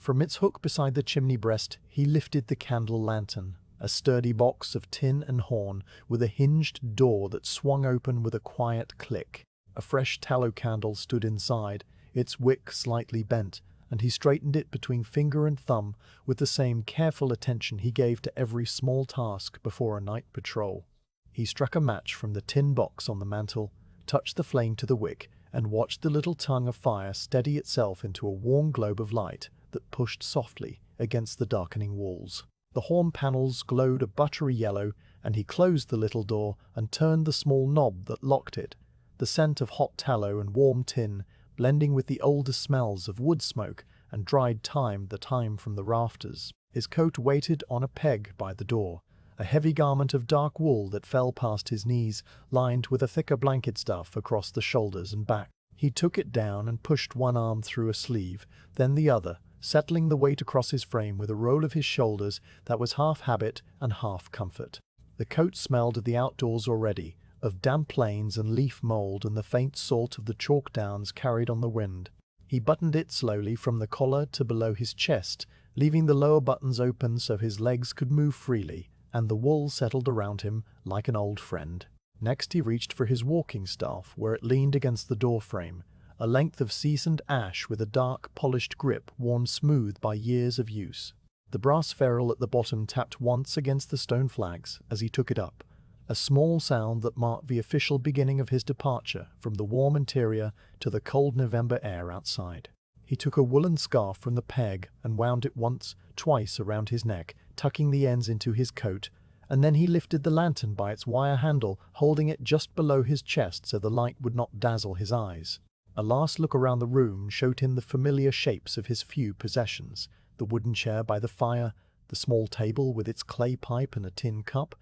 From its hook beside the chimney breast, he lifted the candle lantern, a sturdy box of tin and horn with a hinged door that swung open with a quiet click. A fresh tallow candle stood inside, its wick slightly bent, and he straightened it between finger and thumb with the same careful attention he gave to every small task before a night patrol. He struck a match from the tin box on the mantel, touched the flame to the wick, and watched the little tongue of fire steady itself into a warm globe of light that pushed softly against the darkening walls. The horn panels glowed a buttery yellow, and he closed the little door and turned the small knob that locked it. The scent of hot tallow and warm tin, blending with the older smells of wood smoke and dried thyme from the rafters. His coat waited on a peg by the door, a heavy garment of dark wool that fell past his knees, lined with a thicker blanket stuff across the shoulders and back. He took it down and pushed one arm through a sleeve, then the other, settling the weight across his frame with a roll of his shoulders that was half habit and half comfort. The coat smelled of the outdoors already, of damp plains and leaf mold and the faint salt of the chalk downs carried on the wind. He buttoned it slowly from the collar to below his chest, leaving the lower buttons open so his legs could move freely, and the wool settled around him like an old friend. Next he reached for his walking staff where it leaned against the door frame, a length of seasoned ash with a dark, polished grip worn smooth by years of use. The brass ferrule at the bottom tapped once against the stone flags as he took it up, a small sound that marked the official beginning of his departure from the warm interior to the cold November air outside. He took a woolen scarf from the peg and wound it once, twice around his neck, tucking the ends into his coat, and then he lifted the lantern by its wire handle, holding it just below his chest so the light would not dazzle his eyes. A last look around the room showed him the familiar shapes of his few possessions: the wooden chair by the fire, the small table with its clay pipe and a tin cup,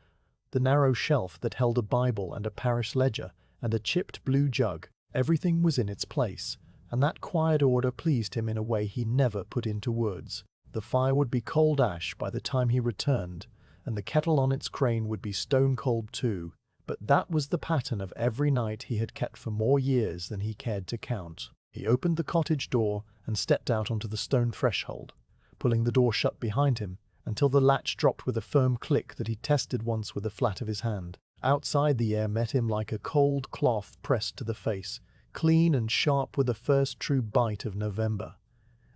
the narrow shelf that held a Bible and a parish ledger and a chipped blue jug. Everything was in its place, and that quiet order pleased him in a way he never put into words. The fire would be cold ash by the time he returned, and the kettle on its crane would be stone cold too, but that was the pattern of every night he had kept for more years than he cared to count. He opened the cottage door and stepped out onto the stone threshold, pulling the door shut behind him until the latch dropped with a firm click that he tested once with the flat of his hand. Outside, the air met him like a cold cloth pressed to the face, clean and sharp with the first true bite of November.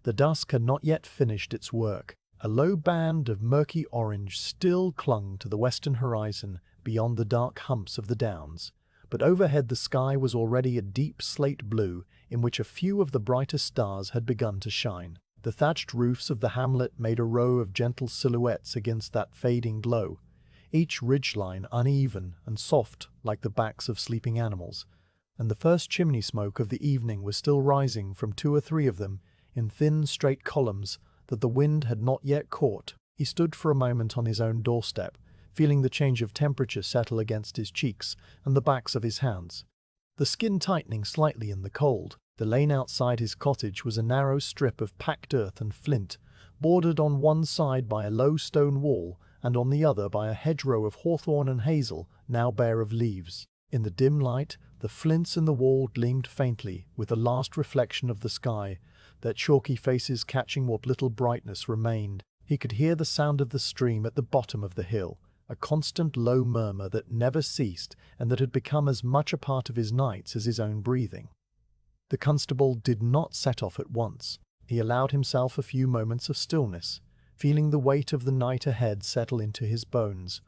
The dusk had not yet finished its work. A low band of murky orange still clung to the western horizon beyond the dark humps of the downs, but overhead the sky was already a deep slate blue in which a few of the brightest stars had begun to shine. The thatched roofs of the hamlet made a row of gentle silhouettes against that fading glow, each ridgeline uneven and soft like the backs of sleeping animals, and the first chimney smoke of the evening was still rising from 2 or 3 of them in thin straight columns that the wind had not yet caught. He stood for a moment on his own doorstep, feeling the change of temperature settle against his cheeks and the backs of his hands, the skin tightening slightly in the cold. The lane outside his cottage was a narrow strip of packed earth and flint, bordered on one side by a low stone wall and on the other by a hedgerow of hawthorn and hazel, now bare of leaves. In the dim light, the flints in the wall gleamed faintly with the last reflection of the sky, their chalky faces catching what little brightness remained. He could hear the sound of the stream at the bottom of the hill, a constant low murmur that never ceased and that had become as much a part of his nights as his own breathing. The constable did not set off at once. He allowed himself a few moments of stillness, feeling the weight of the night ahead settle into his bones.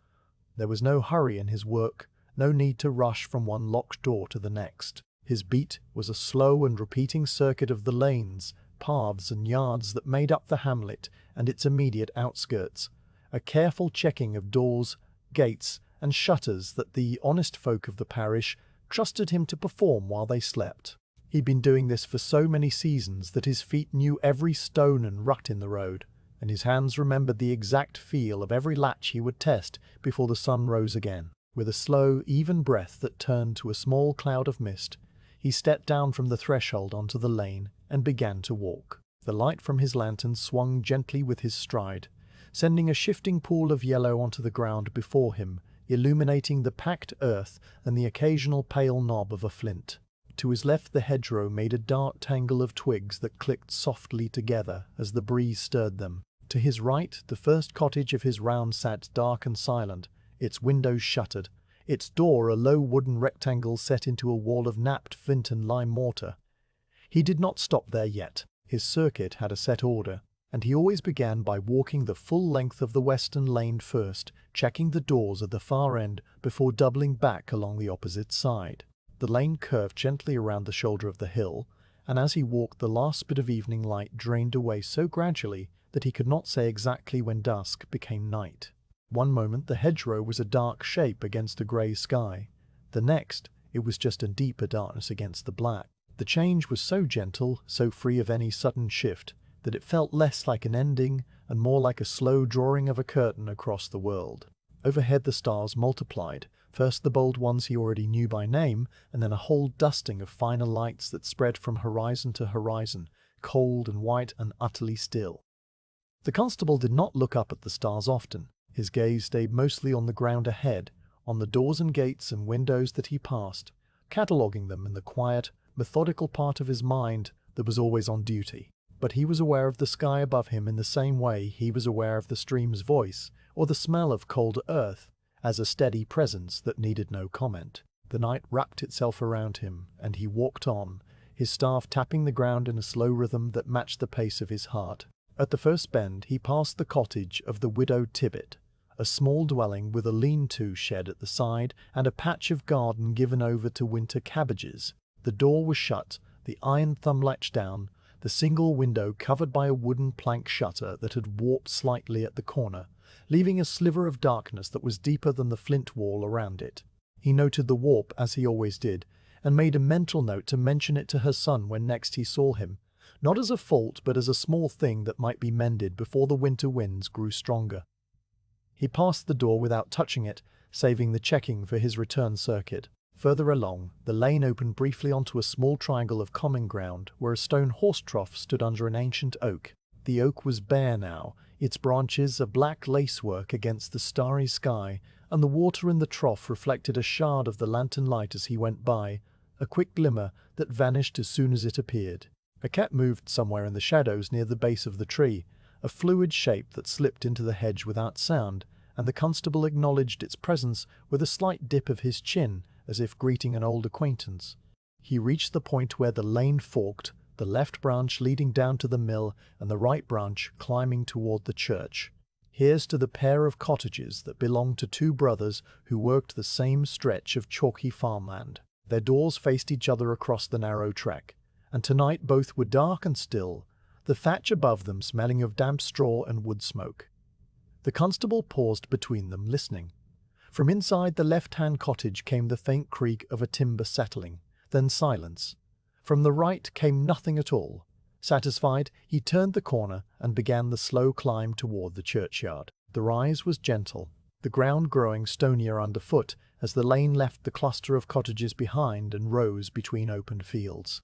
There was no hurry in his work, no need to rush from one locked door to the next. His beat was a slow and repeating circuit of the lanes, paths and yards that made up the hamlet and its immediate outskirts, a careful checking of doors, gates, and shutters that the honest folk of the parish trusted him to perform while they slept. He'd been doing this for so many seasons that his feet knew every stone and rut in the road, and his hands remembered the exact feel of every latch he would test before the sun rose again. With a slow, even breath that turned to a small cloud of mist, he stepped down from the threshold onto the lane and began to walk. The light from his lantern swung gently with his stride, sending a shifting pool of yellow onto the ground before him, illuminating the packed earth and the occasional pale knob of a flint. To his left the hedgerow made a dark tangle of twigs that clicked softly together as the breeze stirred them. To his right the first cottage of his round sat dark and silent, its windows shuttered, its door a low wooden rectangle set into a wall of knapped flint and lime mortar. He did not stop there yet. His circuit had a set order, and he always began by walking the full length of the western lane first, checking the doors at the far end before doubling back along the opposite side. The lane curved gently around the shoulder of the hill, and as he walked the last bit of evening light drained away so gradually that he could not say exactly when dusk became night. One moment the hedgerow was a dark shape against a grey sky. The next, it was just a deeper darkness against the black. The change was so gentle, so free of any sudden shift, that it felt less like an ending and more like a slow drawing of a curtain across the world. Overhead the stars multiplied, first the bold ones he already knew by name, and then a whole dusting of finer lights that spread from horizon to horizon, cold and white and utterly still. The constable did not look up at the stars often. His gaze stayed mostly on the ground ahead, on the doors and gates and windows that he passed, cataloguing them in the quiet, methodical part of his mind that was always on duty. But he was aware of the sky above him in the same way he was aware of the stream's voice or the smell of cold earth, as a steady presence that needed no comment. The night wrapped itself around him, and he walked on, his staff tapping the ground in a slow rhythm that matched the pace of his heart. At the first bend he passed the cottage of the widow Tibbet, a small dwelling with a lean-to shed at the side and a patch of garden given over to winter cabbages. The door was shut, the iron thumb latch down, the single window covered by a wooden plank shutter that had warped slightly at the corner, leaving a sliver of darkness that was deeper than the flint wall around it. He noted the warp, as he always did, and made a mental note to mention it to her son when next he saw him, not as a fault but as a small thing that might be mended before the winter winds grew stronger. He passed the door without touching it, saving the checking for his return circuit. Further along, the lane opened briefly onto a small triangle of common ground where a stone horse trough stood under an ancient oak. The oak was bare now, its branches a black lacework against the starry sky, and the water in the trough reflected a shard of the lantern light as he went by, a quick glimmer that vanished as soon as it appeared. A cat moved somewhere in the shadows near the base of the tree, a fluid shape that slipped into the hedge without sound, and the constable acknowledged its presence with a slight dip of his chin, as if greeting an old acquaintance. He reached the point where the lane forked, the left branch leading down to the mill and the right branch climbing toward the church. Here stood a pair of cottages that belonged to two brothers who worked the same stretch of chalky farmland. Their doors faced each other across the narrow track, and tonight both were dark and still, the thatch above them smelling of damp straw and wood smoke. The constable paused between them, listening. From inside the left-hand cottage came the faint creak of a timber settling, then silence. From the right came nothing at all. Satisfied, he turned the corner and began the slow climb toward the churchyard. The rise was gentle, the ground growing stonier underfoot as the lane left the cluster of cottages behind and rose between open fields.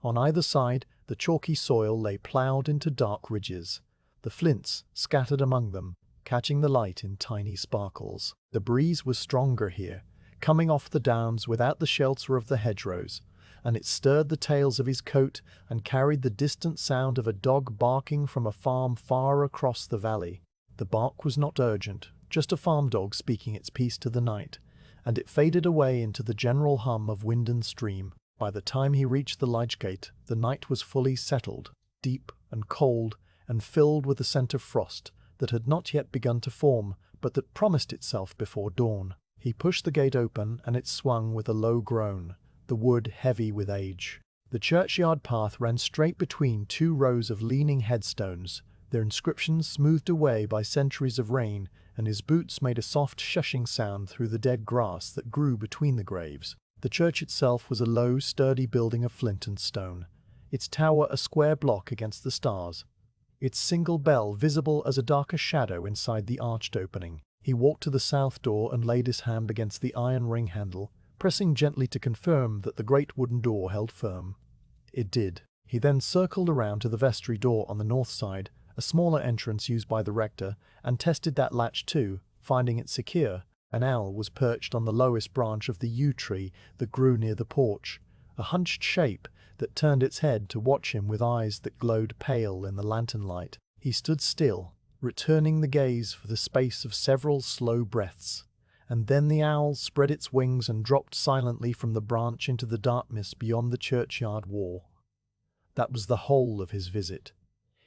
On either side, the chalky soil lay ploughed into dark ridges, the flints scattered among them, catching the light in tiny sparkles. The breeze was stronger here, coming off the downs without the shelter of the hedgerows, and it stirred the tails of his coat and carried the distant sound of a dog barking from a farm far across the valley. The bark was not urgent, just a farm dog speaking its piece to the night, and it faded away into the general hum of wind and stream. By the time he reached the lodge gate, the night was fully settled, deep and cold, and filled with a scent of frost that had not yet begun to form, but that promised itself before dawn. He pushed the gate open, and it swung with a low groan, the wood heavy with age. The churchyard path ran straight between two rows of leaning headstones, their inscriptions smoothed away by centuries of rain, and his boots made a soft shushing sound through the dead grass that grew between the graves. The church itself was a low, sturdy building of flint and stone, its tower a square block against the stars, its single bell visible as a darker shadow inside the arched opening. He walked to the south door and laid his hand against the iron ring handle, pressing gently to confirm that the great wooden door held firm. It did. He then circled around to the vestry door on the north side, a smaller entrance used by the rector, and tested that latch too, finding it secure. An owl was perched on the lowest branch of the yew tree that grew near the porch, a hunched shape that turned its head to watch him with eyes that glowed pale in the lantern light. He stood still, returning the gaze for the space of several slow breaths, and then the owl spread its wings and dropped silently from the branch into the darkness beyond the churchyard wall. That was the whole of his visit.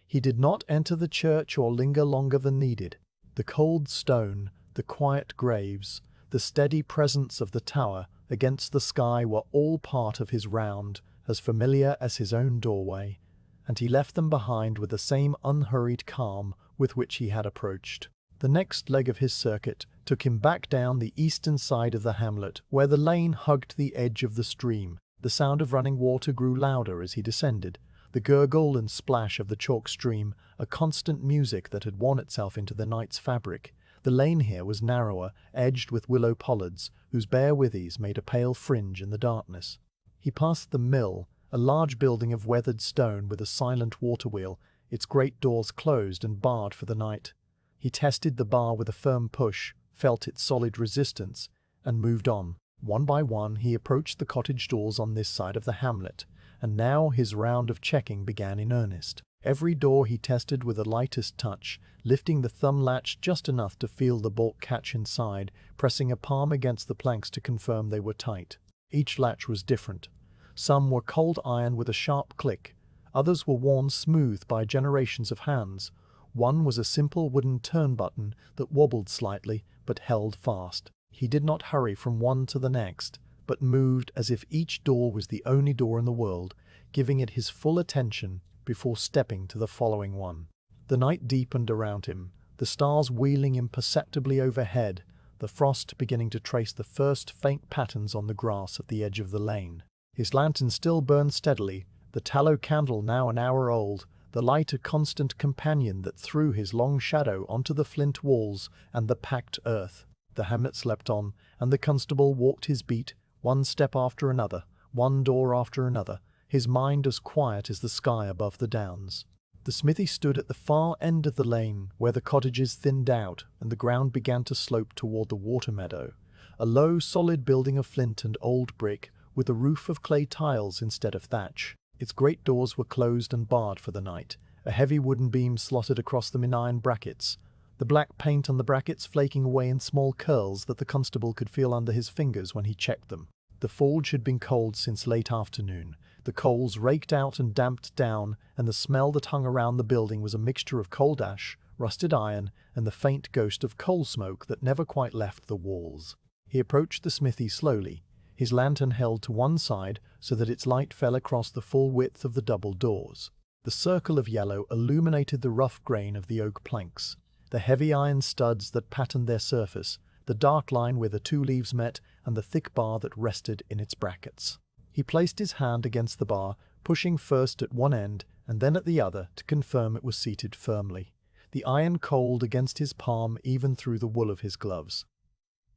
He did not enter the church or linger longer than needed. The cold stone, the quiet graves, the steady presence of the tower against the sky were all part of his round, as familiar as his own doorway, and he left them behind with the same unhurried calm with which he had approached. The next leg of his circuit took him back down the eastern side of the hamlet, where the lane hugged the edge of the stream. The sound of running water grew louder as he descended, the gurgle and splash of the chalk stream, a constant music that had worn itself into the night's fabric. The lane here was narrower, edged with willow pollards, whose bare withies made a pale fringe in the darkness. He passed the mill, a large building of weathered stone with a silent water-wheel, its great doors closed and barred for the night. He tested the bar with a firm push, felt its solid resistance, and moved on. One by one he approached the cottage doors on this side of the hamlet, and now his round of checking began in earnest. Every door he tested with the lightest touch, lifting the thumb latch just enough to feel the bolt catch inside, pressing a palm against the planks to confirm they were tight. Each latch was different. Some were cold iron with a sharp click, others were worn smooth by generations of hands. One was a simple wooden turn button that wobbled slightly but held fast. He did not hurry from one to the next, but moved as if each door was the only door in the world, giving it his full attention before stepping to the following one. The night deepened around him, the stars wheeling imperceptibly overhead, the frost beginning to trace the first faint patterns on the grass at the edge of the lane. His lantern still burned steadily, the tallow candle now an hour old, the light a constant companion that threw his long shadow onto the flint walls and the packed earth. The hamlet slept on, and the constable walked his beat, one step after another, one door after another, his mind as quiet as the sky above the downs. The smithy stood at the far end of the lane, where the cottages thinned out and the ground began to slope toward the water meadow, a low, solid building of flint and old brick, with a roof of clay tiles instead of thatch. Its great doors were closed and barred for the night, a heavy wooden beam slotted across them in iron brackets, the black paint on the brackets flaking away in small curls that the constable could feel under his fingers when he checked them. The forge had been cold since late afternoon, the coals raked out and damped down, and the smell that hung around the building was a mixture of cold ash, rusted iron, and the faint ghost of coal smoke that never quite left the walls. He approached the smithy slowly, his lantern held to one side so that its light fell across the full width of the double doors. The circle of yellow illuminated the rough grain of the oak planks, the heavy iron studs that patterned their surface, the dark line where the two leaves met, and the thick bar that rested in its brackets. He placed his hand against the bar, pushing first at one end and then at the other to confirm it was seated firmly, the iron cold against his palm even through the wool of his gloves.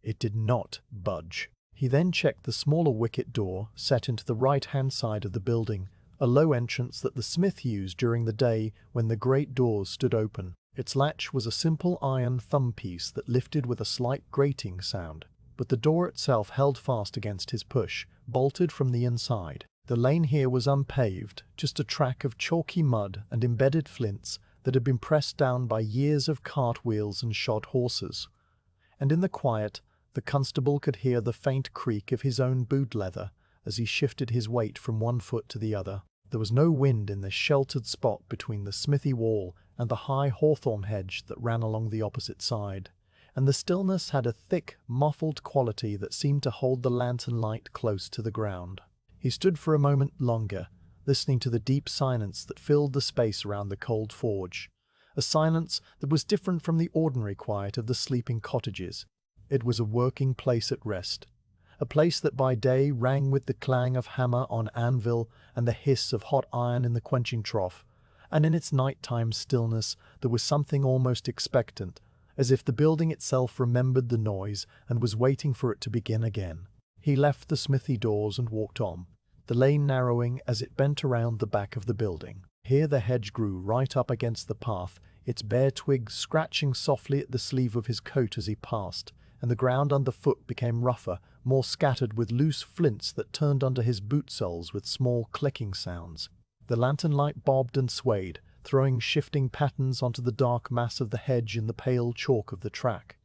It did not budge. He then checked the smaller wicket door set into the right-hand side of the building, a low entrance that the smith used during the day when the great doors stood open. Its latch was a simple iron thumb piece that lifted with a slight grating sound, but the door itself held fast against his push, bolted from the inside. The lane here was unpaved, just a track of chalky mud and embedded flints that had been pressed down by years of cartwheels and shod horses. And in the quiet, the constable could hear the faint creak of his own boot leather as he shifted his weight from one foot to the other. There was no wind in this sheltered spot between the smithy wall and the high hawthorn hedge that ran along the opposite side, and the stillness had a thick, muffled quality that seemed to hold the lantern light close to the ground. He stood for a moment longer, listening to the deep silence that filled the space around the cold forge, a silence that was different from the ordinary quiet of the sleeping cottages. It was a working place at rest, a place that by day rang with the clang of hammer on anvil and the hiss of hot iron in the quenching trough, and in its nighttime stillness there was something almost expectant, as if the building itself remembered the noise and was waiting for it to begin again. He left the smithy doors and walked on, the lane narrowing as it bent around the back of the building. Here the hedge grew right up against the path, its bare twigs scratching softly at the sleeve of his coat as he passed, and the ground underfoot became rougher, more scattered with loose flints that turned under his boot soles with small clicking sounds. The lantern light bobbed and swayed, throwing shifting patterns onto the dark mass of the hedge in the pale chalk of the track.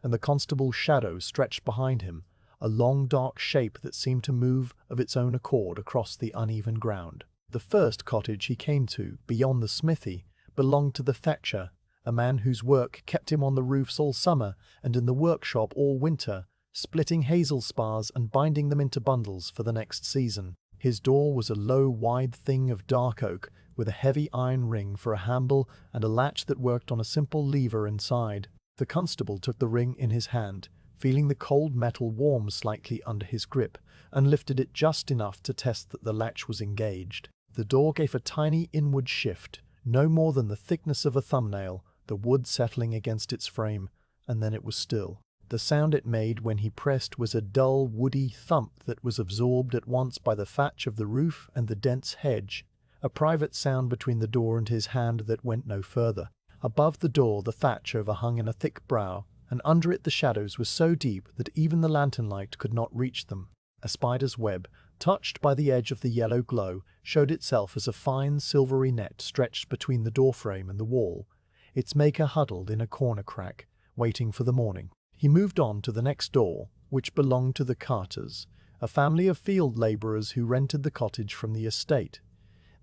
And the constable's shadow stretched behind him, a long dark shape that seemed to move of its own accord across the uneven ground. The first cottage he came to, beyond the smithy, belonged to the thatcher, a man whose work kept him on the roofs all summer and in the workshop all winter, splitting hazel spars and binding them into bundles for the next season. His door was a low, wide thing of dark oak, with a heavy iron ring for a handle and a latch that worked on a simple lever inside. The constable took the ring in his hand, feeling the cold metal warm slightly under his grip, and lifted it just enough to test that the latch was engaged. The door gave a tiny inward shift, no more than the thickness of a thumbnail, the wood settling against its frame, and then it was still. The sound it made when he pressed was a dull, woody thump that was absorbed at once by the thatch of the roof and the dense hedge, a private sound between the door and his hand that went no further. Above the door the thatch overhung in a thick brow, and under it the shadows were so deep that even the lantern light could not reach them. A spider's web, touched by the edge of the yellow glow, showed itself as a fine silvery net stretched between the doorframe and the wall, its maker huddled in a corner crack, waiting for the morning. He moved on to the next door, which belonged to the Carters, a family of field labourers who rented the cottage from the estate.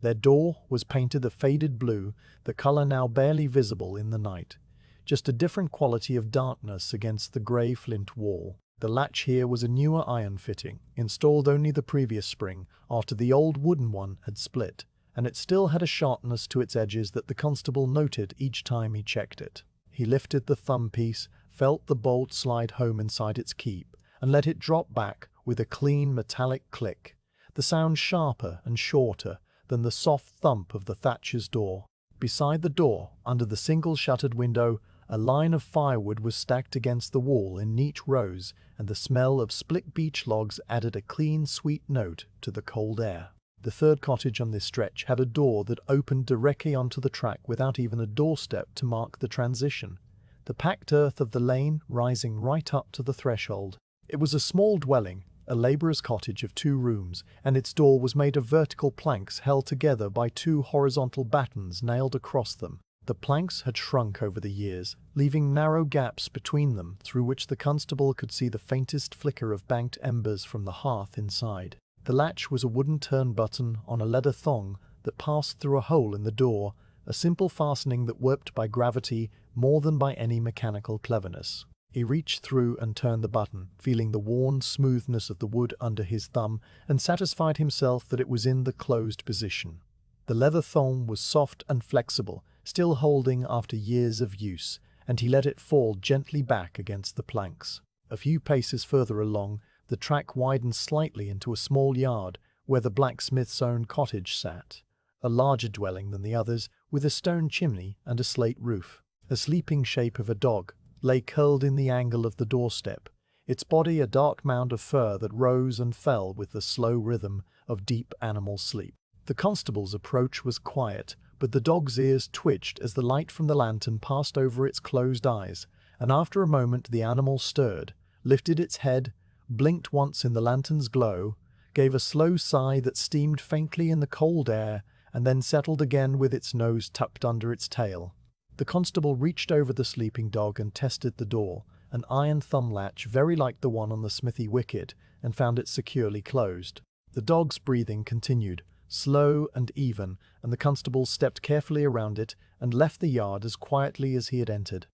Their door was painted a faded blue, the colour now barely visible in the night, just a different quality of darkness against the grey flint wall. The latch here was a newer iron fitting, installed only the previous spring, after the old wooden one had split, and it still had a sharpness to its edges that the constable noted each time he checked it. He lifted the thumb piece, felt the bolt slide home inside its keep, and let it drop back with a clean metallic click, the sound sharper and shorter than the soft thump of the thatcher's door. Beside the door, under the single shuttered window, a line of firewood was stacked against the wall in neat rows, and the smell of split beech logs added a clean, sweet note to the cold air. The third cottage on this stretch had a door that opened directly onto the track without even a doorstep to mark the transition, the packed earth of the lane rising right up to the threshold. It was a small dwelling, a labourer's cottage of 2 rooms, and its door was made of vertical planks held together by 2 horizontal battens nailed across them. The planks had shrunk over the years, leaving narrow gaps between them through which the constable could see the faintest flicker of banked embers from the hearth inside. The latch was a wooden turn button on a leather thong that passed through a hole in the door, a simple fastening that worked by gravity more than by any mechanical cleverness. He reached through and turned the button, feeling the worn smoothness of the wood under his thumb, and satisfied himself that it was in the closed position. The leather thong was soft and flexible, still holding after years of use, and he let it fall gently back against the planks. A few paces further along, the track widened slightly into a small yard where the blacksmith's own cottage sat, a larger dwelling than the others, with a stone chimney and a slate roof. A sleeping shape of a dog lay curled in the angle of the doorstep, its body a dark mound of fur that rose and fell with the slow rhythm of deep animal sleep. The constable's approach was quiet, but the dog's ears twitched as the light from the lantern passed over its closed eyes, and after a moment the animal stirred, lifted its head, blinked once in the lantern's glow, gave a slow sigh that steamed faintly in the cold air, and then settled again with its nose tucked under its tail. The constable reached over the sleeping dog and tested the door, an iron thumb latch very like the one on the smithy wicket, and found it securely closed. The dog's breathing continued, slow and even, and the constable stepped carefully around it and left the yard as quietly as he had entered.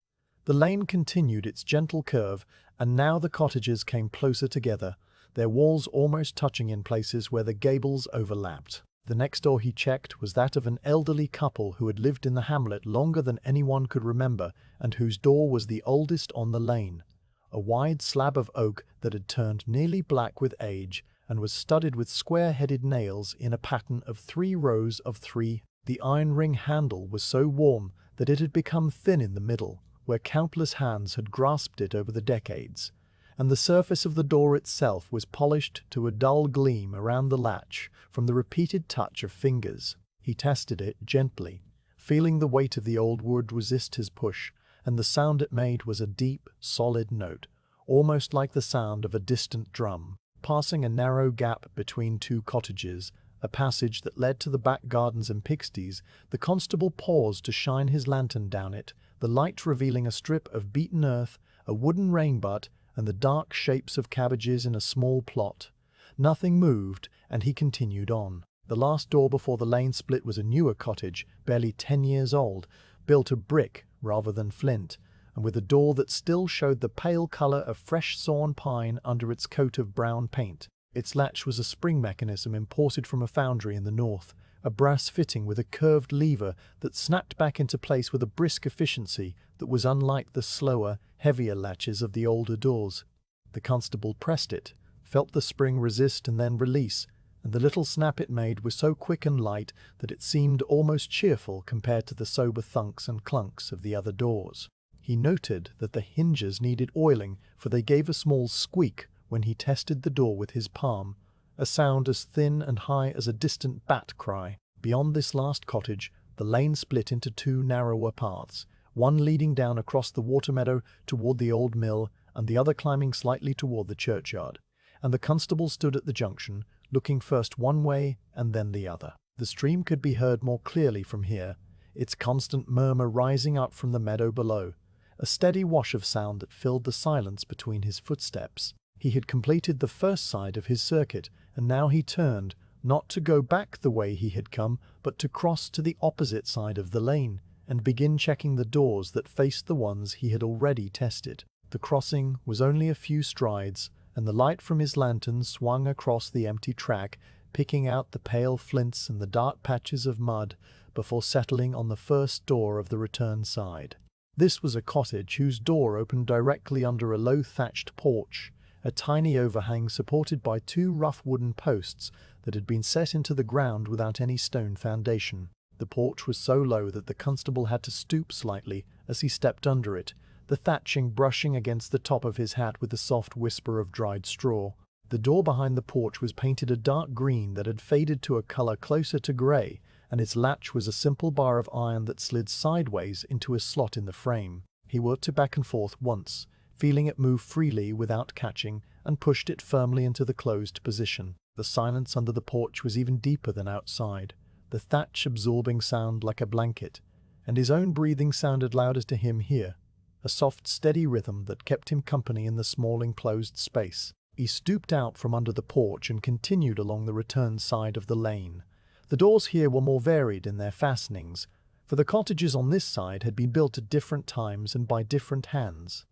The lane continued its gentle curve, and now the cottages came closer together, their walls almost touching in places where the gables overlapped. The next door he checked was that of an elderly couple who had lived in the hamlet longer than anyone could remember, and whose door was the oldest on the lane, a wide slab of oak that had turned nearly black with age and was studded with square-headed nails in a pattern of 3 rows of 3. The iron ring handle was so warm that it had become thin in the middle, where countless hands had grasped it over the decades, and the surface of the door itself was polished to a dull gleam around the latch from the repeated touch of fingers. He tested it gently, feeling the weight of the old wood resist his push, and the sound it made was a deep, solid note, almost like the sound of a distant drum. Passing a narrow gap between two cottages, a passage that led to the back gardens and pigsties, the constable paused to shine his lantern down it, the light revealing a strip of beaten earth, a wooden rain butt, and the dark shapes of cabbages in a small plot. Nothing moved, and he continued on. The last door before the lane split was a newer cottage, barely 10 years old, built of brick rather than flint, and with a door that still showed the pale color of fresh sawn pine under its coat of brown paint. Its latch was a spring mechanism imported from a foundry in the north, a brass fitting with a curved lever that snapped back into place with a brisk efficiency that was unlike the slower, heavier latches of the older doors. The constable pressed it, felt the spring resist and then release, and the little snap it made was so quick and light that it seemed almost cheerful compared to the sober thunks and clunks of the other doors. He noted that the hinges needed oiling, for they gave a small squeak when he tested the door with his palm, a sound as thin and high as a distant bat cry. Beyond this last cottage, the lane split into two narrower paths, one leading down across the water meadow toward the old mill, and the other climbing slightly toward the churchyard. And the constable stood at the junction, looking first one way and then the other. The stream could be heard more clearly from here, its constant murmur rising up from the meadow below, a steady wash of sound that filled the silence between his footsteps. He had completed the first side of his circuit, and now he turned, not to go back the way he had come, but to cross to the opposite side of the lane, and begin checking the doors that faced the ones he had already tested. The crossing was only a few strides, and the light from his lantern swung across the empty track, picking out the pale flints and the dark patches of mud, before settling on the first door of the return side. This was a cottage whose door opened directly under a low thatched porch, a tiny overhang supported by two rough wooden posts that had been set into the ground without any stone foundation. The porch was so low that the constable had to stoop slightly as he stepped under it, the thatching brushing against the top of his hat with a soft whisper of dried straw. The door behind the porch was painted a dark green that had faded to a color closer to grey, and its latch was a simple bar of iron that slid sideways into a slot in the frame. He worked it back and forth once, feeling it move freely without catching, and pushed it firmly into the closed position. The silence under the porch was even deeper than outside, the thatch absorbing sound like a blanket, and his own breathing sounded louder to him here, a soft, steady rhythm that kept him company in the small enclosed space. He stooped out from under the porch and continued along the return side of the lane. The doors here were more varied in their fastenings, for the cottages on this side had been built at different times and by different hands.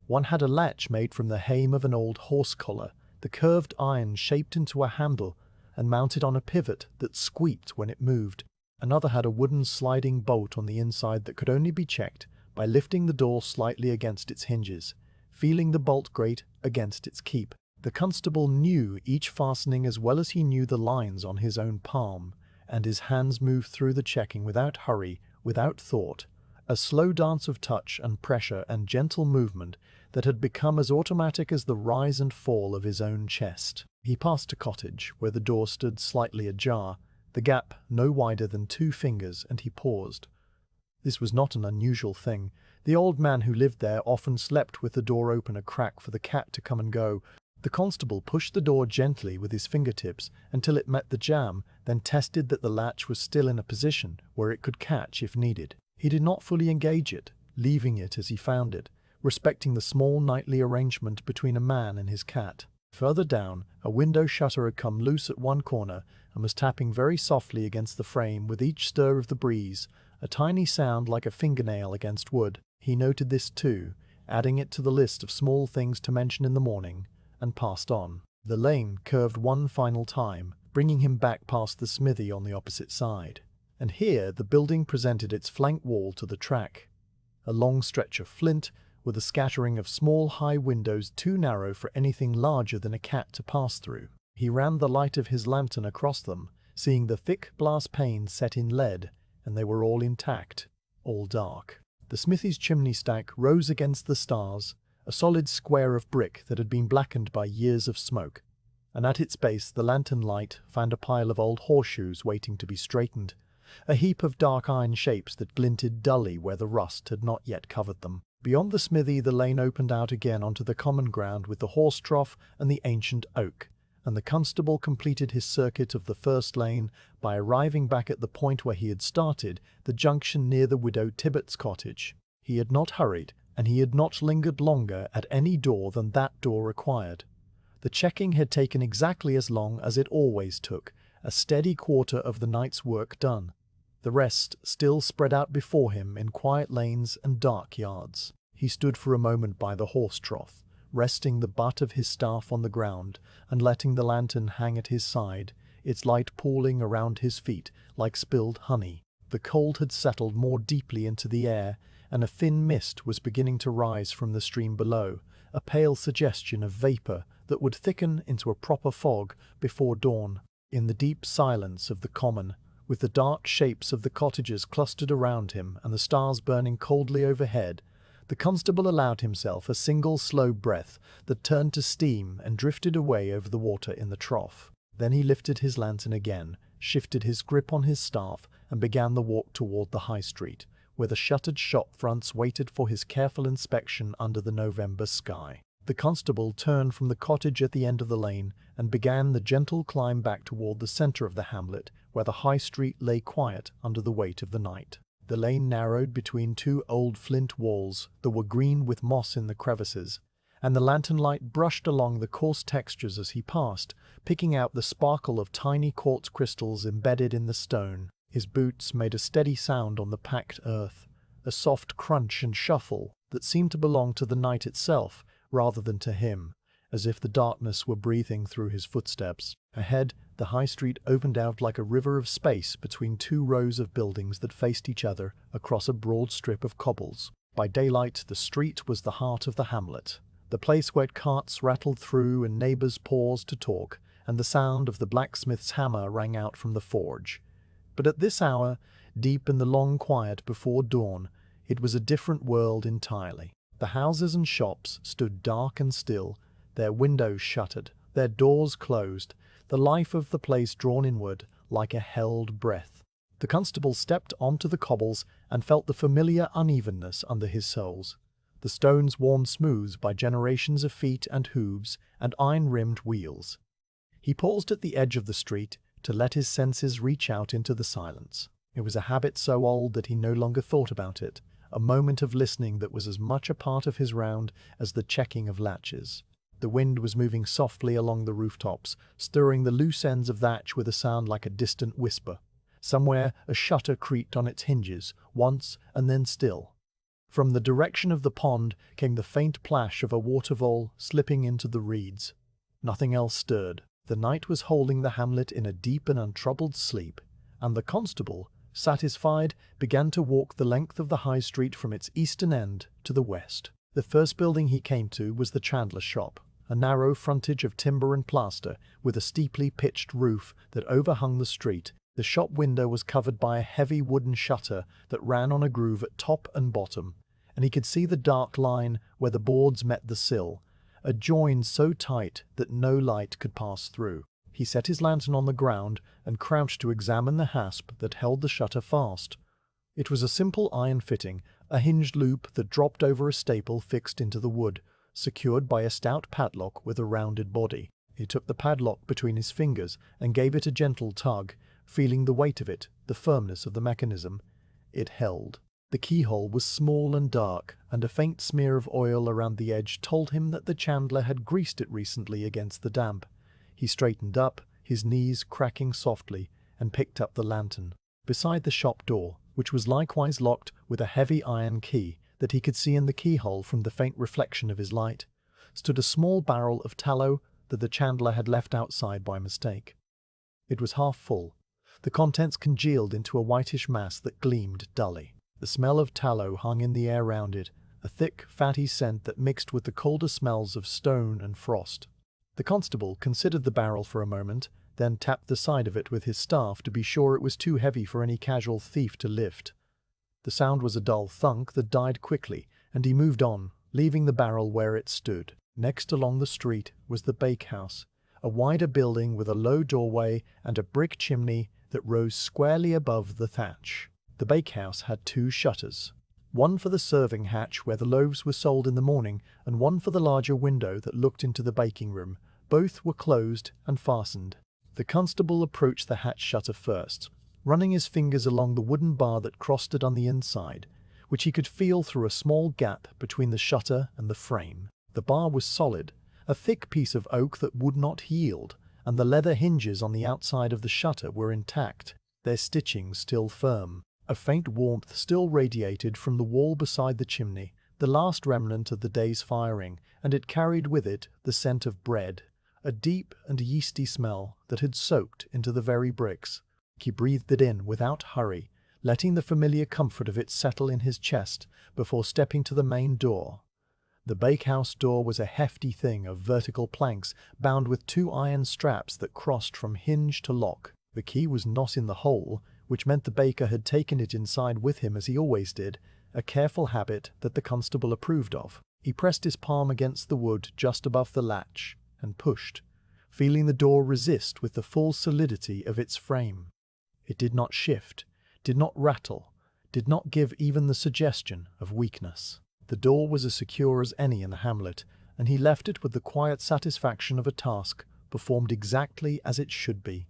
One had a latch made from the hame of an old horse collar, the curved iron shaped into a handle and mounted on a pivot that squeaked when it moved. Another had a wooden sliding bolt on the inside that could only be checked by lifting the door slightly against its hinges, feeling the bolt grate against its keep. The constable knew each fastening as well as he knew the lines on his own palm, and his hands moved through the checking without hurry, without thought, a slow dance of touch and pressure and gentle movement that had become as automatic as the rise and fall of his own chest. He passed a cottage where the door stood slightly ajar, the gap no wider than 2 fingers, and he paused. This was not an unusual thing. The old man who lived there often slept with the door open a crack for the cat to come and go. The constable pushed the door gently with his fingertips until it met the jamb, then tested that the latch was still in a position where it could catch if needed. He did not fully engage it, leaving it as he found it, respecting the small nightly arrangement between a man and his cat. Further down, a window shutter had come loose at one corner and was tapping very softly against the frame with each stir of the breeze, a tiny sound like a fingernail against wood. He noted this too, adding it to the list of small things to mention in the morning, and passed on. The lane curved one final time, bringing him back past the smithy on the opposite side. And here the building presented its flank wall to the track, a long stretch of flint, with a scattering of small high windows too narrow for anything larger than a cat to pass through. He ran the light of his lantern across them, seeing the thick glass panes set in lead, and they were all intact, all dark. The smithy's chimney stack rose against the stars, a solid square of brick that had been blackened by years of smoke, and at its base the lantern light found a pile of old horseshoes waiting to be straightened, a heap of dark iron shapes that glinted dully where the rust had not yet covered them. Beyond the smithy, the lane opened out again onto the common ground with the horse trough and the ancient oak, and the constable completed his circuit of the first lane by arriving back at the point where he had started, the junction near the widow Tibbet's cottage. He had not hurried, and he had not lingered longer at any door than that door required. The checking had taken exactly as long as it always took, a steady quarter of the night's work done. The rest still spread out before him in quiet lanes and dark yards. He stood for a moment by the horse trough, resting the butt of his staff on the ground and letting the lantern hang at his side, its light pooling around his feet like spilled honey. The cold had settled more deeply into the air, and a thin mist was beginning to rise from the stream below, a pale suggestion of vapor that would thicken into a proper fog before dawn. In the deep silence of the common, with the dark shapes of the cottages clustered around him and the stars burning coldly overhead, the constable allowed himself a single slow breath that turned to steam and drifted away over the water in the trough. Then he lifted his lantern again, shifted his grip on his staff, and began the walk toward the high street, where the shuttered shop fronts waited for his careful inspection under the November sky. The constable turned from the cottage at the end of the lane and began the gentle climb back toward the center of the hamlet, where the high street lay quiet under the weight of the night. The lane narrowed between two old flint walls that were green with moss in the crevices, and the lantern light brushed along the coarse textures as he passed, picking out the sparkle of tiny quartz crystals embedded in the stone. His boots made a steady sound on the packed earth, a soft crunch and shuffle that seemed to belong to the night itself rather than to him, as if the darkness were breathing through his footsteps. Ahead, the high street opened out like a river of space between two rows of buildings that faced each other across a broad strip of cobbles. By daylight, the street was the heart of the hamlet, the place where carts rattled through and neighbors paused to talk, and the sound of the blacksmith's hammer rang out from the forge. But at this hour, deep in the long quiet before dawn, it was a different world entirely. The houses and shops stood dark and still, their windows shuttered, their doors closed, the life of the place drawn inward like a held breath. The constable stepped onto the cobbles and felt the familiar unevenness under his soles, the stones worn smooth by generations of feet and hooves and iron-rimmed wheels. He paused at the edge of the street to let his senses reach out into the silence. It was a habit so old that he no longer thought about it, a moment of listening that was as much a part of his round as the checking of latches. The wind was moving softly along the rooftops, stirring the loose ends of thatch with a sound like a distant whisper. Somewhere a shutter creaked on its hinges, once and then still. From the direction of the pond came the faint plash of a watervole slipping into the reeds. Nothing else stirred. The night was holding the hamlet in a deep and untroubled sleep, and the constable, satisfied, began to walk the length of the high street from its eastern end to the west. The first building he came to was the chandler's shop, a narrow frontage of timber and plaster with a steeply pitched roof that overhung the street. The shop window was covered by a heavy wooden shutter that ran on a groove at top and bottom, and he could see the dark line where the boards met the sill, a join so tight that no light could pass through. He set his lantern on the ground and crouched to examine the hasp that held the shutter fast. It was a simple iron fitting, a hinged loop that dropped over a staple fixed into the wood, secured by a stout padlock with a rounded body. He took the padlock between his fingers and gave it a gentle tug, feeling the weight of it, the firmness of the mechanism. It held. The keyhole was small and dark, and a faint smear of oil around the edge told him that the chandler had greased it recently against the damp. He straightened up, his knees cracking softly, and picked up the lantern. Beside the shop door, which was likewise locked with a heavy iron key that he could see in the keyhole from the faint reflection of his light, stood a small barrel of tallow that the chandler had left outside by mistake. It was half full. The contents congealed into a whitish mass that gleamed dully. The smell of tallow hung in the air round it, a thick, fatty scent that mixed with the colder smells of stone and frost. The constable considered the barrel for a moment, then tapped the side of it with his staff to be sure it was too heavy for any casual thief to lift. The sound was a dull thunk that died quickly, and he moved on, leaving the barrel where it stood. Next along the street was the bakehouse, a wider building with a low doorway and a brick chimney that rose squarely above the thatch. The bakehouse had two shutters. one for the serving hatch where the loaves were sold in the morning, and one for the larger window that looked into the baking room. Both were closed and fastened. The constable approached the hatch shutter first, running his fingers along the wooden bar that crossed it on the inside, which he could feel through a small gap between the shutter and the frame. The bar was solid, a thick piece of oak that would not yield, and the leather hinges on the outside of the shutter were intact, their stitching still firm. A faint warmth still radiated from the wall beside the chimney, the last remnant of the day's firing, and it carried with it the scent of bread, a deep and yeasty smell that had soaked into the very bricks. He breathed it in without hurry, letting the familiar comfort of it settle in his chest before stepping to the main door. The bakehouse door was a hefty thing of vertical planks bound with 2 iron straps that crossed from hinge to lock. The key was not in the hole, which meant the baker had taken it inside with him as he always did, a careful habit that the constable approved of. He pressed his palm against the wood just above the latch, and pushed, feeling the door resist with the full solidity of its frame. It did not shift, did not rattle, did not give even the suggestion of weakness. The door was as secure as any in the hamlet, and he left it with the quiet satisfaction of a task performed exactly as it should be.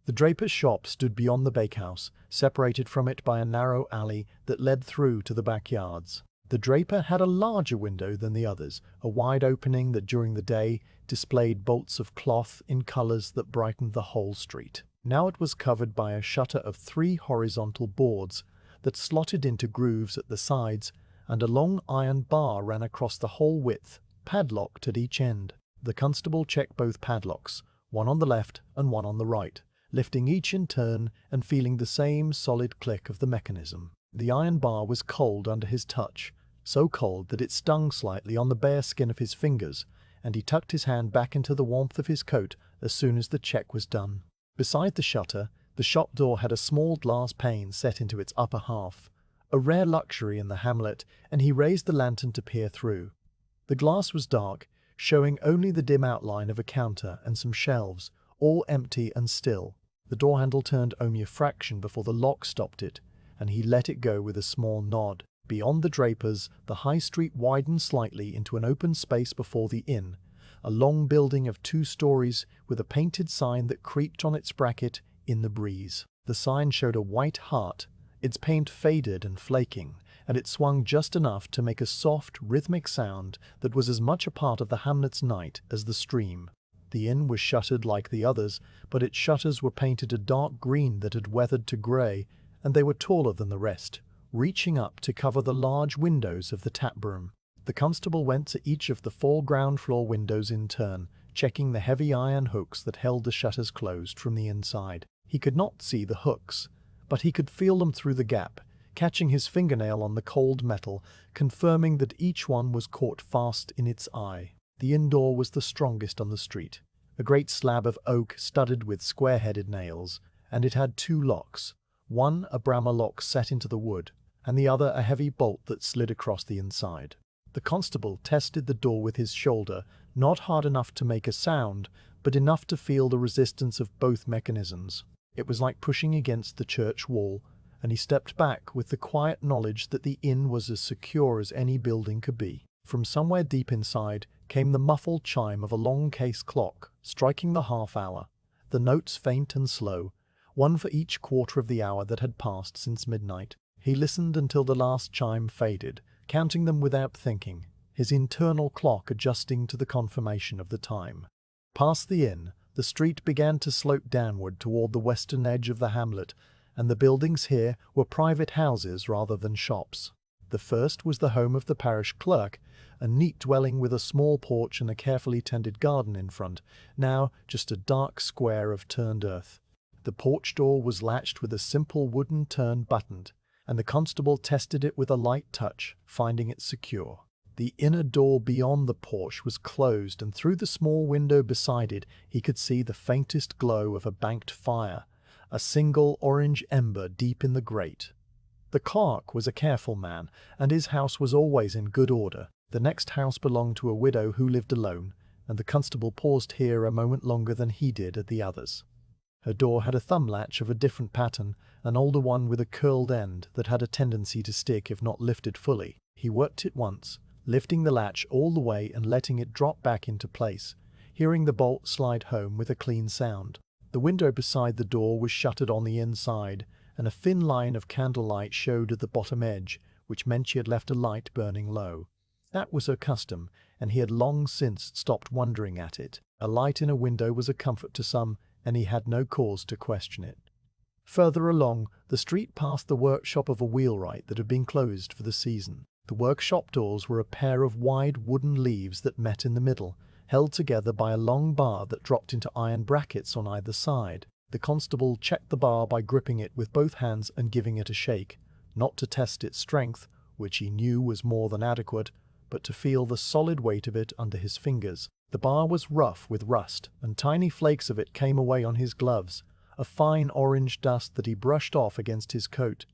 The draper's shop stood beyond the bakehouse, separated from it by a narrow alley that led through to the backyards. The draper had a larger window than the others, a wide opening that during the day displayed bolts of cloth in colours that brightened the whole street. Now it was covered by a shutter of 3 horizontal boards that slotted into grooves at the sides, and a long iron bar ran across the whole width, padlocked at each end. The constable checked both padlocks, one on the left and one on the right, lifting each in turn and feeling the same solid click of the mechanism. The iron bar was cold under his touch, so cold that it stung slightly on the bare skin of his fingers, and he tucked his hand back into the warmth of his coat as soon as the check was done. Beside the shutter, the shop door had a small glass pane set into its upper half, a rare luxury in the hamlet, and he raised the lantern to peer through. The glass was dark, showing only the dim outline of a counter and some shelves, all empty and still. The door handle turned only a fraction before the lock stopped it, and he let it go with a small nod. Beyond the drapers, the high street widened slightly into an open space before the inn, a long building of 2 stories with a painted sign that creaked on its bracket in the breeze. The sign showed a white heart, its paint faded and flaking, and it swung just enough to make a soft, rhythmic sound that was as much a part of the hamlet's night as the stream. The inn was shuttered like the others, but its shutters were painted a dark green that had weathered to grey, and they were taller than the rest, reaching up to cover the large windows of the tap room. The constable went to each of the 4 ground floor windows in turn, checking the heavy iron hooks that held the shutters closed from the inside. He could not see the hooks, but he could feel them through the gap, catching his fingernail on the cold metal, confirming that each one was caught fast in its eye. The inn door was the strongest on the street, a great slab of oak studded with square-headed nails, and it had 2 locks, one a brammer lock set into the wood, and the other a heavy bolt that slid across the inside. The constable tested the door with his shoulder, not hard enough to make a sound, but enough to feel the resistance of both mechanisms. It was like pushing against the church wall, and he stepped back with the quiet knowledge that the inn was as secure as any building could be. From somewhere deep inside came the muffled chime of a long case clock, striking the half-hour, the notes faint and slow, one for each quarter of the hour that had passed since midnight. He listened until the last chime faded, counting them without thinking, his internal clock adjusting to the confirmation of the time. Past the inn, the street began to slope downward toward the western edge of the hamlet, and the buildings here were private houses rather than shops. The first was the home of the parish clerk, a neat dwelling with a small porch and a carefully tended garden in front, now just a dark square of turned earth. The porch door was latched with a simple wooden turn buttoned, and the constable tested it with a light touch, finding it secure. The inner door beyond the porch was closed, and through the small window beside it he could see the faintest glow of a banked fire, a single orange ember deep in the grate. The clerk was a careful man, and his house was always in good order. The next house belonged to a widow who lived alone, and the constable paused here a moment longer than he did at the others. Her door had a thumb latch of a different pattern, an older one with a curled end that had a tendency to stick if not lifted fully. He worked it once, lifting the latch all the way and letting it drop back into place, hearing the bolt slide home with a clean sound. The window beside the door was shuttered on the inside, and a thin line of candlelight showed at the bottom edge, which meant she had left a light burning low. That was her custom, and he had long since stopped wondering at it. A light in a window was a comfort to some, and he had no cause to question it. Further along, the street passed the workshop of a wheelwright that had been closed for the season. The workshop doors were a pair of wide wooden leaves that met in the middle, held together by a long bar that dropped into iron brackets on either side. The constable checked the bar by gripping it with both hands and giving it a shake, not to test its strength, which he knew was more than adequate, but to feel the solid weight of it under his fingers. The bar was rough with rust, and tiny flakes of it came away on his gloves, a fine orange dust that he brushed off against his coat.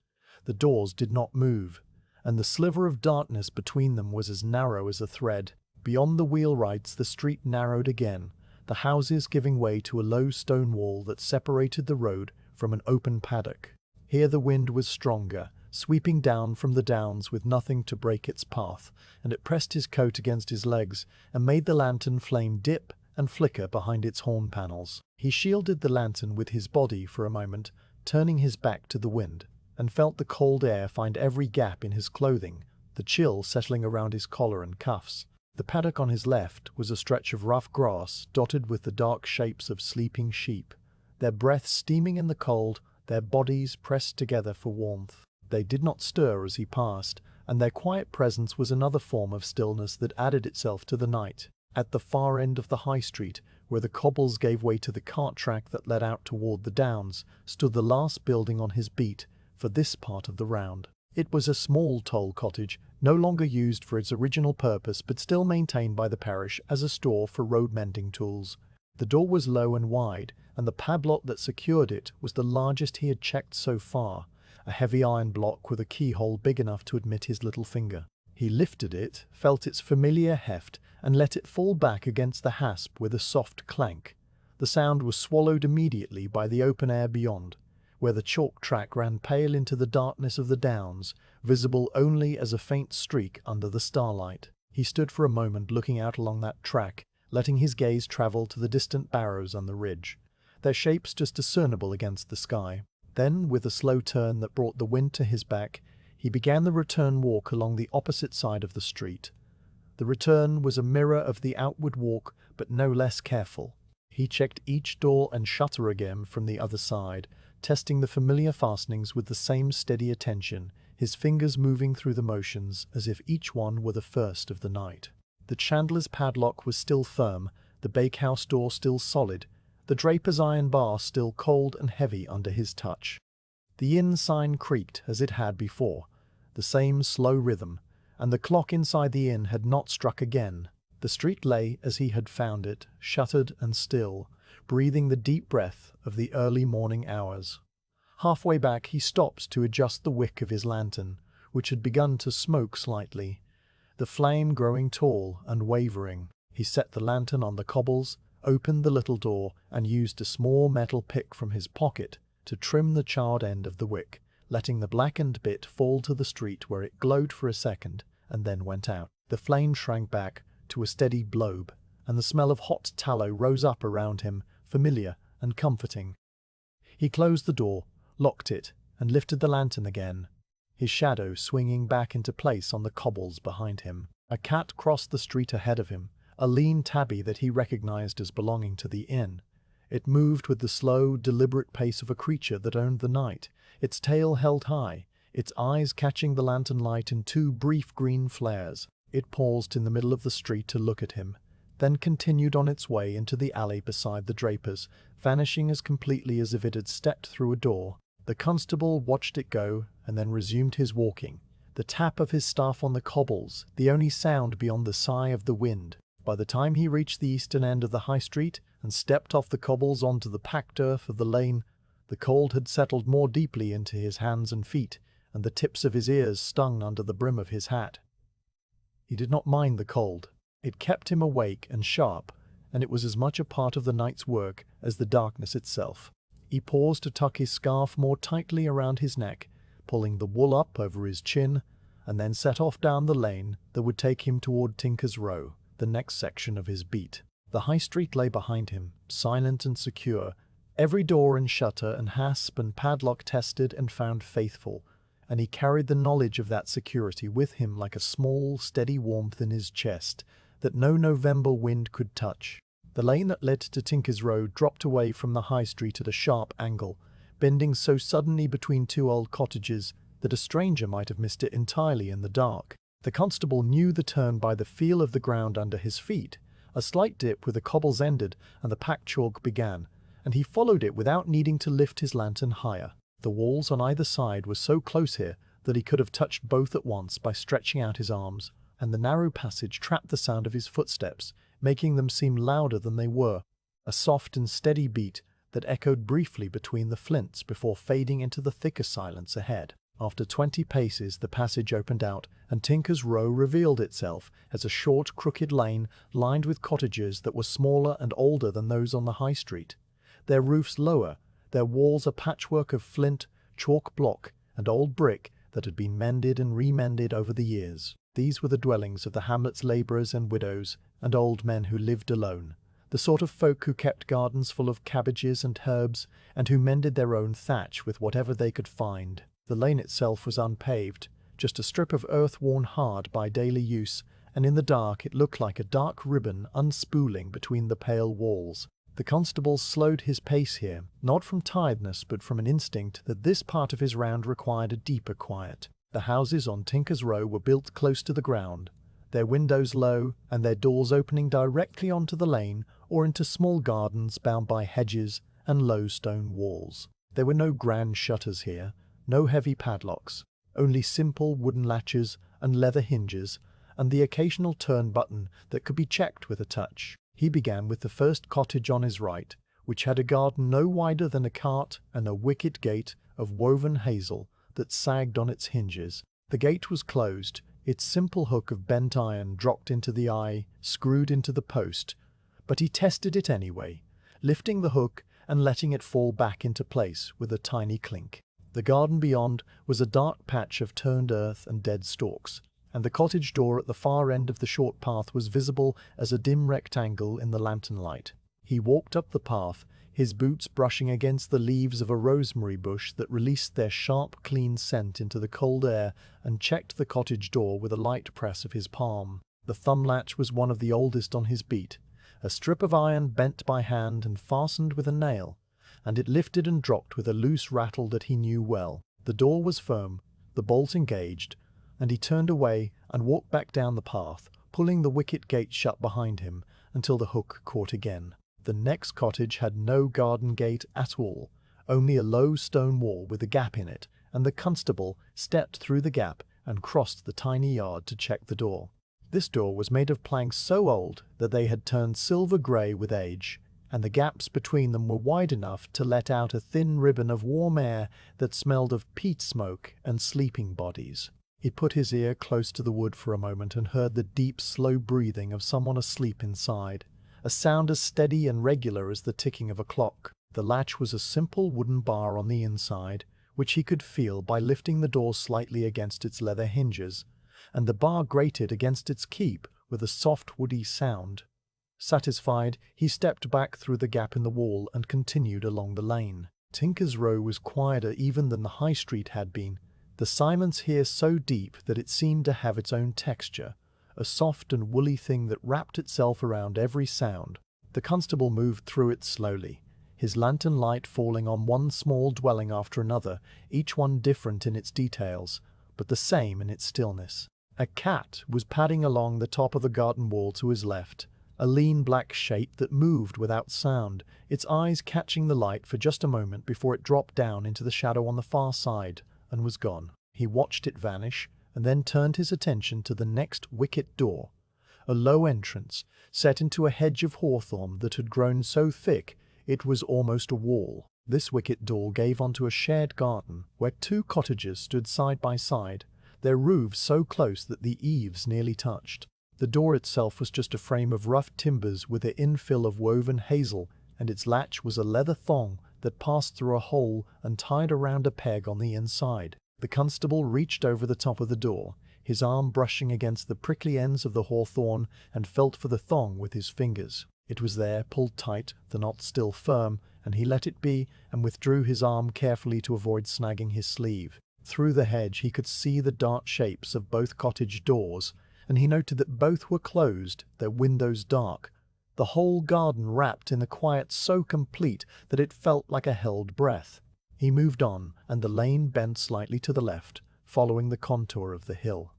The doors did not move, and the sliver of darkness between them was as narrow as a thread. Beyond the wheelwrights the street narrowed again, the houses giving way to a low stone wall that separated the road from an open paddock. Here the wind was stronger, sweeping down from the downs with nothing to break its path, and it pressed his coat against his legs and made the lantern flame dip and flicker behind its horn panels. He shielded the lantern with his body for a moment, turning his back to the wind, and felt the cold air find every gap in his clothing, the chill settling around his collar and cuffs. The paddock on his left was a stretch of rough grass dotted with the dark shapes of sleeping sheep, their breath steaming in the cold, their bodies pressed together for warmth. They did not stir as he passed, and their quiet presence was another form of stillness that added itself to the night. At the far end of the high street, where the cobbles gave way to the cart track that led out toward the downs, stood the last building on his beat for this part of the round. It was a small toll cottage, no longer used for its original purpose but still maintained by the parish as a store for road mending tools. The door was low and wide, and the padlock that secured it was the largest he had checked so far, a heavy iron block with a keyhole big enough to admit his little finger. He lifted it, felt its familiar heft, and let it fall back against the hasp with a soft clank. The sound was swallowed immediately by the open air beyond, where the chalk track ran pale into the darkness of the downs, visible only as a faint streak under the starlight. He stood for a moment looking out along that track, letting his gaze travel to the distant barrows on the ridge, their shapes just discernible against the sky. Then, with a slow turn that brought the wind to his back, he began the return walk along the opposite side of the street. The return was a mirror of the outward walk, but no less careful. He checked each door and shutter again from the other side, testing the familiar fastenings with the same steady attention, his fingers moving through the motions as if each one were the first of the night. The chandler's padlock was still firm, the bakehouse door still solid, the draper's iron bar still cold and heavy under his touch. The inn sign creaked as it had before, the same slow rhythm, and the clock inside the inn had not struck again. The street lay as he had found it, shuttered and still, breathing the deep breath of the early morning hours. Halfway back he stopped to adjust the wick of his lantern, which had begun to smoke slightly, the flame growing tall and wavering. He set the lantern on the cobbles, opened the little door, and used a small metal pick from his pocket to trim the charred end of the wick, letting the blackened bit fall to the street where it glowed for a second and then went out. The flame shrank back to a steady blob, and the smell of hot tallow rose up around him, familiar and comforting. He closed the door, locked it, and lifted the lantern again, his shadow swinging back into place on the cobbles behind him. A cat crossed the street ahead of him, a lean tabby that he recognized as belonging to the inn. It moved with the slow, deliberate pace of a creature that owned the night, its tail held high, its eyes catching the lantern light in two brief green flares. It paused in the middle of the street to look at him, then continued on its way into the alley beside the drapers, vanishing as completely as if it had stepped through a door. The constable watched it go, and then resumed his walking, the tap of his staff on the cobbles, the only sound beyond the sigh of the wind. By the time he reached the eastern end of the high street and stepped off the cobbles onto the packed earth of the lane, the cold had settled more deeply into his hands and feet, and the tips of his ears stung under the brim of his hat. He did not mind the cold. It kept him awake and sharp, and it was as much a part of the night's work as the darkness itself. He paused to tuck his scarf more tightly around his neck, pulling the wool up over his chin, and then set off down the lane that would take him toward Tinker's Row, the next section of his beat. The high street lay behind him, silent and secure, every door and shutter and hasp and padlock tested and found faithful, and he carried the knowledge of that security with him like a small, steady warmth in his chest that no November wind could touch. The lane that led to Tinker's Row dropped away from the high street at a sharp angle, bending so suddenly between two old cottages that a stranger might have missed it entirely in the dark. The constable knew the turn by the feel of the ground under his feet. A slight dip where the cobbles ended and the packed chalk began, and he followed it without needing to lift his lantern higher. The walls on either side were so close here that he could have touched both at once by stretching out his arms, and the narrow passage trapped the sound of his footsteps, making them seem louder than they were, a soft and steady beat that echoed briefly between the flints before fading into the thicker silence ahead. After 20 paces the passage opened out, and Tinker's Row revealed itself as a short, crooked lane lined with cottages that were smaller and older than those on the high street, their roofs lower, their walls a patchwork of flint, chalk block, and old brick that had been mended and remended over the years. These were the dwellings of the hamlet's labourers and widows and old men who lived alone, the sort of folk who kept gardens full of cabbages and herbs, and who mended their own thatch with whatever they could find. The lane itself was unpaved, just a strip of earth worn hard by daily use, and in the dark it looked like a dark ribbon unspooling between the pale walls. The constable slowed his pace here, not from tiredness but from an instinct that this part of his round required a deeper quiet. The houses on Tinker's Row were built close to the ground, their windows low and their doors opening directly onto the lane or into small gardens bound by hedges and low stone walls. There were no grand shutters here, no heavy padlocks, only simple wooden latches and leather hinges, and the occasional turn button that could be checked with a touch. He began with the first cottage on his right, which had a garden no wider than a cart and a wicket gate of woven hazel that sagged on its hinges. The gate was closed, its simple hook of bent iron dropped into the eye, screwed into the post, but he tested it anyway, lifting the hook and letting it fall back into place with a tiny clink. The garden beyond was a dark patch of turned earth and dead stalks, and the cottage door at the far end of the short path was visible as a dim rectangle in the lantern light. He walked up the path, his boots brushing against the leaves of a rosemary bush that released their sharp, clean scent into the cold air, and checked the cottage door with a light press of his palm. The thumb latch was one of the oldest on his beat, a strip of iron bent by hand and fastened with a nail, and it lifted and dropped with a loose rattle that he knew well. The door was firm, the bolt engaged, and he turned away and walked back down the path, pulling the wicket gate shut behind him until the hook caught again. The next cottage had no garden gate at all, only a low stone wall with a gap in it, and the constable stepped through the gap and crossed the tiny yard to check the door. This door was made of planks so old that they had turned silver grey with age, and the gaps between them were wide enough to let out a thin ribbon of warm air that smelled of peat smoke and sleeping bodies. He put his ear close to the wood for a moment and heard the deep, slow breathing of someone asleep inside, a sound as steady and regular as the ticking of a clock. The latch was a simple wooden bar on the inside, which he could feel by lifting the door slightly against its leather hinges, and the bar grated against its keep with a soft woody sound. Satisfied, he stepped back through the gap in the wall and continued along the lane. Tinker's Row was quieter even than the High Street had been, the silence here so deep that it seemed to have its own texture, a soft and woolly thing that wrapped itself around every sound. The constable moved through it slowly, his lantern light falling on one small dwelling after another, each one different in its details, but the same in its stillness. A cat was padding along the top of the garden wall to his left, a lean black shape that moved without sound, its eyes catching the light for just a moment before it dropped down into the shadow on the far side and was gone. He watched it vanish, and then turned his attention to the next wicket door, a low entrance set into a hedge of hawthorn that had grown so thick it was almost a wall. This wicket door gave onto a shared garden where two cottages stood side by side, their roofs so close that the eaves nearly touched. The door itself was just a frame of rough timbers with an infill of woven hazel, and its latch was a leather thong that passed through a hole and tied around a peg on the inside. The constable reached over the top of the door, his arm brushing against the prickly ends of the hawthorn, and felt for the thong with his fingers. It was there, pulled tight, the knot still firm, and he let it be and withdrew his arm carefully to avoid snagging his sleeve. Through the hedge he could see the dark shapes of both cottage doors, and he noted that both were closed, their windows dark, the whole garden wrapped in a quiet so complete that it felt like a held breath. He moved on, and the lane bent slightly to the left, following the contour of the hill.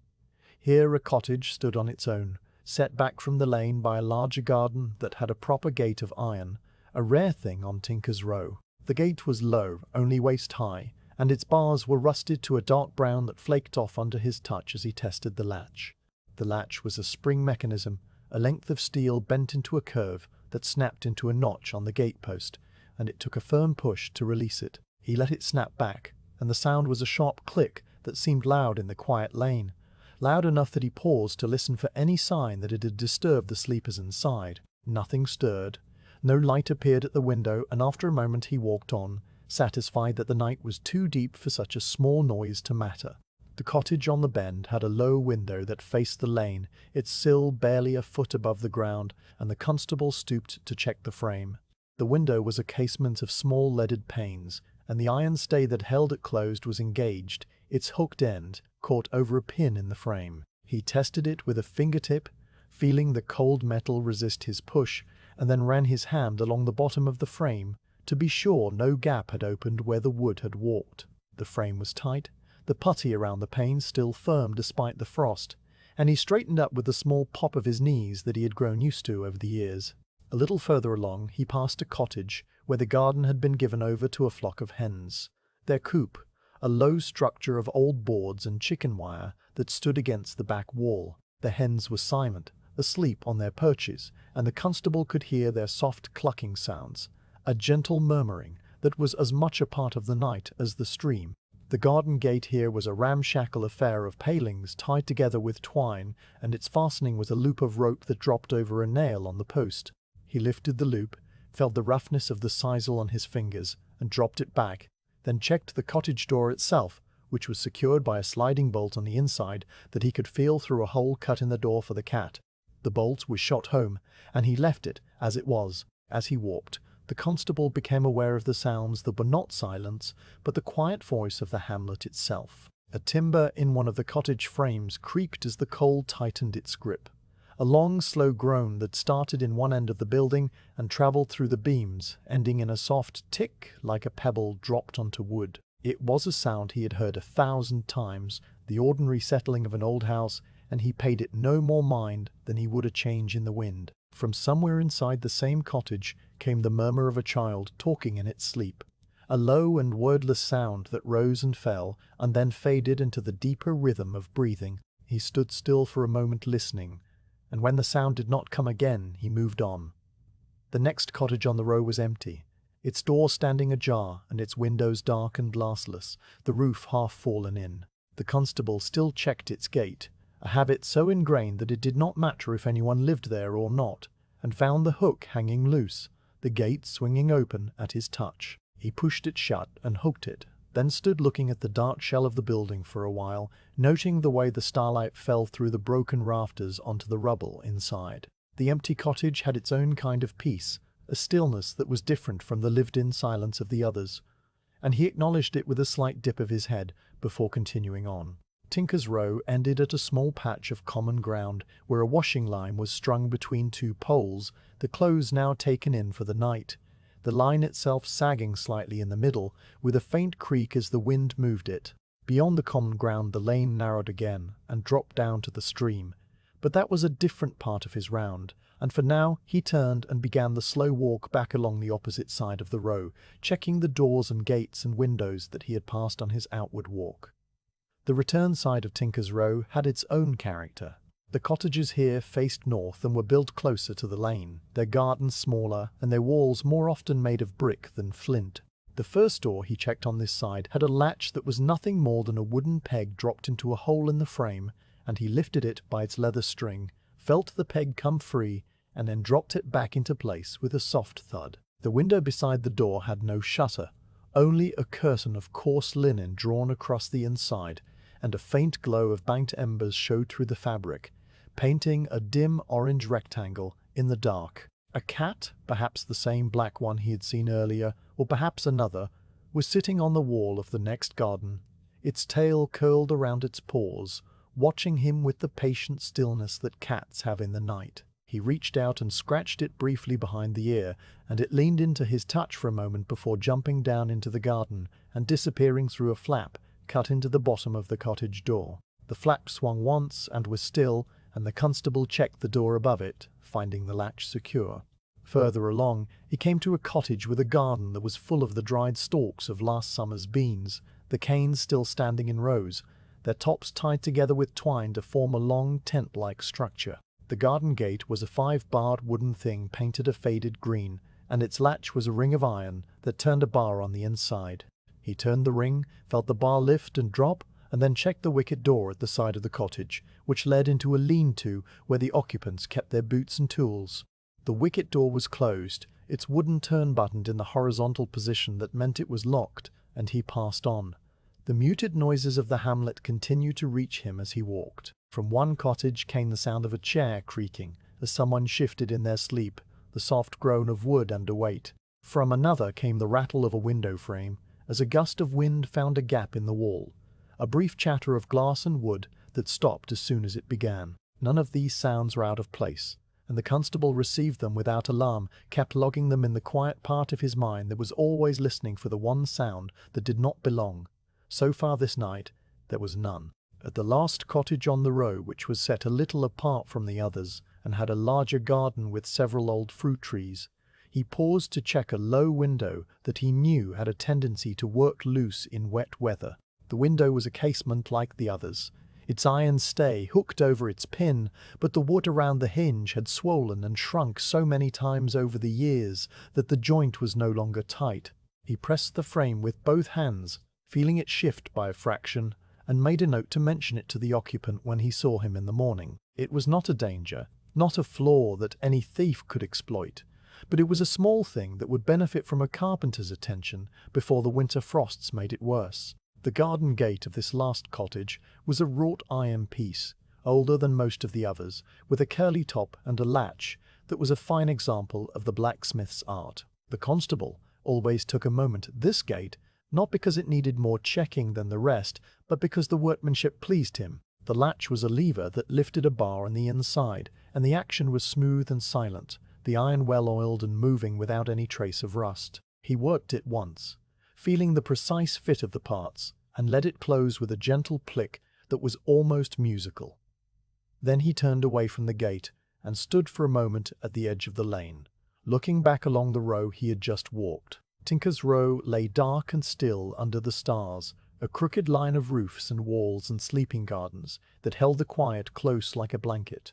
Here a cottage stood on its own, set back from the lane by a larger garden that had a proper gate of iron, a rare thing on Tinker's Row. The gate was low, only waist high, and its bars were rusted to a dark brown that flaked off under his touch as he tested the latch. The latch was a spring mechanism, a length of steel bent into a curve that snapped into a notch on the gatepost, and it took a firm push to release it. He let it snap back, and the sound was a sharp click that seemed loud in the quiet lane, loud enough that he paused to listen for any sign that it had disturbed the sleepers inside. Nothing stirred, no light appeared at the window, and after a moment he walked on, satisfied that the night was too deep for such a small noise to matter. The cottage on the bend had a low window that faced the lane, its sill barely a foot above the ground, and the constable stooped to check the frame. The window was a casement of small leaded panes, and the iron stay that held it closed was engaged, its hooked end caught over a pin in the frame. He tested it with a fingertip, feeling the cold metal resist his push, and then ran his hand along the bottom of the frame to be sure no gap had opened where the wood had warped. The frame was tight, the putty around the panes still firm despite the frost, and he straightened up with the small pop of his knees that he had grown used to over the years. A little further along he passed a cottage where the garden had been given over to a flock of hens. Their coop, a low structure of old boards and chicken wire that stood against the back wall. The hens were silent, asleep on their perches, and the constable could hear their soft clucking sounds, a gentle murmuring that was as much a part of the night as the stream. The garden gate here was a ramshackle affair of palings tied together with twine, and its fastening was a loop of rope that dropped over a nail on the post. He lifted the loop, felt the roughness of the sisal on his fingers, and dropped it back, then checked the cottage door itself, which was secured by a sliding bolt on the inside that he could feel through a hole cut in the door for the cat. The bolt was shot home, and he left it as it was. As he walked, the constable became aware of the sounds that were not silence, but the quiet voice of the hamlet itself. A timber in one of the cottage frames creaked as the cold tightened its grip. A long, slow groan that started in one end of the building and travelled through the beams, ending in a soft tick like a pebble dropped onto wood. It was a sound he had heard 1,000 times, the ordinary settling of an old house, and he paid it no more mind than he would a change in the wind. From somewhere inside the same cottage came the murmur of a child talking in its sleep, a low and wordless sound that rose and fell, and then faded into the deeper rhythm of breathing. He stood still for a moment listening, and when the sound did not come again, he moved on. The next cottage on the row was empty, its door standing ajar and its windows dark and glassless, the roof half fallen in. The constable still checked its gate, a habit so ingrained that it did not matter if anyone lived there or not, and found the hook hanging loose, the gate swinging open at his touch. He pushed it shut and hooked it, then stood looking at the dark shell of the building for a while, noting the way the starlight fell through the broken rafters onto the rubble inside. The empty cottage had its own kind of peace, a stillness that was different from the lived-in silence of the others, and he acknowledged it with a slight dip of his head before continuing on. Tinker's Row ended at a small patch of common ground where a washing line was strung between two poles, the clothes now taken in for the night, the line itself sagging slightly in the middle, with a faint creak as the wind moved it. Beyond the common ground the lane narrowed again and dropped down to the stream, but that was a different part of his round, and for now he turned and began the slow walk back along the opposite side of the row, checking the doors and gates and windows that he had passed on his outward walk. The return side of Tinker's Row had its own character. The cottages here faced north and were built closer to the lane, their gardens smaller and their walls more often made of brick than flint. The first door he checked on this side had a latch that was nothing more than a wooden peg dropped into a hole in the frame, and he lifted it by its leather string, felt the peg come free, and then dropped it back into place with a soft thud. The window beside the door had no shutter, only a curtain of coarse linen drawn across the inside, and a faint glow of banked embers showed through the fabric, painting a dim orange rectangle in the dark. A cat, perhaps the same black one he had seen earlier, or perhaps another, was sitting on the wall of the next garden, its tail curled around its paws, watching him with the patient stillness that cats have in the night. He reached out and scratched it briefly behind the ear, and it leaned into his touch for a moment before jumping down into the garden and disappearing through a flap cut into the bottom of the cottage door. The flap swung once and was still, and the constable checked the door above it, finding the latch secure. Further along, he came to a cottage with a garden that was full of the dried stalks of last summer's beans, the canes still standing in rows, their tops tied together with twine to form a long tent-like structure. The garden gate was a 5-barred wooden thing painted a faded green, and its latch was a ring of iron that turned a bar on the inside. He turned the ring, felt the bar lift and drop, and then checked the wicket door at the side of the cottage, which led into a lean-to where the occupants kept their boots and tools. The wicket door was closed, its wooden turn buttoned in the horizontal position that meant it was locked, and he passed on. The muted noises of the hamlet continued to reach him as he walked. From one cottage came the sound of a chair creaking as someone shifted in their sleep, the soft groan of wood under weight. From another came the rattle of a window frame as a gust of wind found a gap in the wall, a brief chatter of glass and wood that stopped as soon as it began. None of these sounds were out of place, and the constable received them without alarm, kept logging them in the quiet part of his mind that was always listening for the one sound that did not belong. So far this night, there was none. At the last cottage on the row, which was set a little apart from the others and had a larger garden with several old fruit trees, he paused to check a low window that he knew had a tendency to work loose in wet weather. The window was a casement like the others, its iron stay hooked over its pin, but the wood around the hinge had swollen and shrunk so many times over the years that the joint was no longer tight. He pressed the frame with both hands, feeling it shift by a fraction, and made a note to mention it to the occupant when he saw him in the morning. It was not a danger, not a flaw that any thief could exploit, but it was a small thing that would benefit from a carpenter's attention before the winter frosts made it worse. The garden gate of this last cottage was a wrought iron piece, older than most of the others, with a curly top and a latch that was a fine example of the blacksmith's art. The constable always took a moment at this gate, not because it needed more checking than the rest, but because the workmanship pleased him. The latch was a lever that lifted a bar on the inside, and the action was smooth and silent, the iron well-oiled and moving without any trace of rust. He worked it once, feeling the precise fit of the parts, and let it close with a gentle click that was almost musical. Then he turned away from the gate and stood for a moment at the edge of the lane, looking back along the row he had just walked. Tinker's Row lay dark and still under the stars, a crooked line of roofs and walls and sleeping gardens that held the quiet close like a blanket.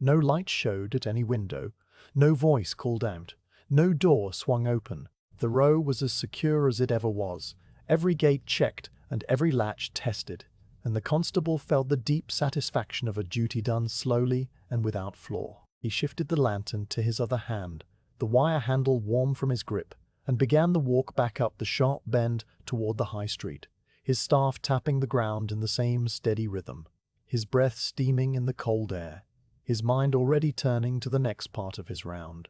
No light showed at any window, no voice called out, no door swung open. The row was as secure as it ever was, every gate checked and every latch tested, and the constable felt the deep satisfaction of a duty done slowly and without flaw. He shifted the lantern to his other hand, the wire handle warm from his grip, and began the walk back up the sharp bend toward the high street, his staff tapping the ground in the same steady rhythm, his breath steaming in the cold air, his mind already turning to the next part of his round,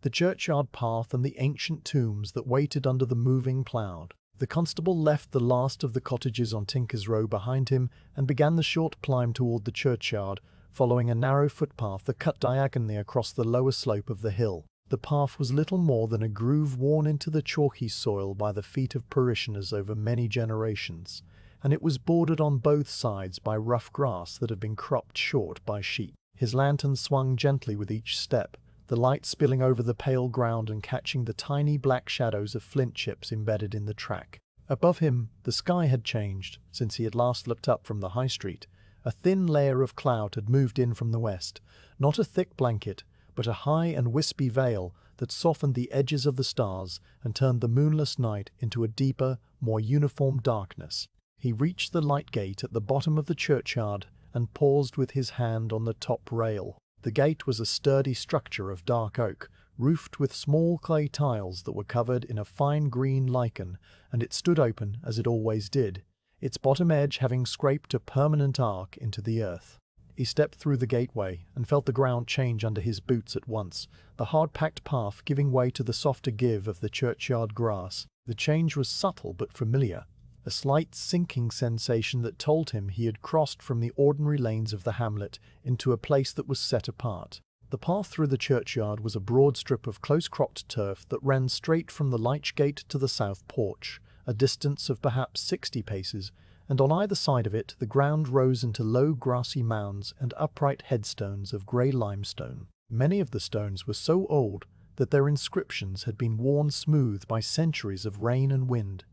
the churchyard path and the ancient tombs that waited under the moving cloud. The constable left the last of the cottages on Tinker's Row behind him and began the short climb toward the churchyard, following a narrow footpath that cut diagonally across the lower slope of the hill. The path was little more than a groove worn into the chalky soil by the feet of parishioners over many generations, and it was bordered on both sides by rough grass that had been cropped short by sheep. His lantern swung gently with each step, the light spilling over the pale ground and catching the tiny black shadows of flint chips embedded in the track. Above him, the sky had changed since he had last looked up from the high street. A thin layer of cloud had moved in from the west, not a thick blanket, but a high and wispy veil that softened the edges of the stars and turned the moonless night into a deeper, more uniform darkness. He reached the light gate at the bottom of the churchyard and paused with his hand on the top rail. The gate was a sturdy structure of dark oak, roofed with small clay tiles that were covered in a fine green lichen, and it stood open as it always did, its bottom edge having scraped a permanent arc into the earth. He stepped through the gateway and felt the ground change under his boots at once, the hard-packed path giving way to the softer give of the churchyard grass. The change was subtle but familiar, a slight sinking sensation that told him he had crossed from the ordinary lanes of the hamlet into a place that was set apart. The path through the churchyard was a broad strip of close-cropped turf that ran straight from the latch gate to the south porch, a distance of perhaps 60 paces, and on either side of it the ground rose into low grassy mounds and upright headstones of grey limestone. Many of the stones were so old that their inscriptions had been worn smooth by centuries of rain and wind,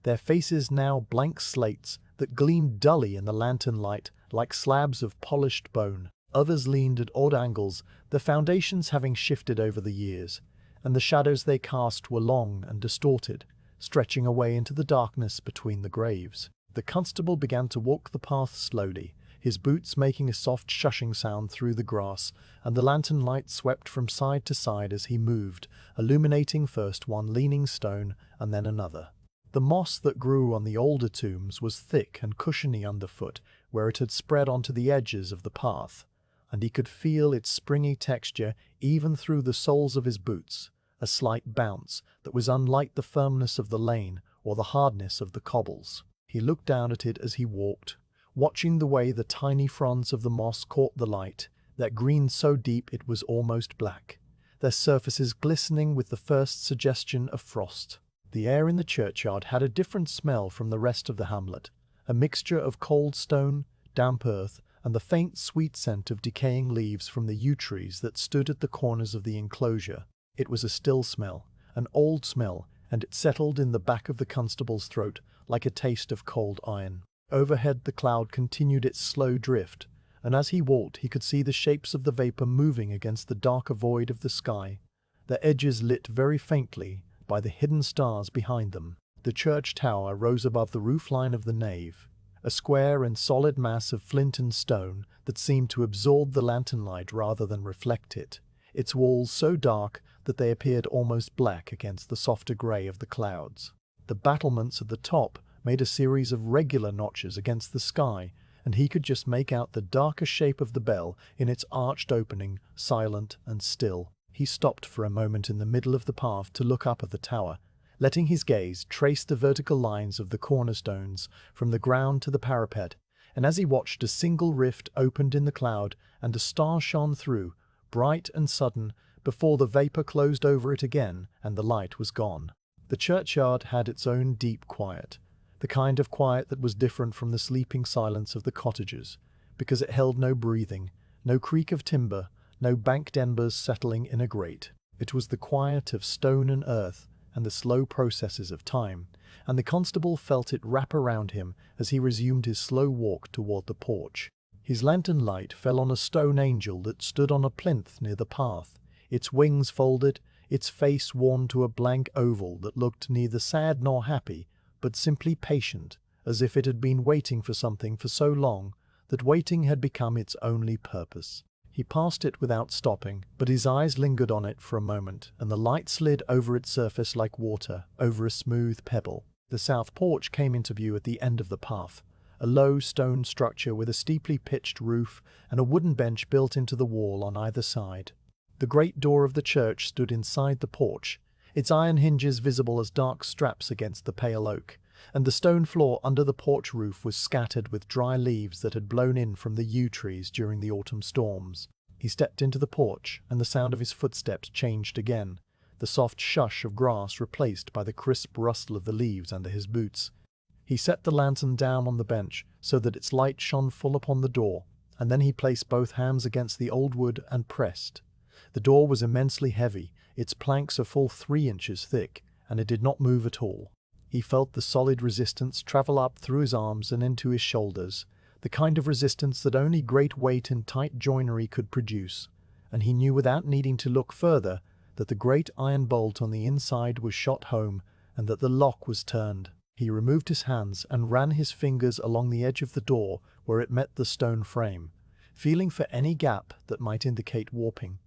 their faces now blank slates that gleamed dully in the lantern light like slabs of polished bone. Others leaned at odd angles, the foundations having shifted over the years, and the shadows they cast were long and distorted, stretching away into the darkness between the graves. The constable began to walk the path slowly, his boots making a soft shushing sound through the grass, and the lantern light swept from side to side as he moved, illuminating first one leaning stone and then another. The moss that grew on the older tombs was thick and cushiony underfoot where it had spread onto the edges of the path, and he could feel its springy texture even through the soles of his boots, a slight bounce that was unlike the firmness of the lane or the hardness of the cobbles. He looked down at it as he walked, watching the way the tiny fronds of the moss caught the light, that green so deep it was almost black, their surfaces glistening with the first suggestion of frost. The air in the churchyard had a different smell from the rest of the hamlet, a mixture of cold stone, damp earth, and the faint sweet scent of decaying leaves from the yew trees that stood at the corners of the enclosure. It was a still smell, an old smell, and it settled in the back of the constable's throat like a taste of cold iron. Overhead the cloud continued its slow drift, and as he walked he could see the shapes of the vapour moving against the darker void of the sky, their edges lit very faintly by the hidden stars behind them. The church tower rose above the roof line of the nave, a square and solid mass of flint and stone that seemed to absorb the lantern light rather than reflect it, its walls so dark that they appeared almost black against the softer grey of the clouds. The battlements at the top made a series of regular notches against the sky, and he could just make out the darker shape of the bell in its arched opening, silent and still. He stopped for a moment in the middle of the path to look up at the tower, letting his gaze trace the vertical lines of the cornerstones from the ground to the parapet, and as he watched a single rift opened in the cloud and a star shone through, bright and sudden, before the vapour closed over it again and the light was gone. The churchyard had its own deep quiet, the kind of quiet that was different from the sleeping silence of the cottages, because it held no breathing, no creak of timber, no banked embers settling in a grate. It was the quiet of stone and earth and the slow processes of time, and the constable felt it wrap around him as he resumed his slow walk toward the porch. His lantern light fell on a stone angel that stood on a plinth near the path, its wings folded, its face worn to a blank oval that looked neither sad nor happy, but simply patient, as if it had been waiting for something for so long that waiting had become its only purpose. He passed it without stopping, but his eyes lingered on it for a moment, and the light slid over its surface like water over a smooth pebble. The south porch came into view at the end of the path, a low stone structure with a steeply pitched roof and a wooden bench built into the wall on either side. The great door of the church stood inside the porch, its iron hinges visible as dark straps against the pale oak, and the stone floor under the porch roof was scattered with dry leaves that had blown in from the yew trees during the autumn storms. He stepped into the porch, and the sound of his footsteps changed again, the soft shush of grass replaced by the crisp rustle of the leaves under his boots. He set the lantern down on the bench so that its light shone full upon the door, and then he placed both hands against the old wood and pressed. The door was immensely heavy, its planks a full 3 inches thick, and it did not move at all. He felt the solid resistance travel up through his arms and into his shoulders, the kind of resistance that only great weight and tight joinery could produce, and he knew without needing to look further that the great iron bolt on the inside was shot home and that the lock was turned. He removed his hands and ran his fingers along the edge of the door where it met the stone frame, feeling for any gap that might indicate warping.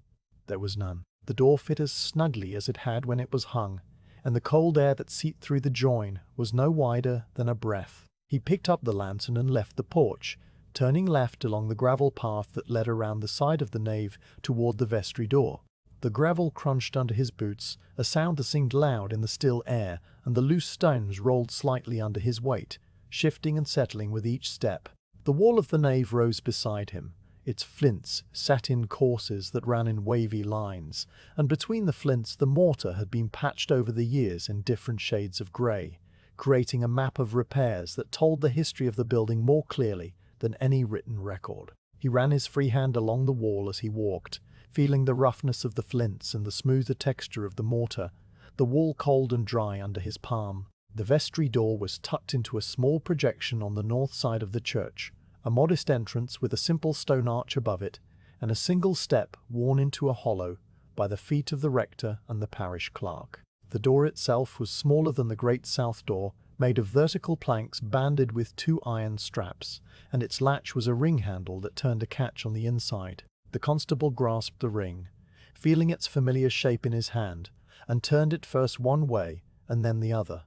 There was none. The door fit as snugly as it had when it was hung, and the cold air that seeped through the join was no wider than a breath. He picked up the lantern and left the porch, turning left along the gravel path that led around the side of the nave toward the vestry door. The gravel crunched under his boots, a sound that seemed loud in the still air, and the loose stones rolled slightly under his weight, shifting and settling with each step. The wall of the nave rose beside him, its flints set in courses that ran in wavy lines, and between the flints the mortar had been patched over the years in different shades of grey, creating a map of repairs that told the history of the building more clearly than any written record. He ran his free hand along the wall as he walked, feeling the roughness of the flints and the smoother texture of the mortar, the wall cold and dry under his palm. The vestry door was tucked into a small projection on the north side of the church, a modest entrance with a simple stone arch above it, and a single step worn into a hollow by the feet of the rector and the parish clerk. The door itself was smaller than the great south door, made of vertical planks banded with 2 iron straps, and its latch was a ring handle that turned a catch on the inside. The constable grasped the ring, feeling its familiar shape in his hand, and turned it first one way and then the other.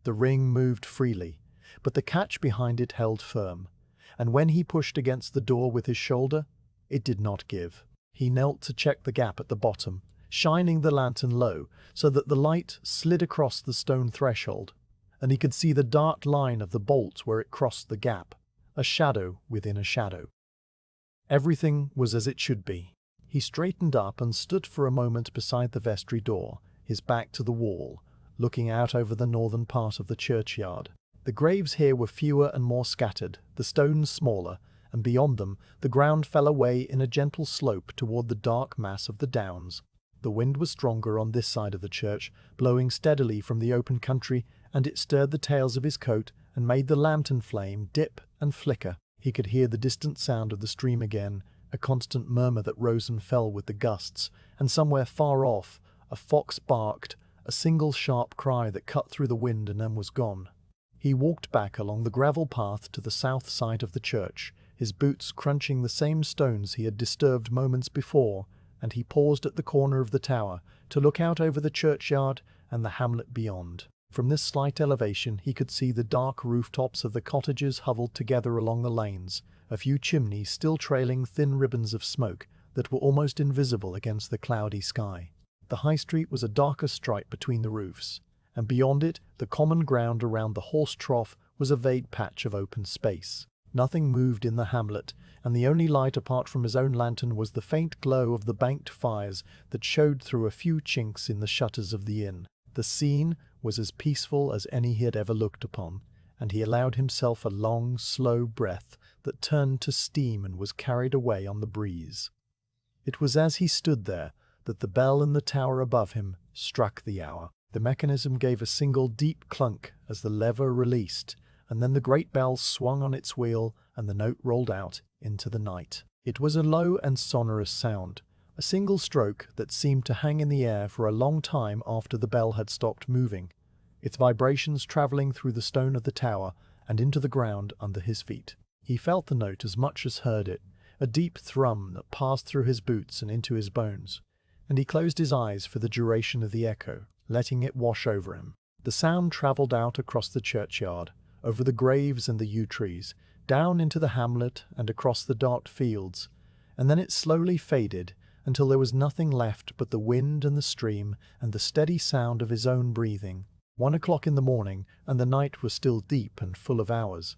The ring moved freely, but the catch behind it held firm, and when he pushed against the door with his shoulder, it did not give. He knelt to check the gap at the bottom, shining the lantern low so that the light slid across the stone threshold, and he could see the dark line of the bolt where it crossed the gap, a shadow within a shadow. Everything was as it should be. He straightened up and stood for a moment beside the vestry door, his back to the wall, looking out over the northern part of the churchyard. The graves here were fewer and more scattered, the stones smaller, and beyond them the ground fell away in a gentle slope toward the dark mass of the downs. The wind was stronger on this side of the church, blowing steadily from the open country, and it stirred the tails of his coat and made the lantern flame dip and flicker. He could hear the distant sound of the stream again, a constant murmur that rose and fell with the gusts, and somewhere far off a fox barked, a single sharp cry that cut through the wind and then was gone. He walked back along the gravel path to the south side of the church, his boots crunching the same stones he had disturbed moments before, and he paused at the corner of the tower to look out over the churchyard and the hamlet beyond. From this slight elevation he could see the dark rooftops of the cottages huddled together along the lanes, a few chimneys still trailing thin ribbons of smoke that were almost invisible against the cloudy sky. The high street was a darker stripe between the roofs, and beyond it the common ground around the horse trough was a vague patch of open space. Nothing moved in the hamlet, and the only light apart from his own lantern was the faint glow of the banked fires that showed through a few chinks in the shutters of the inn. The scene was as peaceful as any he had ever looked upon, and he allowed himself a long, slow breath that turned to steam and was carried away on the breeze. It was as he stood there that the bell in the tower above him struck the hour. The mechanism gave a single deep clunk as the lever released, and then the great bell swung on its wheel and the note rolled out into the night. It was a low and sonorous sound, a single stroke that seemed to hang in the air for a long time after the bell had stopped moving, its vibrations travelling through the stone of the tower and into the ground under his feet. He felt the note as much as heard it, a deep thrum that passed through his boots and into his bones, and he closed his eyes for the duration of the echo, letting it wash over him. The sound travelled out across the churchyard, over the graves and the yew trees, down into the hamlet and across the dark fields, and then it slowly faded until there was nothing left but the wind and the stream and the steady sound of his own breathing. 1 o'clock in the morning, and the night was still deep and full of hours.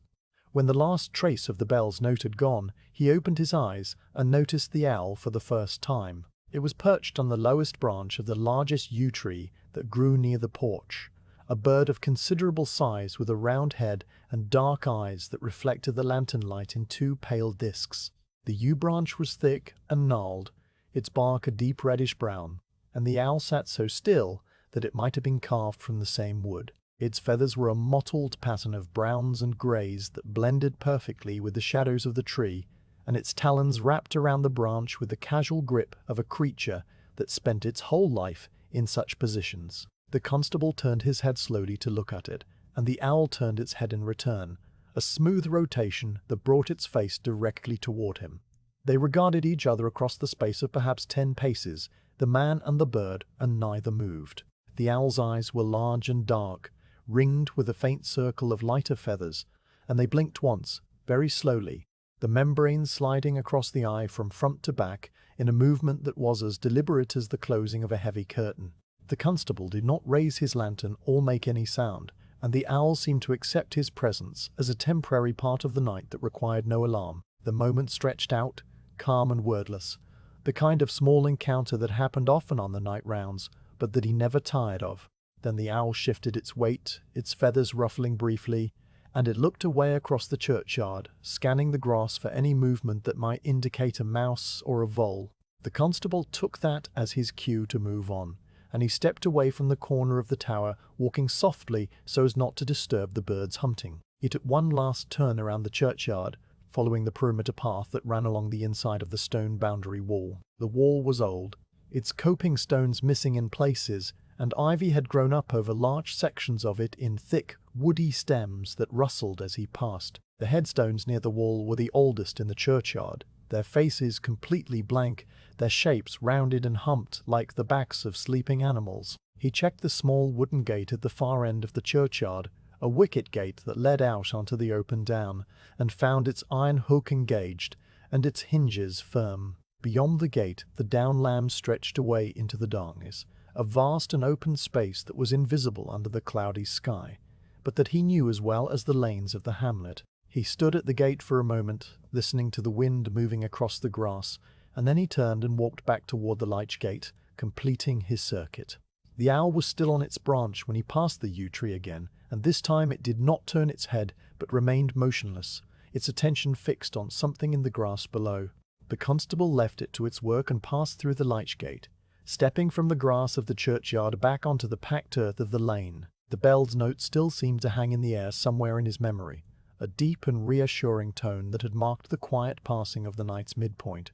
When the last trace of the bell's note had gone, he opened his eyes and noticed the owl for the first time. It was perched on the lowest branch of the largest yew tree that grew near the porch, a bird of considerable size with a round head and dark eyes that reflected the lantern light in 2 pale discs. The yew branch was thick and gnarled, its bark a deep reddish brown, and the owl sat so still that it might have been carved from the same wood. Its feathers were a mottled pattern of browns and greys that blended perfectly with the shadows of the tree, and its talons wrapped around the branch with the casual grip of a creature that spent its whole life in such positions. The constable turned his head slowly to look at it, and the owl turned its head in return, a smooth rotation that brought its face directly toward him. They regarded each other across the space of perhaps 10 paces, the man and the bird, and neither moved. The owl's eyes were large and dark, ringed with a faint circle of lighter feathers, and they blinked once, very slowly, the membrane sliding across the eye from front to back in a movement that was as deliberate as the closing of a heavy curtain. The constable did not raise his lantern or make any sound, and the owl seemed to accept his presence as a temporary part of the night that required no alarm. The moment stretched out, calm and wordless, the kind of small encounter that happened often on the night rounds, but that he never tired of. Then the owl shifted its weight, its feathers ruffling briefly, and it looked away across the churchyard, scanning the grass for any movement that might indicate a mouse or a vole. The constable took that as his cue to move on, and he stepped away from the corner of the tower, walking softly so as not to disturb the birds hunting. He took one last turn around the churchyard, following the perimeter path that ran along the inside of the stone boundary wall. The wall was old, its coping stones missing in places, and ivy had grown up over large sections of it in thick, woody stems that rustled as he passed. The headstones near the wall were the oldest in the churchyard, their faces completely blank, their shapes rounded and humped like the backs of sleeping animals. He checked the small wooden gate at the far end of the churchyard, a wicket gate that led out onto the open down, and found its iron hook engaged and its hinges firm. Beyond the gate, the downland stretched away into the darkness, a vast and open space that was invisible under the cloudy sky, but that he knew as well as the lanes of the hamlet. He stood at the gate for a moment, listening to the wind moving across the grass, and then he turned and walked back toward the latch gate, completing his circuit. The owl was still on its branch when he passed the yew tree again, and this time it did not turn its head, but remained motionless, its attention fixed on something in the grass below. The constable left it to its work and passed through the latch gate, stepping from the grass of the churchyard back onto the packed earth of the lane. The bell's note still seemed to hang in the air somewhere in his memory, a deep and reassuring tone that had marked the quiet passing of the night's midpoint,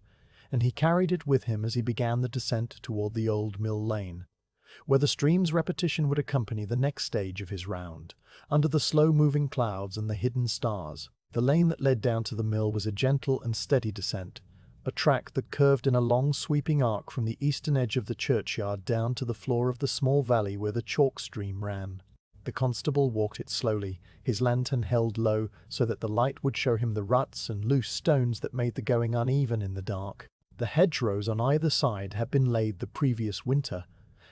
and he carried it with him as he began the descent toward the old mill lane, where the stream's repetition would accompany the next stage of his round, under the slow-moving clouds and the hidden stars. The lane that led down to the mill was a gentle and steady descent, a track that curved in a long sweeping arc from the eastern edge of the churchyard down to the floor of the small valley where the chalk stream ran. The constable walked it slowly, his lantern held low so that the light would show him the ruts and loose stones that made the going uneven in the dark. The hedgerows on either side had been laid the previous winter,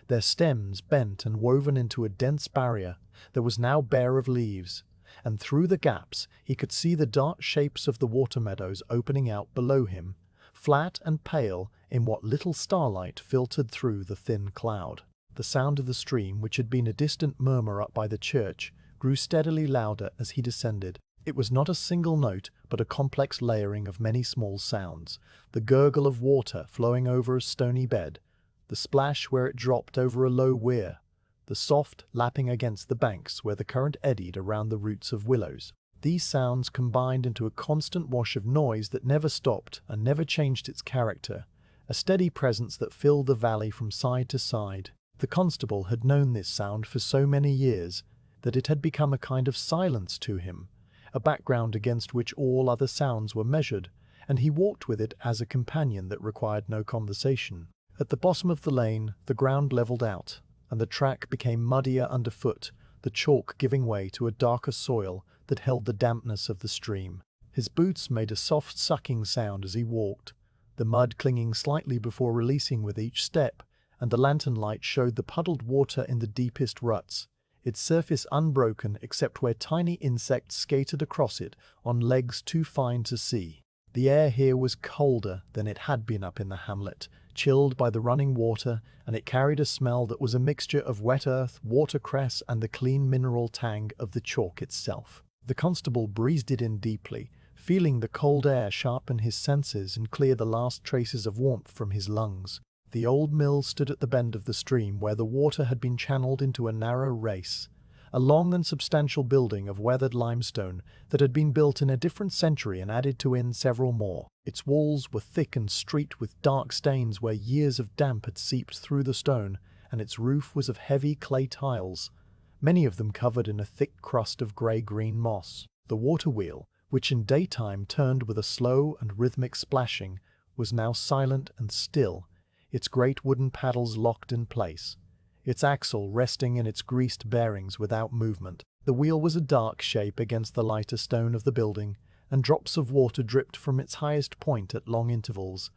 their stems bent and woven into a dense barrier that was now bare of leaves, and through the gaps he could see the dark shapes of the water meadows opening out below him, flat and pale in what little starlight filtered through the thin cloud. The sound of the stream, which had been a distant murmur up by the church, grew steadily louder as he descended. It was not a single note, but a complex layering of many small sounds, the gurgle of water flowing over a stony bed, the splash where it dropped over a low weir, the soft lapping against the banks where the current eddied around the roots of willows. These sounds combined into a constant wash of noise that never stopped and never changed its character, a steady presence that filled the valley from side to side. The constable had known this sound for so many years that it had become a kind of silence to him, a background against which all other sounds were measured, and he walked with it as a companion that required no conversation. At the bottom of the lane, the ground leveled out, and the track became muddier underfoot, the chalk giving way to a darker soil that held the dampness of the stream. His boots made a soft sucking sound as he walked, the mud clinging slightly before releasing with each step, and the lantern light showed the puddled water in the deepest ruts, its surface unbroken except where tiny insects skated across it on legs too fine to see. The air here was colder than it had been up in the hamlet, chilled by the running water, and it carried a smell that was a mixture of wet earth, watercress, and the clean mineral tang of the chalk itself. The constable breathed it in deeply, feeling the cold air sharpen his senses and clear the last traces of warmth from his lungs. The old mill stood at the bend of the stream where the water had been channeled into a narrow race, a long and substantial building of weathered limestone that had been built in a different century and added to in several more. Its walls were thick and streaked with dark stains where years of damp had seeped through the stone, and its roof was of heavy clay tiles, many of them covered in a thick crust of grey-green moss. The water wheel, which in daytime turned with a slow and rhythmic splashing, was now silent and still, its great wooden paddles locked in place, its axle resting in its greased bearings without movement. The wheel was a dark shape against the lighter stone of the building, and drops of water dripped from its highest point at long intervals,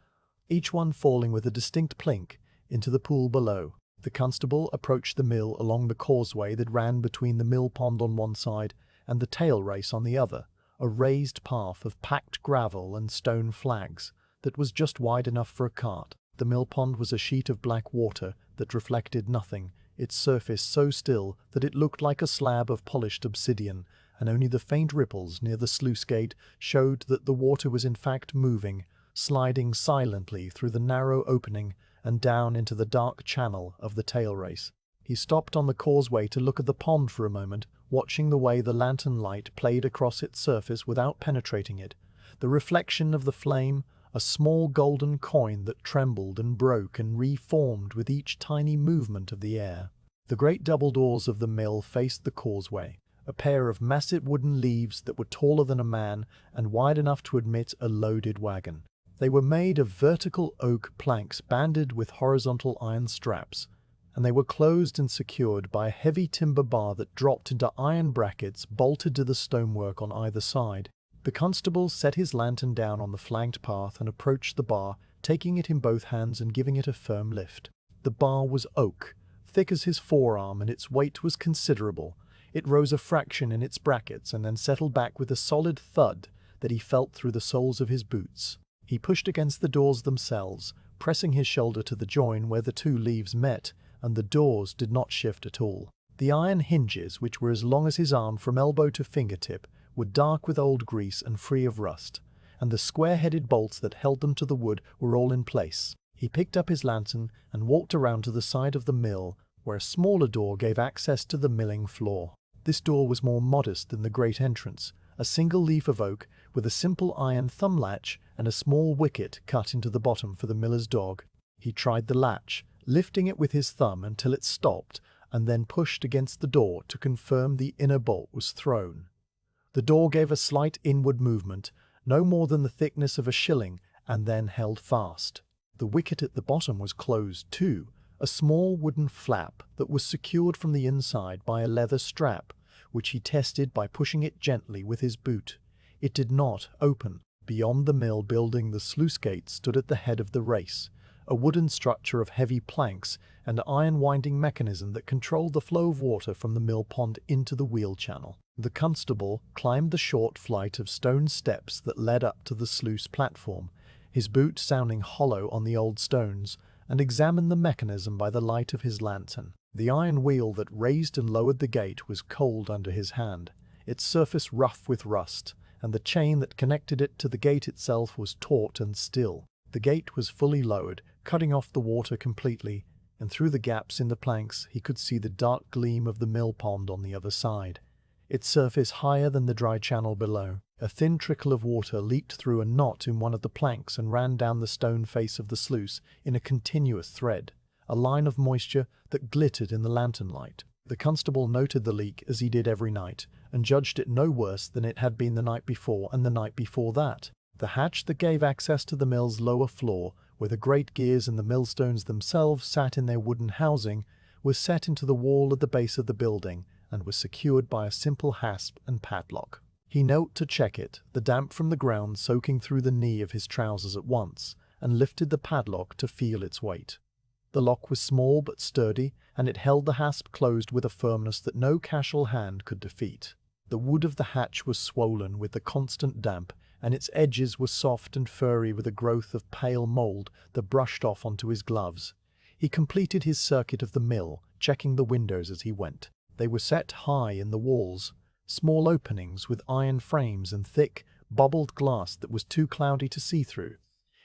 each one falling with a distinct plink into the pool below. The constable approached the mill along the causeway that ran between the mill pond on one side and the tail race on the other, a raised path of packed gravel and stone flags that was just wide enough for a cart. The mill pond was a sheet of black water that reflected nothing, its surface so still that it looked like a slab of polished obsidian, and only the faint ripples near the sluice gate showed that the water was in fact moving, sliding silently through the narrow opening and down into the dark channel of the tail race. He stopped on the causeway to look at the pond for a moment, watching the way the lantern light played across its surface without penetrating it. The reflection of the flame, a small golden coin that trembled and broke and reformed with each tiny movement of the air. The great double doors of the mill faced the causeway, a pair of massive wooden leaves that were taller than a man and wide enough to admit a loaded wagon. They were made of vertical oak planks banded with horizontal iron straps, and they were closed and secured by a heavy timber bar that dropped into iron brackets bolted to the stonework on either side. The constable set his lantern down on the flanked path and approached the bar, taking it in both hands and giving it a firm lift. The bar was oak, thick as his forearm, and its weight was considerable. It rose a fraction in its brackets and then settled back with a solid thud that he felt through the soles of his boots. He pushed against the doors themselves, pressing his shoulder to the join where the two leaves met, and the doors did not shift at all. The iron hinges, which were as long as his arm from elbow to fingertip, were dark with old grease and free of rust, and the square-headed bolts that held them to the wood were all in place. He picked up his lantern and walked around to the side of the mill, where a smaller door gave access to the milling floor. This door was more modest than the great entrance, a single leaf of oak with a simple iron thumb latch and a small wicket cut into the bottom for the miller's dog. He tried the latch, lifting it with his thumb until it stopped, and then pushed against the door to confirm the inner bolt was thrown. The door gave a slight inward movement, no more than the thickness of a shilling, and then held fast. The wicket at the bottom was closed too, a small wooden flap that was secured from the inside by a leather strap, which he tested by pushing it gently with his boot. It did not open. Beyond the mill building, the sluice gate stood at the head of the race, a wooden structure of heavy planks and iron winding mechanism that controlled the flow of water from the mill pond into the wheel channel. The constable climbed the short flight of stone steps that led up to the sluice platform, his boot sounding hollow on the old stones, and examined the mechanism by the light of his lantern. The iron wheel that raised and lowered the gate was cold under his hand, its surface rough with rust, and the chain that connected it to the gate itself was taut and still. The gate was fully lowered, cutting off the water completely, and through the gaps in the planks he could see the dark gleam of the mill pond on the other side, its surface higher than the dry channel below. A thin trickle of water leaked through a knot in one of the planks and ran down the stone face of the sluice in a continuous thread, a line of moisture that glittered in the lantern light. The constable noted the leak as he did every night, and judged it no worse than it had been the night before and the night before that. The hatch that gave access to the mill's lower floor, where the great gears and the millstones themselves sat in their wooden housing, was set into the wall at the base of the building, and was secured by a simple hasp and padlock. He knelt to check it, the damp from the ground soaking through the knee of his trousers at once, and lifted the padlock to feel its weight. The lock was small but sturdy, and it held the hasp closed with a firmness that no casual hand could defeat. The wood of the hatch was swollen with the constant damp, and its edges were soft and furry with a growth of pale mould that brushed off onto his gloves. He completed his circuit of the mill, checking the windows as he went. They were set high in the walls, small openings with iron frames and thick, bubbled glass that was too cloudy to see through,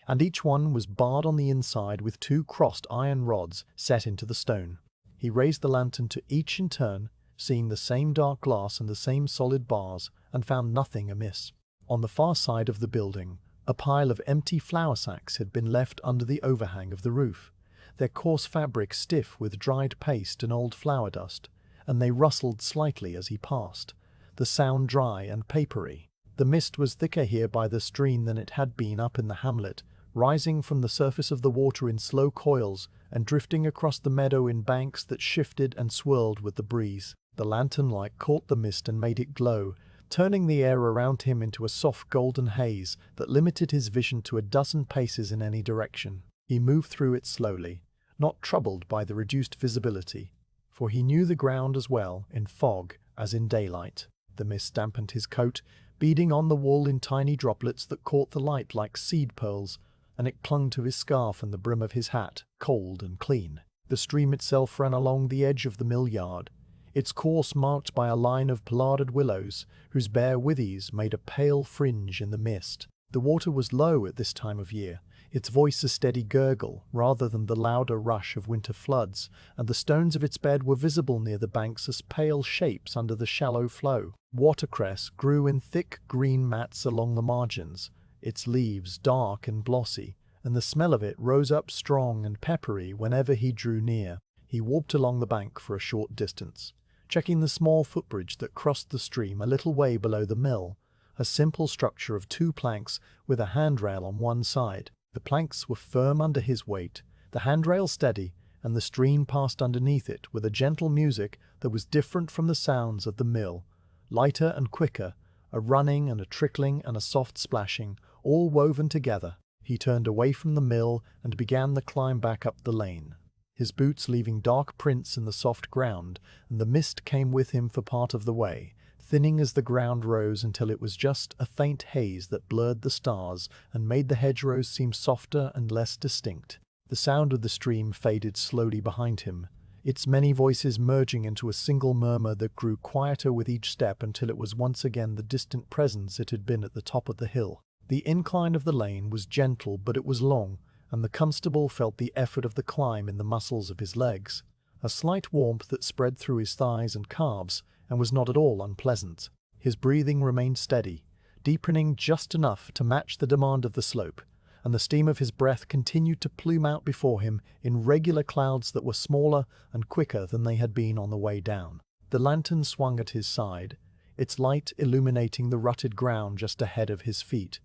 and each one was barred on the inside with two crossed iron rods set into the stone. He raised the lantern to each in turn, seeing the same dark glass and the same solid bars, and found nothing amiss. On the far side of the building, a pile of empty flour sacks had been left under the overhang of the roof, their coarse fabric stiff with dried paste and old flour dust, and they rustled slightly as he passed, the sound dry and papery. The mist was thicker here by the stream than it had been up in the hamlet, rising from the surface of the water in slow coils and drifting across the meadow in banks that shifted and swirled with the breeze. The lantern light caught the mist and made it glow, turning the air around him into a soft golden haze that limited his vision to a dozen paces in any direction. He moved through it slowly, not troubled by the reduced visibility, for he knew the ground as well in fog as in daylight. The mist dampened his coat, beading on the wall in tiny droplets that caught the light like seed pearls, and it clung to his scarf and the brim of his hat, cold and clean. The stream itself ran along the edge of the mill yard, its course marked by a line of pollarded willows, whose bare withies made a pale fringe in the mist. The water was low at this time of year, its voice a steady gurgle rather than the louder rush of winter floods, and the stones of its bed were visible near the banks as pale shapes under the shallow flow. Watercress grew in thick green mats along the margins, its leaves dark and glossy, and the smell of it rose up strong and peppery whenever he drew near. He walked along the bank for a short distance, checking the small footbridge that crossed the stream a little way below the mill, a simple structure of 2 planks with a handrail on one side. The planks were firm under his weight, the handrail steady, and the stream passed underneath it with a gentle music that was different from the sounds of the mill, lighter and quicker, a running and a trickling and a soft splashing, all woven together. He turned away from the mill and began the climb back up the lane, his boots leaving dark prints in the soft ground, and the mist came with him for part of the way, thinning as the ground rose until it was just a faint haze that blurred the stars and made the hedgerows seem softer and less distinct. The sound of the stream faded slowly behind him, its many voices merging into a single murmur that grew quieter with each step until it was once again the distant presence it had been at the top of the hill. The incline of the lane was gentle, but it was long, and the constable felt the effort of the climb in the muscles of his legs, a slight warmth that spread through his thighs and calves, and was not at all unpleasant. His breathing remained steady, deepening just enough to match the demand of the slope, and the steam of his breath continued to plume out before him in regular clouds that were smaller and quicker than they had been on the way down. The lantern swung at his side, its light illuminating the rutted ground just ahead of his feet,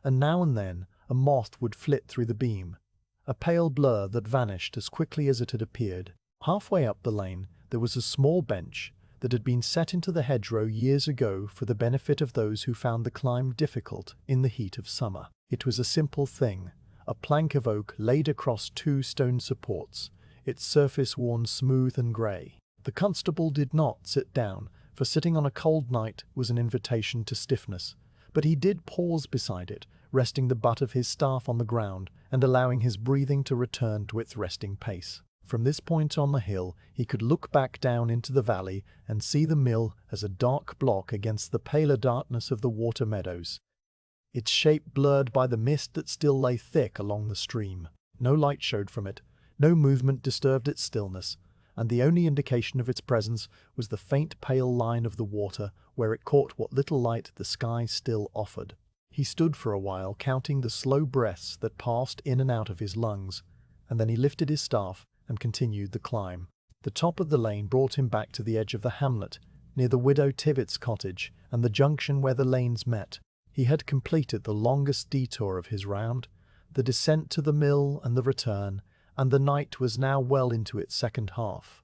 and now and then a moth would flit through the beam, a pale blur that vanished as quickly as it had appeared. Halfway up the lane there was a small bench that had been set into the hedgerow years ago for the benefit of those who found the climb difficult in the heat of summer. It was a simple thing, a plank of oak laid across 2 stone supports, its surface worn smooth and grey. The constable did not sit down, for sitting on a cold night was an invitation to stiffness, but he did pause beside it, resting the butt of his staff on the ground and allowing his breathing to return to its resting pace. From this point on the hill, he could look back down into the valley and see the mill as a dark block against the paler darkness of the water meadows, its shape blurred by the mist that still lay thick along the stream. No light showed from it, no movement disturbed its stillness, and the only indication of its presence was the faint pale line of the water where it caught what little light the sky still offered. He stood for a while counting the slow breaths that passed in and out of his lungs, and then he lifted his staff and continued the climb. The top of the lane brought him back to the edge of the hamlet, near the widow Tivitt's cottage and the junction where the lanes met. He had completed the longest detour of his round, the descent to the mill and the return, and the night was now well into its second half.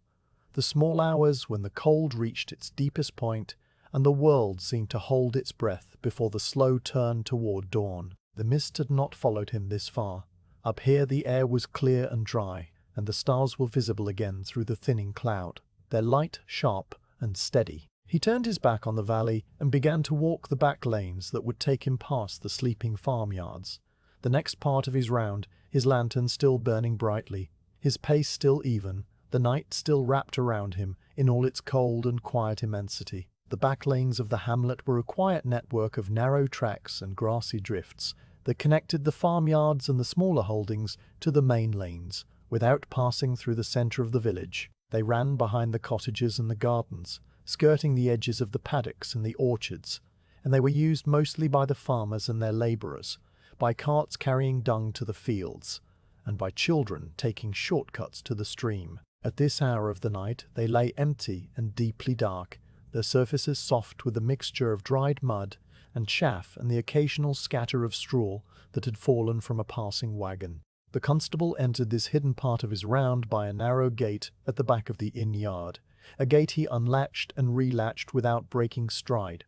The small hours when the cold reached its deepest point and the world seemed to hold its breath before the slow turn toward dawn. The mist had not followed him this far. Up here the air was clear and dry, and the stars were visible again through the thinning cloud, their light sharp and steady. He turned his back on the valley and began to walk the back lanes that would take him past the sleeping farmyards. The next part of his round, his lantern still burning brightly, his pace still even, the night still wrapped around him in all its cold and quiet immensity. The back lanes of the hamlet were a quiet network of narrow tracks and grassy drifts that connected the farmyards and the smaller holdings to the main lanes, without passing through the centre of the village. They ran behind the cottages and the gardens, skirting the edges of the paddocks and the orchards, and they were used mostly by the farmers and their labourers, by carts carrying dung to the fields, and by children taking shortcuts to the stream. At this hour of the night they lay empty and deeply dark, their surfaces soft with a mixture of dried mud and chaff and the occasional scatter of straw that had fallen from a passing wagon. The constable entered this hidden part of his round by a narrow gate at the back of the inn yard, a gate he unlatched and relatched without breaking stride,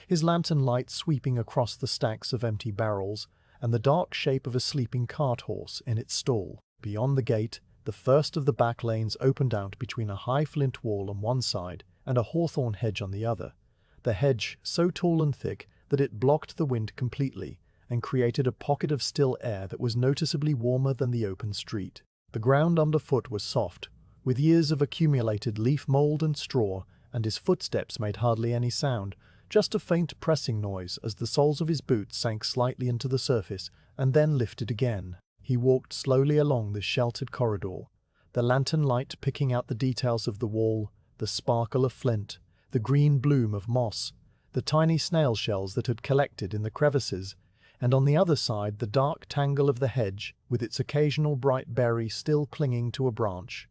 his lantern light sweeping across the stacks of empty barrels and the dark shape of a sleeping cart horse in its stall. Beyond the gate, the first of the back lanes opened out between a high flint wall on one side and a hawthorn hedge on the other, the hedge so tall and thick that it blocked the wind completely and created a pocket of still air that was noticeably warmer than the open street. The ground underfoot was soft, with years of accumulated leaf mold and straw, and his footsteps made hardly any sound, just a faint pressing noise as the soles of his boots sank slightly into the surface and then lifted again. He walked slowly along the sheltered corridor, the lantern light picking out the details of the wall, the sparkle of flint, the green bloom of moss, the tiny snail shells that had collected in the crevices, and on the other side the dark tangle of the hedge with its occasional bright berry still clinging to a branch,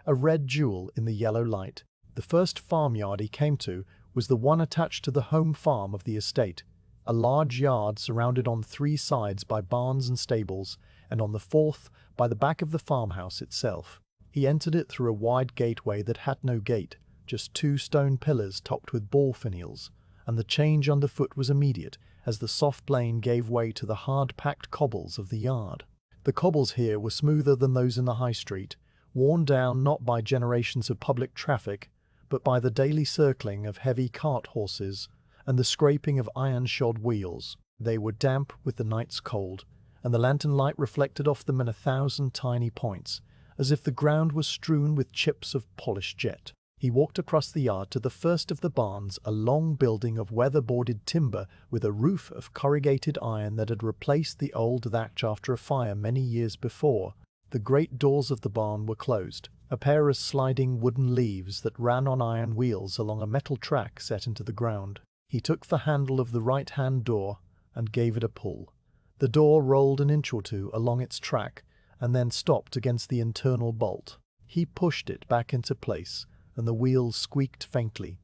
a red jewel in the yellow light. The first farmyard he came to was the one attached to the home farm of the estate, a large yard surrounded on 3 sides by barns and stables, and on the 4th by the back of the farmhouse itself. He entered it through a wide gateway that had no gate, just 2 stone pillars topped with ball finials, and the change underfoot was immediate as the soft lane gave way to the hard-packed cobbles of the yard. The cobbles here were smoother than those in the high street, worn down not by generations of public traffic, but by the daily circling of heavy cart horses and the scraping of iron-shod wheels. They were damp with the night's cold, and the lantern light reflected off them in 1,000 tiny points, as if the ground was strewn with chips of polished jet. He walked across the yard to the first of the barns, a long building of weather-boarded timber with a roof of corrugated iron that had replaced the old thatch after a fire many years before. The great doors of the barn were closed, a pair of sliding wooden leaves that ran on iron wheels along a metal track set into the ground. He took the handle of the right-hand door and gave it a pull. The door rolled an inch or 2 along its track and then stopped against the internal bolt. He pushed it back into place, and the wheels squeaked faintly,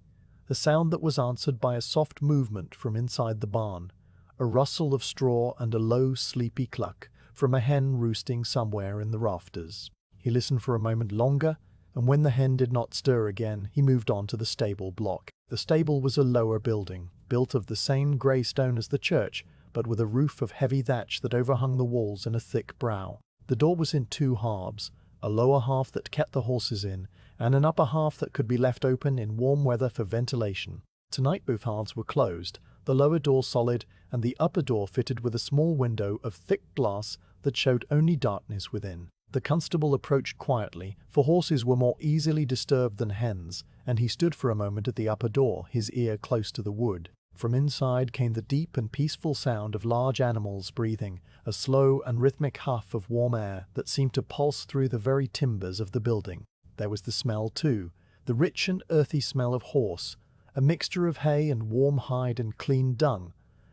a sound that was answered by a soft movement from inside the barn, a rustle of straw and a low, sleepy cluck from a hen roosting somewhere in the rafters. He listened for a moment longer, and when the hen did not stir again, he moved on to the stable block. The stable was a lower building, built of the same grey stone as the church, but with a roof of heavy thatch that overhung the walls in a thick brow. The door was in 2 halves, a lower half that kept the horses in, and an upper half that could be left open in warm weather for ventilation. Tonight both halves were closed, the lower door solid, and the upper door fitted with a small window of thick glass that showed only darkness within. The constable approached quietly, for horses were more easily disturbed than hens, and he stood for a moment at the upper door, his ear close to the wood. From inside came the deep and peaceful sound of large animals breathing, a slow and rhythmic huff of warm air that seemed to pulse through the very timbers of the building. There was the smell too, the rich and earthy smell of horse, a mixture of hay and warm hide and clean dung,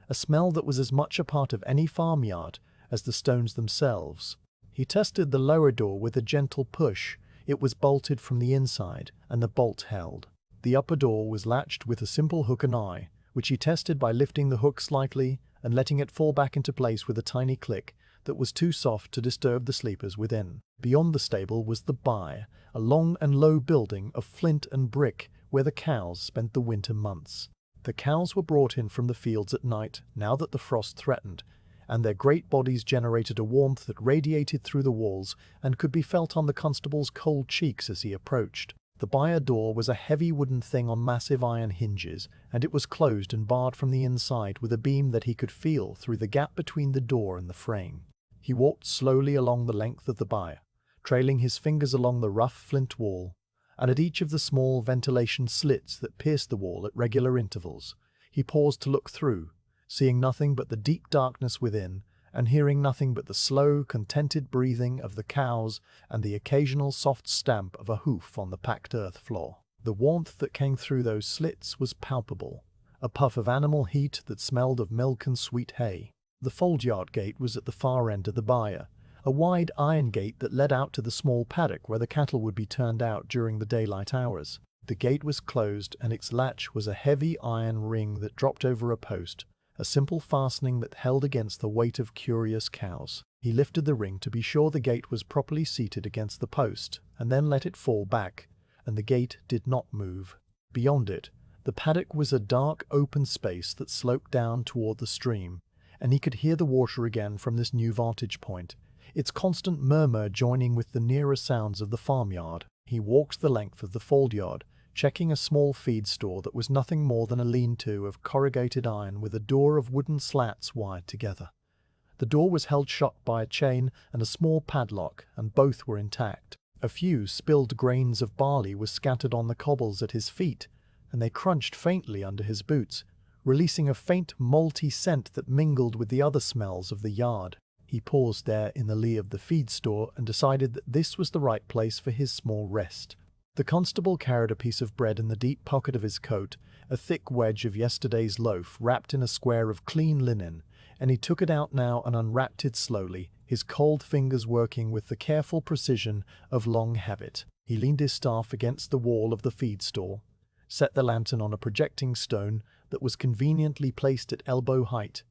a smell that was as much a part of any farmyard as the stones themselves. He tested the lower door with a gentle push. It was bolted from the inside, and the bolt held. The upper door was latched with a simple hook and eye, which he tested by lifting the hook slightly and letting it fall back into place with a tiny click that was too soft to disturb the sleepers within. Beyond the stable was the byre, a long and low building of flint and brick where the cows spent the winter months. The cows were brought in from the fields at night, now that the frost threatened, and their great bodies generated a warmth that radiated through the walls and could be felt on the constable's cold cheeks as he approached. The byre door was a heavy wooden thing on massive iron hinges, and it was closed and barred from the inside with a beam that he could feel through the gap between the door and the frame. He walked slowly along the length of the byre, trailing his fingers along the rough flint wall, and at each of the small ventilation slits that pierced the wall at regular intervals, he paused to look through, seeing nothing but the deep darkness within, and hearing nothing but the slow, contented breathing of the cows and the occasional soft stamp of a hoof on the packed earth floor. The warmth that came through those slits was palpable, a puff of animal heat that smelled of milk and sweet hay. The fold-yard gate was at the far end of the byre, a wide iron gate that led out to the small paddock where the cattle would be turned out during the daylight hours. The gate was closed, and its latch was a heavy iron ring that dropped over a post, a simple fastening that held against the weight of curious cows. He lifted the ring to be sure the gate was properly seated against the post, and then let it fall back, and the gate did not move. Beyond it, the paddock was a dark open space that sloped down toward the stream, and he could hear the water again from this new vantage point, its constant murmur joining with the nearer sounds of the farmyard. He walked the length of the foldyard, checking a small feed store that was nothing more than a lean-to of corrugated iron with a door of wooden slats wired together. The door was held shut by a chain and a small padlock, and both were intact. A few spilled grains of barley were scattered on the cobbles at his feet, and they crunched faintly under his boots, releasing a faint malty scent that mingled with the other smells of the yard. He paused there in the lee of the feed store and decided that this was the right place for his small rest. The constable carried a piece of bread in the deep pocket of his coat, a thick wedge of yesterday's loaf wrapped in a square of clean linen, and he took it out now and unwrapped it slowly, his cold fingers working with the careful precision of long habit. He leaned his staff against the wall of the feed store, set the lantern on a projecting stone that was conveniently placed at elbow height,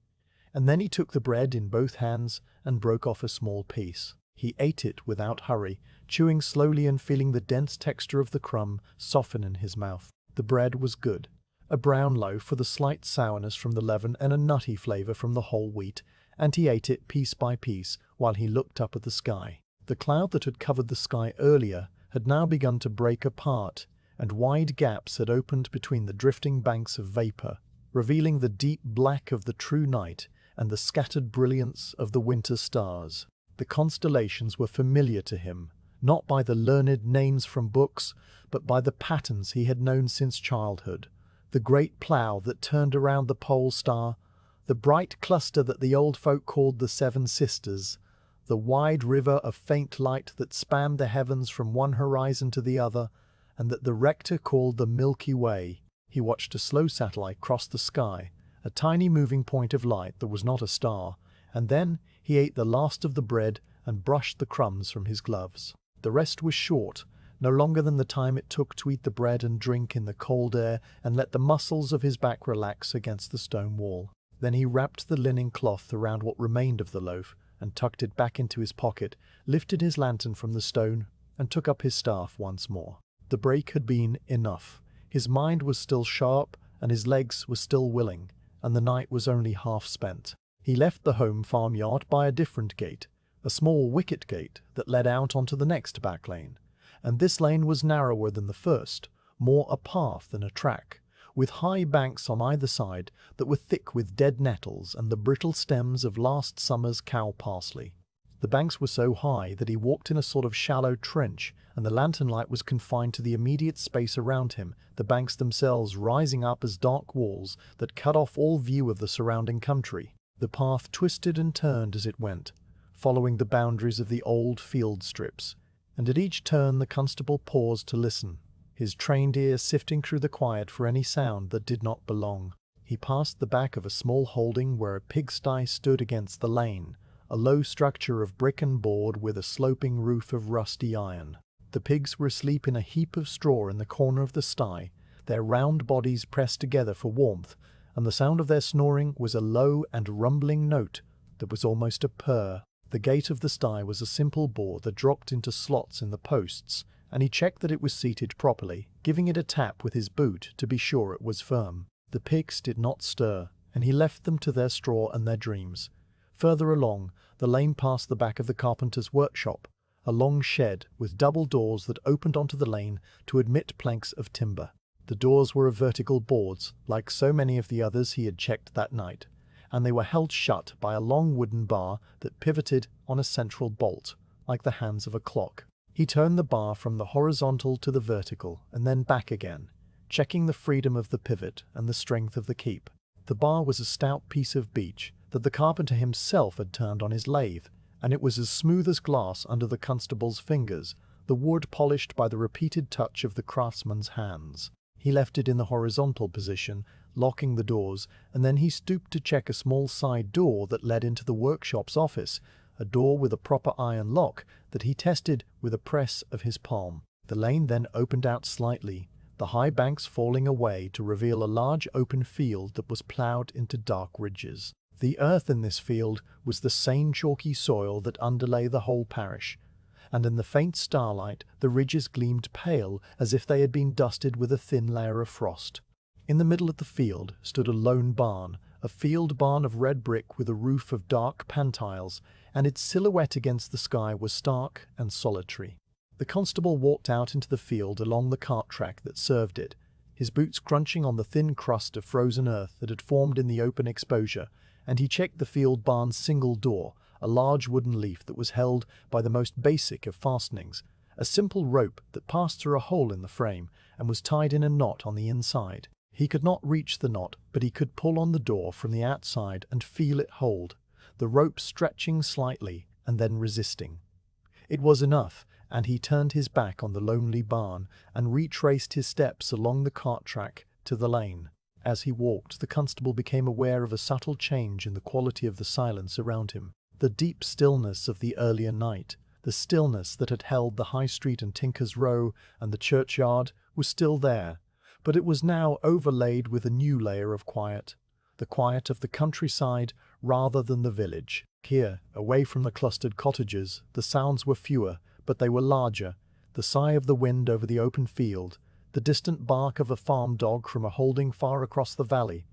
and then he took the bread in both hands and broke off a small piece. He ate it without hurry, chewing slowly and feeling the dense texture of the crumb soften in his mouth. The bread was good. A brown loaf with a slight sourness from the leaven and a nutty flavor from the whole wheat, and he ate it piece by piece while he looked up at the sky. The cloud that had covered the sky earlier had now begun to break apart, and wide gaps had opened between the drifting banks of vapor, revealing the deep black of the true night and the scattered brilliance of the winter stars. The constellations were familiar to him, not by the learned names from books, but by the patterns he had known since childhood. The great plough that turned around the pole star, the bright cluster that the old folk called the Seven Sisters, the wide river of faint light that spanned the heavens from one horizon to the other, and that the rector called the Milky Way. He watched a slow satellite cross the sky, a tiny moving point of light that was not a star, and then he ate the last of the bread and brushed the crumbs from his gloves. The rest was short, no longer than the time it took to eat the bread and drink in the cold air and let the muscles of his back relax against the stone wall. Then he wrapped the linen cloth around what remained of the loaf and tucked it back into his pocket, lifted his lantern from the stone, and took up his staff once more. The break had been enough. His mind was still sharp, and his legs were still willing, and the night was only half spent. He left the home farmyard by a different gate, a small wicket gate that led out onto the next back lane, and this lane was narrower than the first, more a path than a track, with high banks on either side that were thick with dead nettles and the brittle stems of last summer's cow parsley. The banks were so high that he walked in a sort of shallow trench, and the lantern light was confined to the immediate space around him, the banks themselves rising up as dark walls that cut off all view of the surrounding country. The path twisted and turned as it went, following the boundaries of the old field strips, and at each turn the constable paused to listen, his trained ear sifting through the quiet for any sound that did not belong. He passed the back of a small holding where a pigsty stood against the lane, a low structure of brick and board with a sloping roof of rusty iron. The pigs were asleep in a heap of straw in the corner of the sty, their round bodies pressed together for warmth, and the sound of their snoring was a low and rumbling note that was almost a purr. The gate of the sty was a simple board that dropped into slots in the posts, and he checked that it was seated properly, giving it a tap with his boot to be sure it was firm. The pigs did not stir, and he left them to their straw and their dreams. Further along, the lane passed the back of the carpenter's workshop, a long shed with double doors that opened onto the lane to admit planks of timber. The doors were of vertical boards, like so many of the others he had checked that night, and they were held shut by a long wooden bar that pivoted on a central bolt, like the hands of a clock. He turned the bar from the horizontal to the vertical, and then back again, checking the freedom of the pivot and the strength of the keep. The bar was a stout piece of beech that the carpenter himself had turned on his lathe, and it was as smooth as glass under the constable's fingers, the wood polished by the repeated touch of the craftsman's hands. He left it in the horizontal position, locking the doors, and then he stooped to check a small side door that led into the workshop's office, a door with a proper iron lock that he tested with a press of his palm. The lane then opened out slightly, the high banks falling away to reveal a large open field that was ploughed into dark ridges. The earth in this field was the same chalky soil that underlay the whole parish, and in the faint starlight the ridges gleamed pale as if they had been dusted with a thin layer of frost. In the middle of the field stood a lone barn, a field barn of red brick with a roof of dark pantiles, and its silhouette against the sky was stark and solitary. The constable walked out into the field along the cart track that served it, his boots crunching on the thin crust of frozen earth that had formed in the open exposure, and he checked the field barn's single door, a large wooden leaf that was held by the most basic of fastenings, a simple rope that passed through a hole in the frame and was tied in a knot on the inside. He could not reach the knot, but he could pull on the door from the outside and feel it hold, the rope stretching slightly and then resisting. It was enough, and he turned his back on the lonely barn and retraced his steps along the cart track to the lane. As he walked, the constable became aware of a subtle change in the quality of the silence around him. The deep stillness of the earlier night, the stillness that had held the High Street and Tinker's Row and the churchyard, was still there, but it was now overlaid with a new layer of quiet, the quiet of the countryside rather than the village. Here, away from the clustered cottages, the sounds were fewer, but they were larger: the sigh of the wind over the open field, the distant bark of a farm dog from a holding far across the valley,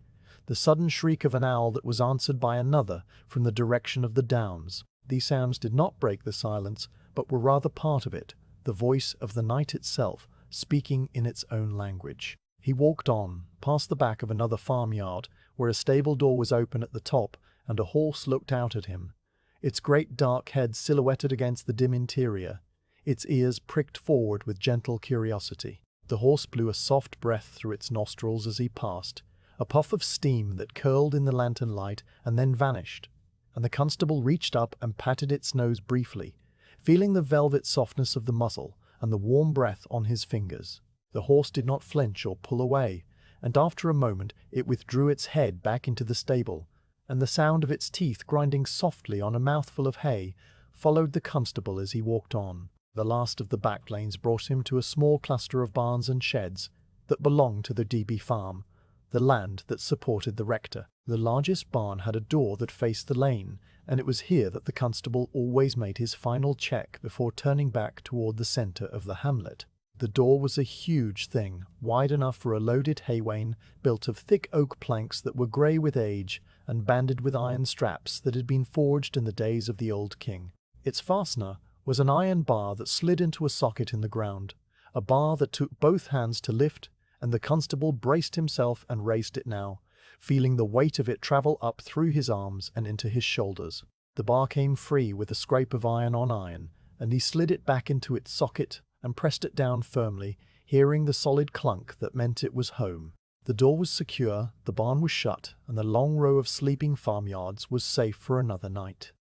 the sudden shriek of an owl that was answered by another from the direction of the downs. These sounds did not break the silence, but were rather part of it, the voice of the night itself, speaking in its own language. He walked on, past the back of another farmyard, where a stable door was open at the top, and a horse looked out at him, its great dark head silhouetted against the dim interior, its ears pricked forward with gentle curiosity. The horse blew a soft breath through its nostrils as he passed, a puff of steam that curled in the lantern light and then vanished, and the constable reached up and patted its nose briefly, feeling the velvet softness of the muzzle and the warm breath on his fingers. The horse did not flinch or pull away, and after a moment it withdrew its head back into the stable, and the sound of its teeth grinding softly on a mouthful of hay followed the constable as he walked on. The last of the back lanes brought him to a small cluster of barns and sheds that belonged to the DB farm, the land that supported the rector. The largest barn had a door that faced the lane, and it was here that the constable always made his final check before turning back toward the centre of the hamlet. The door was a huge thing, wide enough for a loaded hay wain, built of thick oak planks that were grey with age and banded with iron straps that had been forged in the days of the old king. Its fastener was an iron bar that slid into a socket in the ground, a bar that took both hands to lift, and the constable braced himself and raised it now, feeling the weight of it travel up through his arms and into his shoulders. The bar came free with a scrape of iron on iron, and he slid it back into its socket and pressed it down firmly, hearing the solid clunk that meant it was home. The door was secure, the barn was shut, and the long row of sleeping farmyards was safe for another night.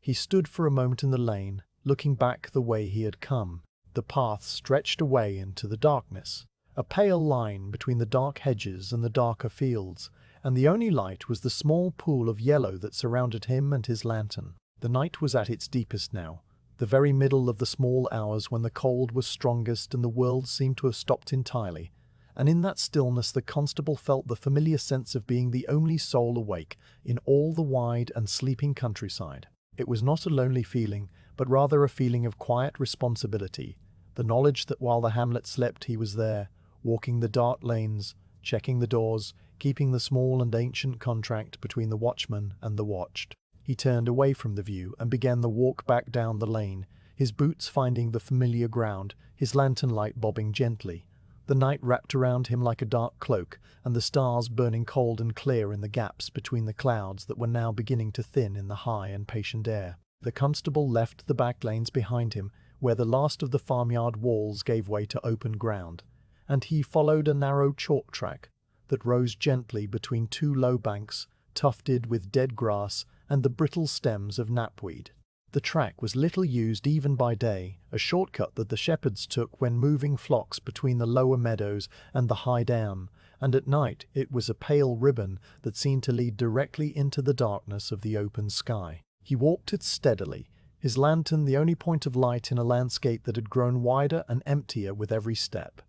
He stood for a moment in the lane, looking back the way he had come. The path stretched away into the darkness, a pale line between the dark hedges and the darker fields, and the only light was the small pool of yellow that surrounded him and his lantern. The night was at its deepest now, the very middle of the small hours when the cold was strongest and the world seemed to have stopped entirely, and in that stillness the constable felt the familiar sense of being the only soul awake in all the wide and sleeping countryside. It was not a lonely feeling, but rather a feeling of quiet responsibility, the knowledge that while the hamlet slept he was there, walking the dark lanes, checking the doors, keeping the small and ancient contract between the watchman and the watched. He turned away from the view and began the walk back down the lane, his boots finding the familiar ground, his lantern light bobbing gently, the night wrapped around him like a dark cloak, and the stars burning cold and clear in the gaps between the clouds that were now beginning to thin in the high and patient air. The constable left the back lanes behind him, where the last of the farmyard walls gave way to open ground, and he followed a narrow chalk track that rose gently between two low banks, tufted with dead grass and the brittle stems of knapweed. The track was little used even by day, a shortcut that the shepherds took when moving flocks between the lower meadows and the high down, and at night it was a pale ribbon that seemed to lead directly into the darkness of the open sky. He walked it steadily, his lantern the only point of light in a landscape that had grown wider and emptier with every step.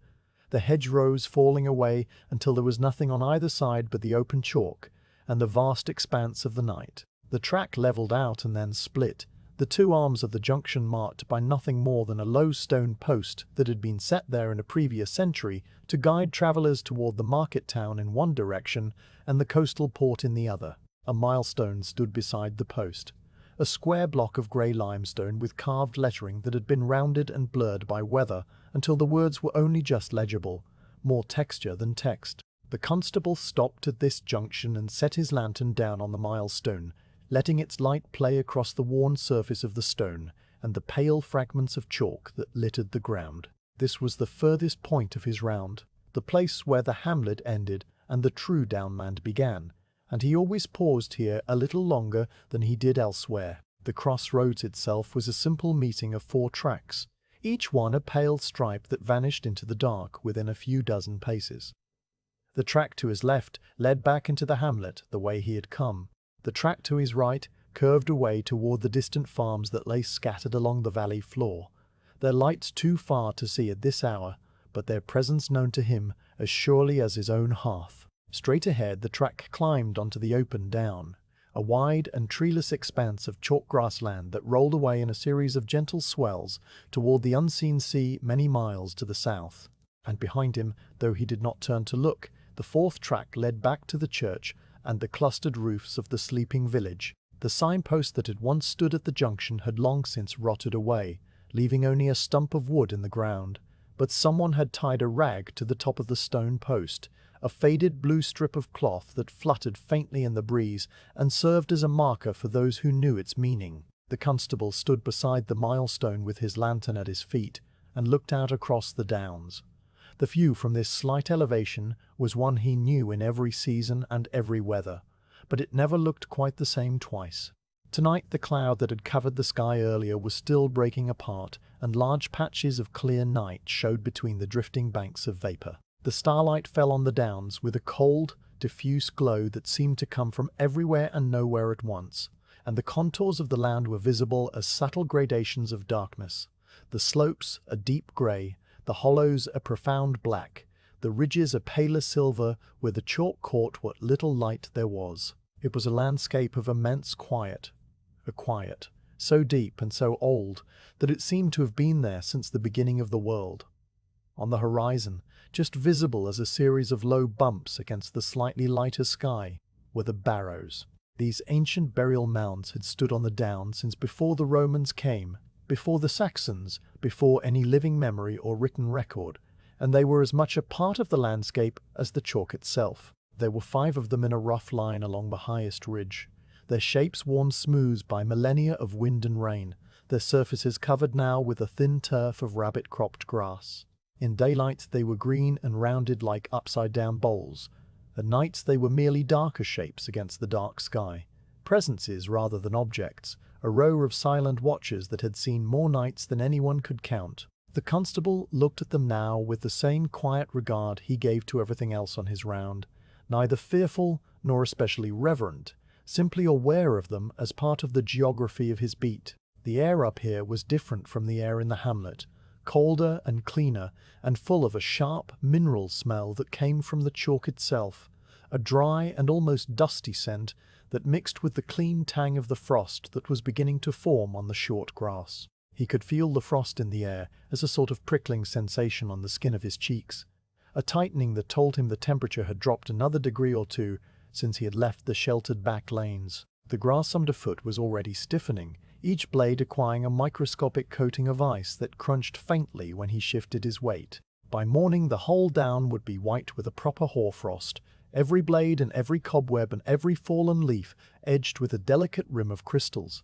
the hedgerows falling away until there was nothing on either side but the open chalk and the vast expanse of the night. The track levelled out and then split, the two arms of the junction marked by nothing more than a low stone post that had been set there in a previous century to guide travellers toward the market town in one direction and the coastal port in the other. A milestone stood beside the post, a square block of grey limestone with carved lettering that had been rounded and blurred by weather until the words were only just legible, more texture than text. The constable stopped at this junction and set his lantern down on the milestone, letting its light play across the worn surface of the stone and the pale fragments of chalk that littered the ground. This was the furthest point of his round, the place where the hamlet ended and the true downland began, and he always paused here a little longer than he did elsewhere. The crossroads itself was a simple meeting of 4 tracks, each one a pale stripe that vanished into the dark within a few dozen paces. The track to his left led back into the hamlet the way he had come. The track to his right curved away toward the distant farms that lay scattered along the valley floor, their lights too far to see at this hour, but their presence known to him as surely as his own hearth. Straight ahead the track climbed onto the open down, a wide and treeless expanse of chalk grassland that rolled away in a series of gentle swells toward the unseen sea many miles to the south. And behind him, though he did not turn to look, the 4th track led back to the church and the clustered roofs of the sleeping village. The signpost that had once stood at the junction had long since rotted away, leaving only a stump of wood in the ground, but someone had tied a rag to the top of the stone post, a faded blue strip of cloth that fluttered faintly in the breeze and served as a marker for those who knew its meaning. The constable stood beside the milestone with his lantern at his feet and looked out across the downs. The view from this slight elevation was one he knew in every season and every weather, but it never looked quite the same twice. Tonight the cloud that had covered the sky earlier was still breaking apart, and large patches of clear night showed between the drifting banks of vapour. The starlight fell on the downs with a cold, diffuse glow that seemed to come from everywhere and nowhere at once, and the contours of the land were visible as subtle gradations of darkness. The slopes a deep grey, the hollows a profound black, the ridges a paler silver where the chalk caught what little light there was. It was a landscape of immense quiet, a quiet so deep and so old that it seemed to have been there since the beginning of the world. On the horizon, just visible as a series of low bumps against the slightly lighter sky, were the barrows. These ancient burial mounds had stood on the down since before the Romans came, before the Saxons, before any living memory or written record, and they were as much a part of the landscape as the chalk itself. There were 5 of them in a rough line along the highest ridge, their shapes worn smooth by millennia of wind and rain, their surfaces covered now with a thin turf of rabbit-cropped grass. In daylight they were green and rounded like upside-down bowls. At night they were merely darker shapes against the dark sky, presences rather than objects, a row of silent watchers that had seen more nights than anyone could count. The constable looked at them now with the same quiet regard he gave to everything else on his round, neither fearful nor especially reverent, simply aware of them as part of the geography of his beat. The air up here was different from the air in the hamlet, colder and cleaner, and full of a sharp mineral smell that came from the chalk itself, a dry and almost dusty scent that mixed with the clean tang of the frost that was beginning to form on the short grass. He could feel the frost in the air as a sort of prickling sensation on the skin of his cheeks, a tightening that told him the temperature had dropped another degree or 2 since he had left the sheltered back lanes. The grass underfoot was already stiffening, each blade acquiring a microscopic coating of ice that crunched faintly when he shifted his weight. By morning the whole down would be white with a proper hoarfrost, every blade and every cobweb and every fallen leaf edged with a delicate rim of crystals.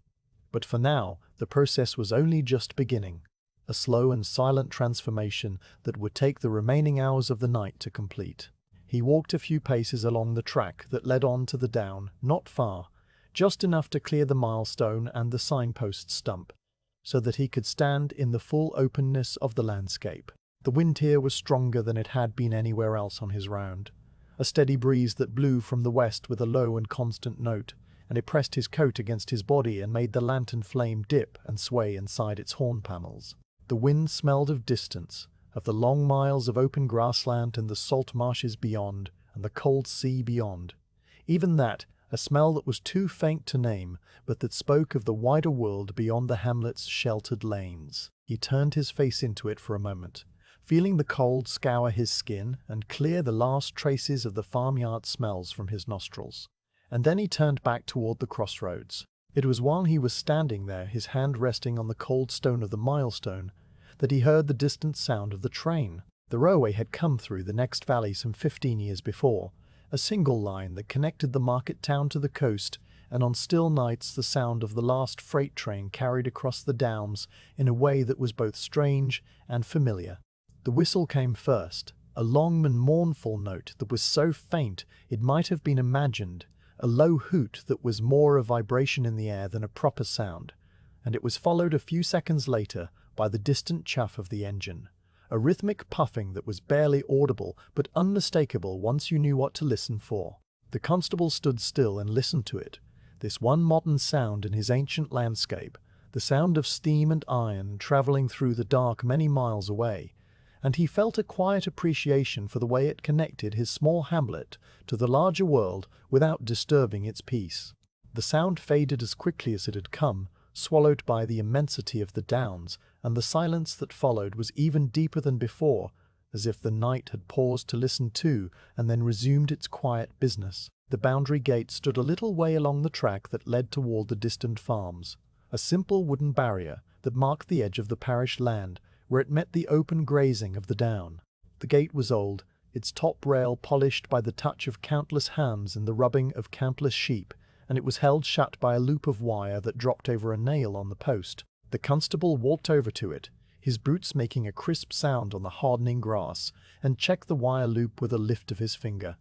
But for now, the process was only just beginning, a slow and silent transformation that would take the remaining hours of the night to complete. He walked a few paces along the track that led on to the down, not far, just enough to clear the milestone and the signpost stump, so that he could stand in the full openness of the landscape. The wind here was stronger than it had been anywhere else on his round, a steady breeze that blew from the west with a low and constant note, and it pressed his coat against his body and made the lantern flame dip and sway inside its horn panels. The wind smelled of distance, of the long miles of open grassland and the salt marshes beyond, and the cold sea beyond. Even that, a smell that was too faint to name, but that spoke of the wider world beyond the hamlet's sheltered lanes. He turned his face into it for a moment, feeling the cold scour his skin and clear the last traces of the farmyard smells from his nostrils. And then he turned back toward the crossroads. It was while he was standing there, his hand resting on the cold stone of the milestone, that he heard the distant sound of the train. The railway had come through the next valley some 15 years before, a single line that connected the market town to the coast, and on still nights the sound of the last freight train carried across the downs in a way that was both strange and familiar. The whistle came first, a long and mournful note that was so faint it might have been imagined, a low hoot that was more a vibration in the air than a proper sound, and it was followed a few seconds later by the distant chuff of the engine, a rhythmic puffing that was barely audible but unmistakable once you knew what to listen for. The constable stood still and listened to it, this one modern sound in his ancient landscape, the sound of steam and iron travelling through the dark many miles away, and he felt a quiet appreciation for the way it connected his small hamlet to the larger world without disturbing its peace. The sound faded as quickly as it had come, swallowed by the immensity of the downs, and the silence that followed was even deeper than before, as if the night had paused to listen too, and then resumed its quiet business. The boundary gate stood a little way along the track that led toward the distant farms, a simple wooden barrier that marked the edge of the parish land, where it met the open grazing of the down. The gate was old, its top rail polished by the touch of countless hands and the rubbing of countless sheep, and it was held shut by a loop of wire that dropped over a nail on the post. The constable walked over to it, his boots making a crisp sound on the hardening grass, and checked the wire loop with a lift of his finger.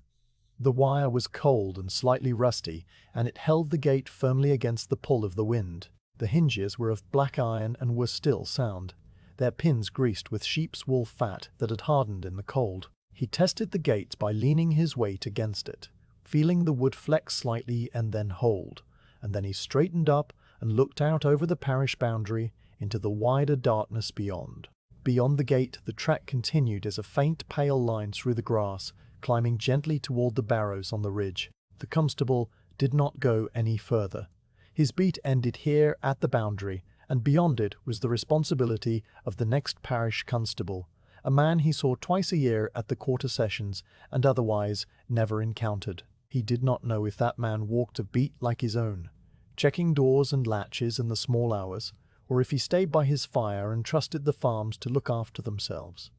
The wire was cold and slightly rusty, and it held the gate firmly against the pull of the wind. The hinges were of black iron and were still sound, their pins greased with sheep's wool fat that had hardened in the cold. He tested the gate by leaning his weight against it, feeling the wood flex slightly and then hold, and then he straightened up and looked out over the parish boundary into the wider darkness beyond. Beyond the gate the track continued as a faint pale line through the grass, climbing gently toward the barrows on the ridge. The constable did not go any further. His beat ended here at the boundary, and beyond it was the responsibility of the next parish constable, a man he saw twice a year at the quarter sessions and otherwise never encountered. He did not know if that man walked a beat like his own, checking doors and latches in the small hours, or if he stayed by his fire and trusted the farms to look after themselves.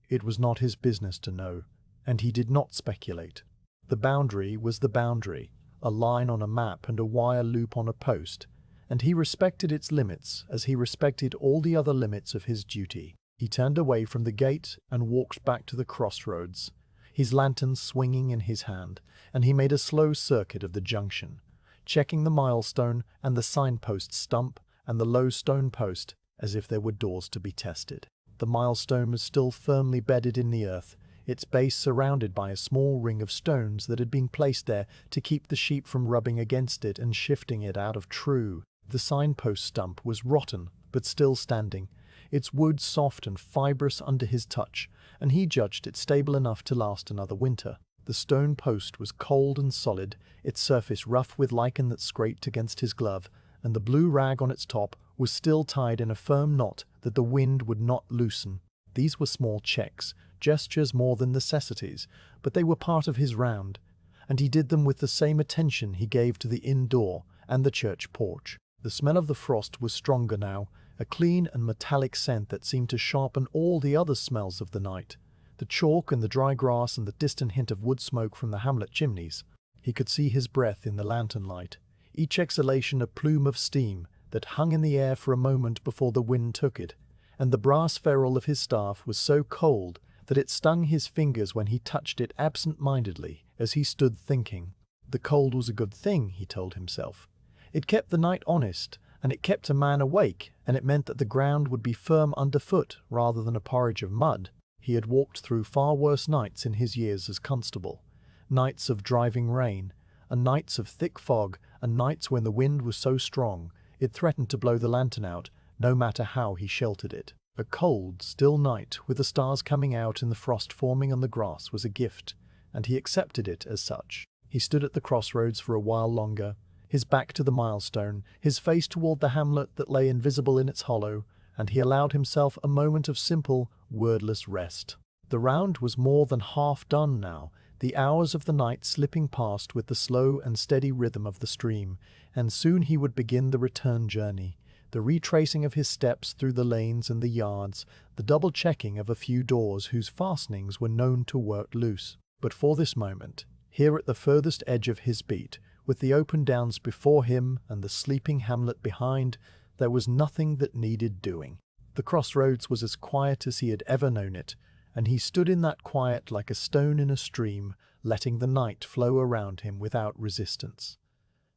It was not his business to know, and he did not speculate. The boundary was the boundary, a line on a map and a wire loop on a post, and he respected its limits as he respected all the other limits of his duty. He turned away from the gate and walked back to the crossroads, his lantern swinging in his hand, and he made a slow circuit of the junction, checking the milestone and the signpost stump and the low stone post as if there were doors to be tested. The milestone was still firmly bedded in the earth, its base surrounded by a small ring of stones that had been placed there to keep the sheep from rubbing against it and shifting it out of true. The signpost stump was rotten, but still standing, its wood soft and fibrous under his touch, and he judged it stable enough to last another winter. The stone post was cold and solid, its surface rough with lichen that scraped against his glove, and the blue rag on its top was still tied in a firm knot that the wind would not loosen. These were small checks, gestures more than necessities, but they were part of his round, and he did them with the same attention he gave to the inn door and the church porch. The smell of the frost was stronger now, a clean and metallic scent that seemed to sharpen all the other smells of the night, the chalk and the dry grass and the distant hint of wood smoke from the hamlet chimneys. He could see his breath in the lantern light, each exhalation a plume of steam that hung in the air for a moment before the wind took it, and the brass ferrule of his staff was so cold that it stung his fingers when he touched it absent-mindedly as he stood thinking. The cold was a good thing, he told himself. It kept the night honest, and it kept a man awake, and it meant that the ground would be firm underfoot rather than a porridge of mud. He had walked through far worse nights in his years as constable, nights of driving rain, and nights of thick fog, and nights when the wind was so strong it threatened to blow the lantern out, no matter how he sheltered it. A cold, still night, with the stars coming out and the frost forming on the grass, was a gift, and he accepted it as such. He stood at the crossroads for a while longer, his back to the milestone, his face toward the hamlet that lay invisible in its hollow, and he allowed himself a moment of simple, wordless rest. The round was more than half done now, the hours of the night slipping past with the slow and steady rhythm of the stream, and soon he would begin the return journey, the retracing of his steps through the lanes and the yards, the double-checking of a few doors whose fastenings were known to work loose. But for this moment, here at the furthest edge of his beat, with the open downs before him and the sleeping hamlet behind, there was nothing that needed doing. The crossroads was as quiet as he had ever known it, and he stood in that quiet like a stone in a stream, letting the night flow around him without resistance.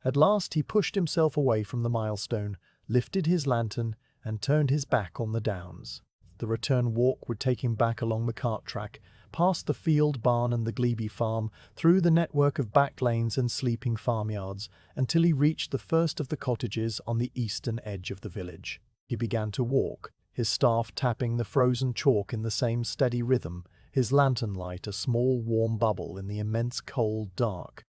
At last he pushed himself away from the milestone, lifted his lantern, and turned his back on the downs. The return walk would take him back along the cart track, past the field barn and the glebe farm, through the network of back lanes and sleeping farmyards, until he reached the first of the cottages on the eastern edge of the village. He began to walk, his staff tapping the frozen chalk in the same steady rhythm, his lantern light a small warm bubble in the immense cold dark.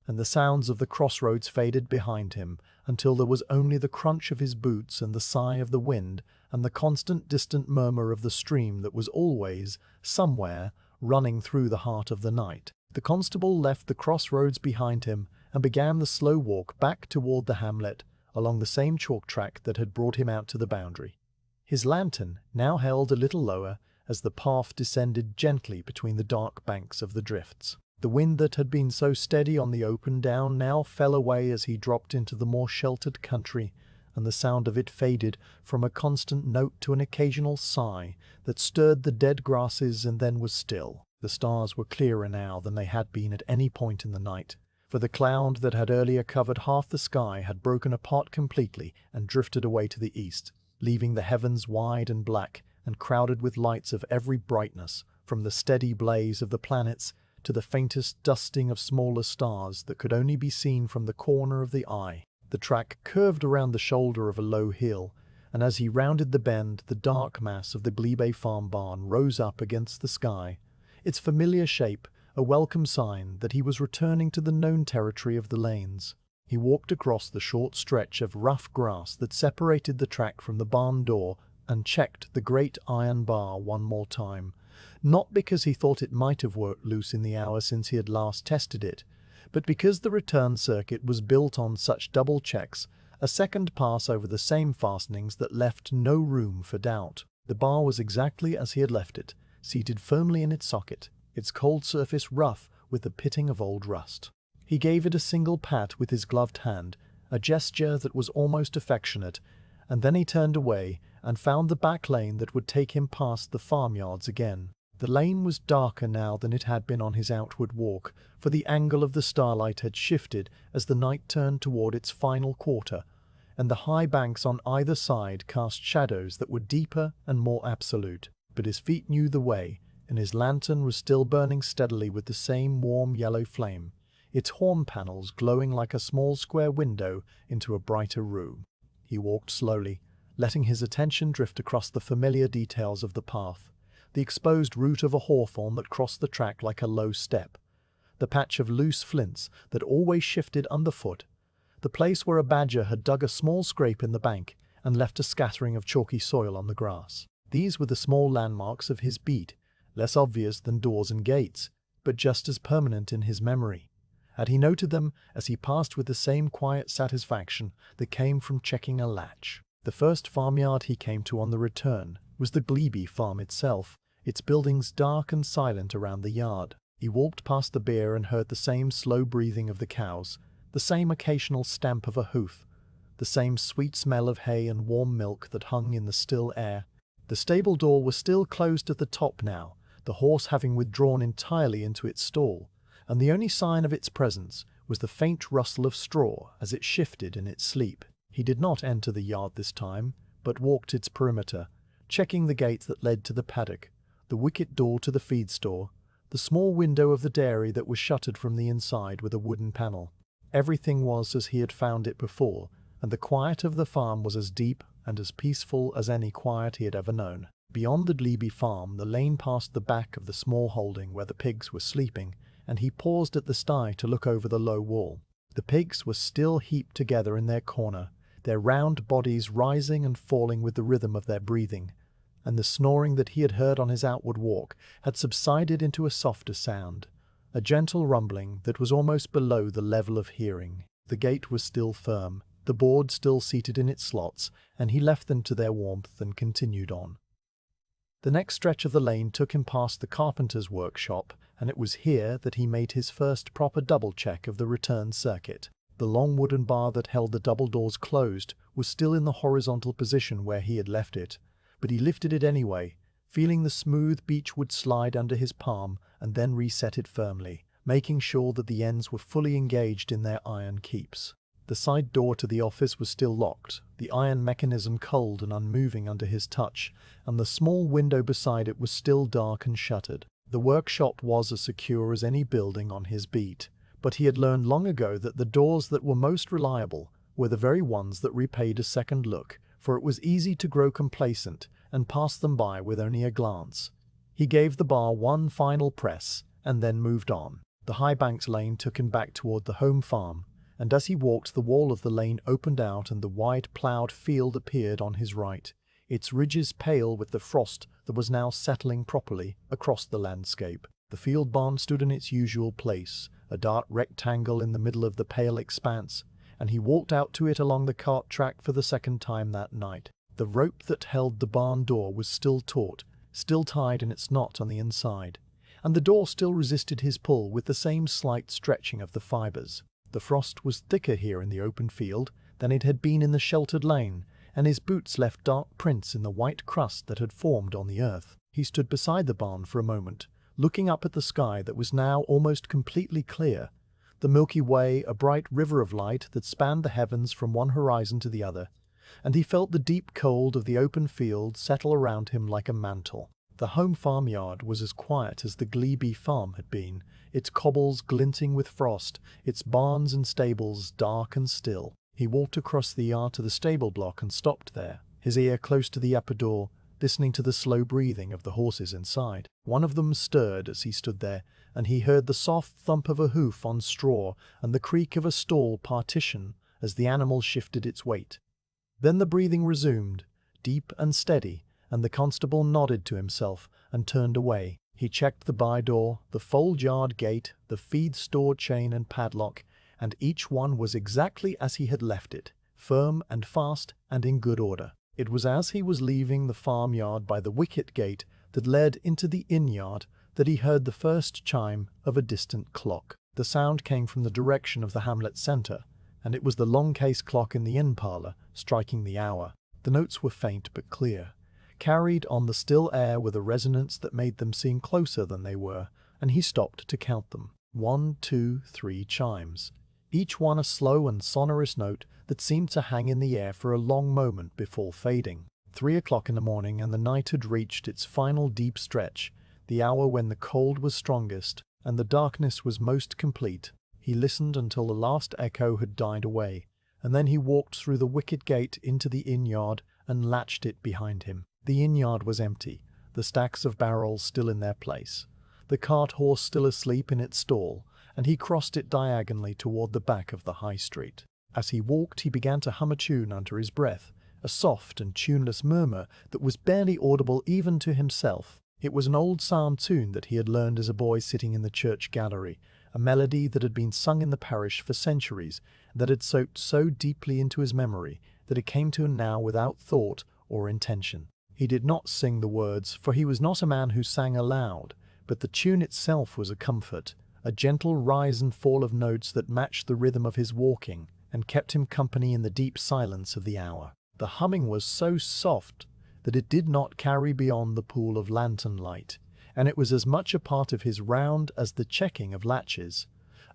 And the sounds of the crossroads faded behind him, until there was only the crunch of his boots and the sigh of the wind, and the constant distant murmur of the stream that was always, somewhere, running through the heart of the night. The constable left the crossroads behind him, and began the slow walk back toward the hamlet, along the same chalk track that had brought him out to the boundary. His lantern now held a little lower, as the path descended gently between the dark banks of the drifts. The wind that had been so steady on the open down now fell away as he dropped into the more sheltered country, and the sound of it faded from a constant note to an occasional sigh that stirred the dead grasses and then was still. The stars were clearer now than they had been at any point in the night, for the cloud that had earlier covered half the sky had broken apart completely and drifted away to the east, leaving the heavens wide and black and crowded with lights of every brightness, from the steady blaze of the planets to the faintest dusting of smaller stars that could only be seen from the corner of the eye. The track curved around the shoulder of a low hill, and as he rounded the bend, the dark mass of the glebe farm barn rose up against the sky, its familiar shape a welcome sign that he was returning to the known territory of the lanes. He walked across the short stretch of rough grass that separated the track from the barn door and checked the great iron bar one more time, not because he thought it might have worked loose in the hour since he had last tested it, but because the return circuit was built on such double checks, a second pass over the same fastenings that left no room for doubt. The bar was exactly as he had left it, seated firmly in its socket, its cold surface rough with the pitting of old rust. He gave it a single pat with his gloved hand, a gesture that was almost affectionate, and then he turned away and found the back lane that would take him past the farmyards again. The lane was darker now than it had been on his outward walk, for the angle of the starlight had shifted as the night turned toward its final quarter, and the high banks on either side cast shadows that were deeper and more absolute. But his feet knew the way, and his lantern was still burning steadily with the same warm yellow flame, its horn panels glowing like a small square window into a brighter room. He walked slowly, letting his attention drift across the familiar details of the path, the exposed root of a hawthorn that crossed the track like a low step, the patch of loose flints that always shifted underfoot, the place where a badger had dug a small scrape in the bank and left a scattering of chalky soil on the grass. These were the small landmarks of his beat, less obvious than doors and gates, but just as permanent in his memory. And he noted them as he passed with the same quiet satisfaction that came from checking a latch. The first farmyard he came to on the return was the glebe farm itself, its buildings dark and silent around the yard. He walked past the byre and heard the same slow breathing of the cows, the same occasional stamp of a hoof, the same sweet smell of hay and warm milk that hung in the still air. The stable door was still closed at the top now, the horse having withdrawn entirely into its stall, and the only sign of its presence was the faint rustle of straw as it shifted in its sleep. He did not enter the yard this time, but walked its perimeter, checking the gate that led to the paddock, the wicket door to the feed store, the small window of the dairy that was shuttered from the inside with a wooden panel. Everything was as he had found it before, and the quiet of the farm was as deep and as peaceful as any quiet he had ever known. Beyond the Glebe farm, the lane passed the back of the small holding where the pigs were sleeping, and he paused at the sty to look over the low wall. The pigs were still heaped together in their corner, their round bodies rising and falling with the rhythm of their breathing, and the snoring that he had heard on his outward walk had subsided into a softer sound, a gentle rumbling that was almost below the level of hearing. The gate was still firm, the board still seated in its slots, and he left them to their warmth and continued on. The next stretch of the lane took him past the carpenter's workshop, and it was here that he made his first proper double-check of the return circuit. The long wooden bar that held the double doors closed was still in the horizontal position where he had left it, but he lifted it anyway, feeling the smooth beechwood slide under his palm, and then reset it firmly, making sure that the ends were fully engaged in their iron keeps. The side door to the office was still locked, the iron mechanism cold and unmoving under his touch, and the small window beside it was still dark and shuttered. The workshop was as secure as any building on his beat, but he had learned long ago that the doors that were most reliable were the very ones that repaid a second look, for it was easy to grow complacent and pass them by with only a glance. He gave the bar one final press, and then moved on. The high-banked lane took him back toward the home farm, and as he walked the wall of the lane opened out and the wide ploughed field appeared on his right, its ridges pale with the frost that was now settling properly across the landscape. The field barn stood in its usual place, a dark rectangle in the middle of the pale expanse, and he walked out to it along the cart track for the second time that night. The rope that held the barn door was still taut, still tied in its knot on the inside, and the door still resisted his pull with the same slight stretching of the fibres. The frost was thicker here in the open field than it had been in the sheltered lane, and his boots left dark prints in the white crust that had formed on the earth. He stood beside the barn for a moment, looking up at the sky that was now almost completely clear, the Milky Way a bright river of light that spanned the heavens from one horizon to the other, and he felt the deep cold of the open field settle around him like a mantle. The home farmyard was as quiet as the Glebe farm had been, its cobbles glinting with frost, its barns and stables dark and still. He walked across the yard to the stable block and stopped there, his ear close to the upper door, listening to the slow breathing of the horses inside. One of them stirred as he stood there, and he heard the soft thump of a hoof on straw and the creak of a stall partition as the animal shifted its weight. Then the breathing resumed, deep and steady, and the constable nodded to himself and turned away. He checked the by-door, the fold-yard gate, the feed-store chain and padlock, and each one was exactly as he had left it, firm and fast and in good order. It was as he was leaving the farmyard by the wicket gate that led into the inn-yard that he heard the first chime of a distant clock. The sound came from the direction of the hamlet centre, and it was the long case clock in the inn parlour striking the hour. The notes were faint but clear, carried on the still air with a resonance that made them seem closer than they were, and he stopped to count them. 1, 2, 3 chimes, each one a slow and sonorous note that seemed to hang in the air for a long moment before fading. 3 o'clock in the morning, and the night had reached its final deep stretch, the hour when the cold was strongest and the darkness was most complete. He listened until the last echo had died away, and then he walked through the wicket gate into the inn-yard and latched it behind him. The inn-yard was empty, the stacks of barrels still in their place, the cart-horse still asleep in its stall, and he crossed it diagonally toward the back of the high street. As he walked, he began to hum a tune under his breath, a soft and tuneless murmur that was barely audible even to himself. It was an old psalm tune that he had learned as a boy sitting in the church gallery, a melody that had been sung in the parish for centuries, and that had soaked so deeply into his memory that it came to him now without thought or intention. He did not sing the words, for he was not a man who sang aloud, but the tune itself was a comfort, a gentle rise and fall of notes that matched the rhythm of his walking and kept him company in the deep silence of the hour. The humming was so soft that it did not carry beyond the pool of lantern light, and it was as much a part of his round as the checking of latches,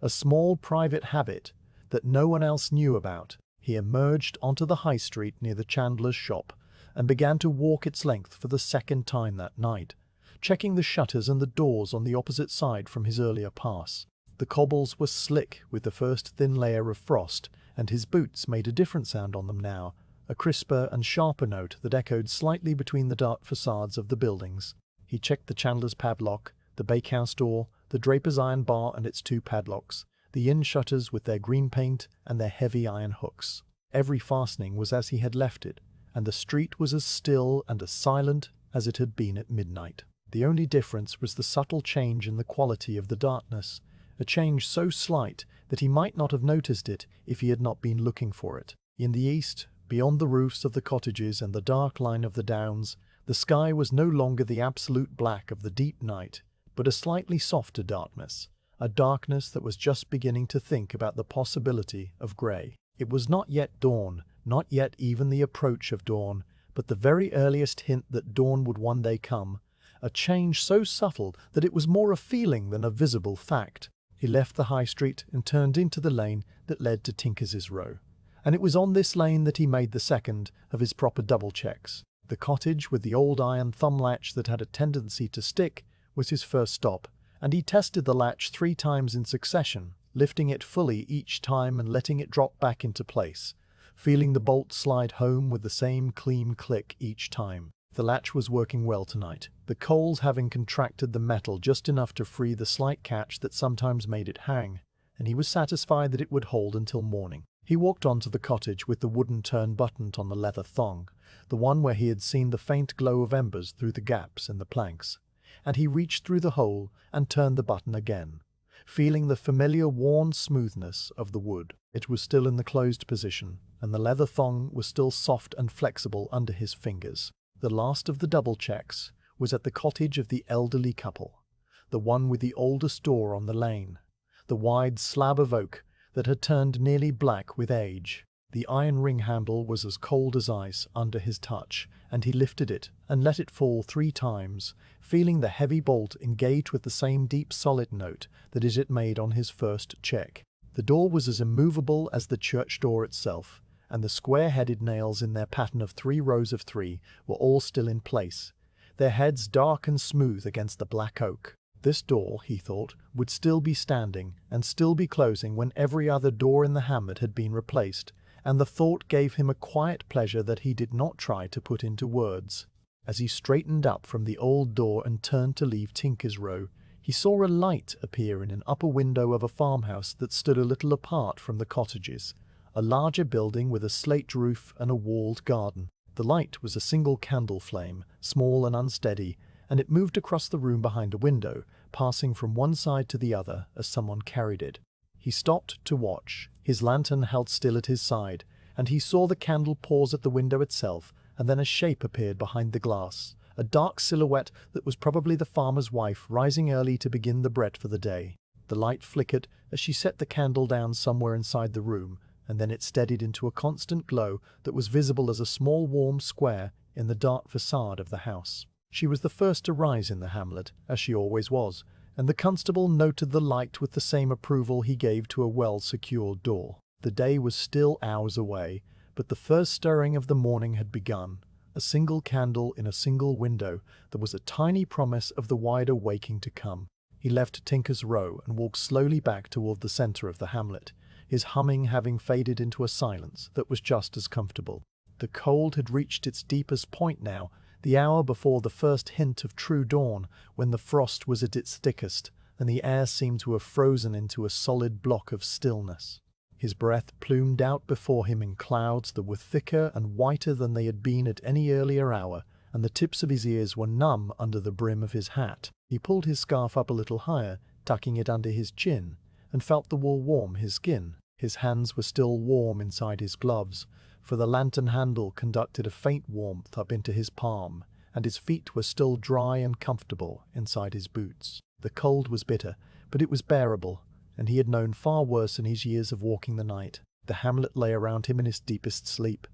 a small private habit that no one else knew about. He emerged onto the high street near the chandler's shop and began to walk its length for the second time that night, checking the shutters and the doors on the opposite side from his earlier pass. The cobbles were slick with the first thin layer of frost, and his boots made a different sound on them now, a crisper and sharper note that echoed slightly between the dark facades of the buildings. He checked the chandler's padlock, the bakehouse door, the draper's iron bar and its 2 padlocks, the inn shutters with their green paint and their heavy iron hooks. Every fastening was as he had left it, and the street was as still and as silent as it had been at midnight. The only difference was the subtle change in the quality of the darkness, a change so slight that he might not have noticed it if he had not been looking for it. In the east, beyond the roofs of the cottages and the dark line of the downs, the sky was no longer the absolute black of the deep night, but a slightly softer darkness, a darkness that was just beginning to think about the possibility of grey. It was not yet dawn, not yet even the approach of dawn, but the very earliest hint that dawn would one day come, a change so subtle that it was more a feeling than a visible fact. He left the high street and turned into the lane that led to Tinkers's Row. And it was on this lane that he made the second of his proper double checks. The cottage with the old iron thumb latch that had a tendency to stick was his first stop, and he tested the latch 3 times in succession, lifting it fully each time and letting it drop back into place, feeling the bolt slide home with the same clean click each time. The latch was working well tonight, the coals having contracted the metal just enough to free the slight catch that sometimes made it hang, and he was satisfied that it would hold until morning. He walked on to the cottage with the wooden turn buttoned on the leather thong, the one where he had seen the faint glow of embers through the gaps in the planks, and he reached through the hole and turned the button again, feeling the familiar worn smoothness of the wood. It was still in the closed position, and the leather thong was still soft and flexible under his fingers. The last of the double checks was at the cottage of the elderly couple, the one with the oldest door on the lane, the wide slab of oak that had turned nearly black with age. The iron ring handle was as cold as ice under his touch, and he lifted it and let it fall 3 times, feeling the heavy bolt engage with the same deep solid note that it had made on his first check. The door was as immovable as the church door itself, and the square-headed nails in their pattern of 3 rows of 3 were all still in place, their heads dark and smooth against the black oak. This door, he thought, would still be standing and still be closing when every other door in the hamlet had been replaced, and the thought gave him a quiet pleasure that he did not try to put into words. As he straightened up from the old door and turned to leave Tinker's Row, he saw a light appear in an upper window of a farmhouse that stood a little apart from the cottages, a larger building with a slate roof and a walled garden. The light was a single candle flame, small and unsteady, and it moved across the room behind a window, passing from one side to the other as someone carried it. He stopped to watch, his lantern held still at his side, and he saw the candle pause at the window itself, and then a shape appeared behind the glass, a dark silhouette that was probably the farmer's wife rising early to begin the bread for the day. The light flickered as she set the candle down somewhere inside the room, and then it steadied into a constant glow that was visible as a small warm square in the dark facade of the house. She was the first to rise in the hamlet, as she always was, and the constable noted the light with the same approval he gave to a well-secured door. The day was still hours away, but the first stirring of the morning had begun. A single candle in a single window, there was a tiny promise of the wider waking to come. He left Tinker's Row and walked slowly back toward the centre of the hamlet, his humming having faded into a silence that was just as comfortable. The cold had reached its deepest point now, the hour before the first hint of true dawn, when the frost was at its thickest, and the air seemed to have frozen into a solid block of stillness. His breath plumed out before him in clouds that were thicker and whiter than they had been at any earlier hour, and the tips of his ears were numb under the brim of his hat. He pulled his scarf up a little higher, tucking it under his chin, and felt the wool warm his skin. His hands were still warm inside his gloves, for the lantern handle conducted a faint warmth up into his palm, and his feet were still dry and comfortable inside his boots. The cold was bitter, but it was bearable, and he had known far worse in his years of walking the night. The hamlet lay around him in its deepest sleep,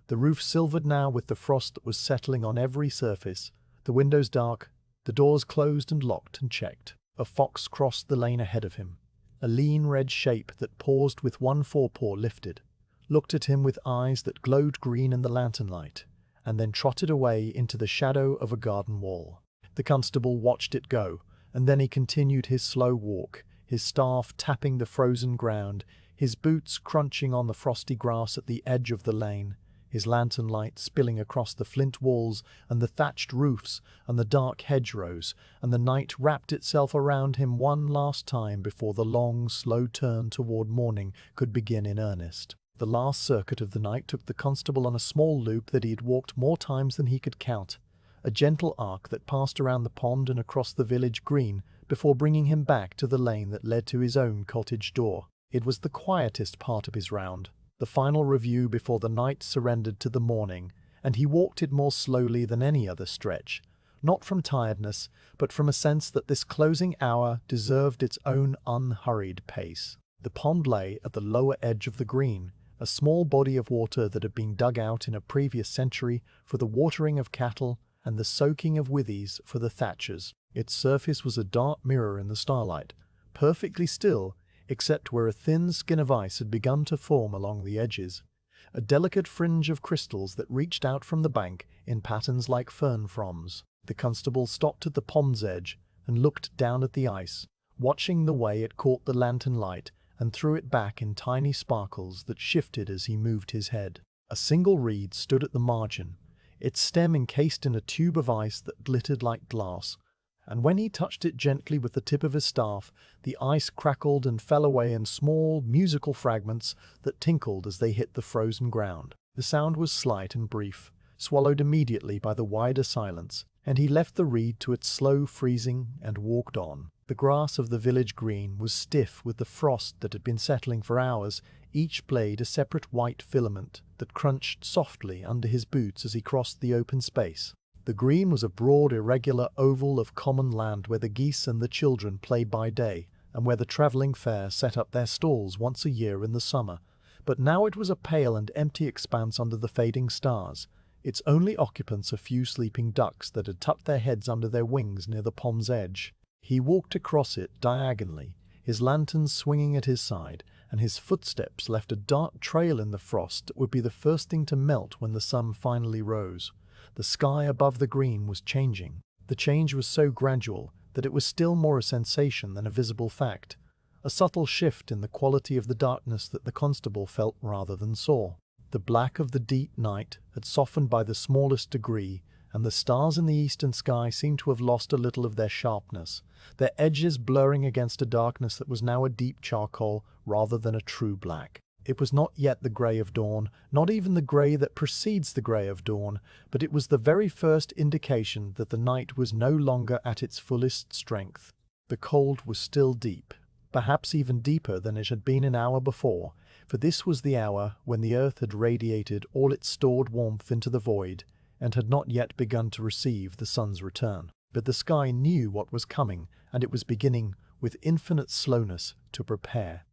the roof silvered now with the frost that was settling on every surface, the windows dark, the doors closed and locked and checked. A fox crossed the lane ahead of him, a lean red shape that paused with one forepaw lifted, looked at him with eyes that glowed green in the lantern light, and then trotted away into the shadow of a garden wall. The constable watched it go, and then he continued his slow walk, his staff tapping the frozen ground, his boots crunching on the frosty grass at the edge of the lane, his lantern light spilling across the flint walls and the thatched roofs and the dark hedgerows, and the night wrapped itself around him one last time before the long, slow turn toward morning could begin in earnest. The last circuit of the night took the constable on a small loop that he had walked more times than he could count, a gentle arc that passed around the pond and across the village green before bringing him back to the lane that led to his own cottage door. It was the quietest part of his round, the final review before the night surrendered to the morning, and he walked it more slowly than any other stretch, not from tiredness, but from a sense that this closing hour deserved its own unhurried pace. The pond lay at the lower edge of the green, a small body of water that had been dug out in a previous century for the watering of cattle and the soaking of withies for the thatchers. Its surface was a dark mirror in the starlight, perfectly still, except where a thin skin of ice had begun to form along the edges, a delicate fringe of crystals that reached out from the bank in patterns like fern fronds. The constable stopped at the pond's edge and looked down at the ice, watching the way it caught the lantern light and threw it back in tiny sparkles that shifted as he moved his head. A single reed stood at the margin, its stem encased in a tube of ice that glittered like glass, and when he touched it gently with the tip of his staff, the ice crackled and fell away in small, musical fragments that tinkled as they hit the frozen ground. The sound was slight and brief, swallowed immediately by the wider silence, and he left the reed to its slow freezing and walked on. The grass of the village green was stiff with the frost that had been settling for hours, each blade a separate white filament that crunched softly under his boots as he crossed the open space. The green was a broad, irregular oval of common land where the geese and the children played by day, and where the travelling fair set up their stalls once a year in the summer. But now it was a pale and empty expanse under the fading stars, its only occupants a few sleeping ducks that had tucked their heads under their wings near the pond's edge. He walked across it diagonally, his lantern swinging at his side, and his footsteps left a dark trail in the frost that would be the first thing to melt when the sun finally rose. The sky above the green was changing. The change was so gradual that it was still more a sensation than a visible fact, a subtle shift in the quality of the darkness that the constable felt rather than saw. The black of the deep night had softened by the smallest degree, and the stars in the eastern sky seemed to have lost a little of their sharpness, their edges blurring against a darkness that was now a deep charcoal rather than a true black. It was not yet the grey of dawn, not even the grey that precedes the grey of dawn, but it was the very first indication that the night was no longer at its fullest strength. The cold was still deep, perhaps even deeper than it had been an hour before, for this was the hour when the earth had radiated all its stored warmth into the void, and had not yet begun to receive the sun's return. But the sky knew what was coming, and it was beginning, with infinite slowness, to prepare.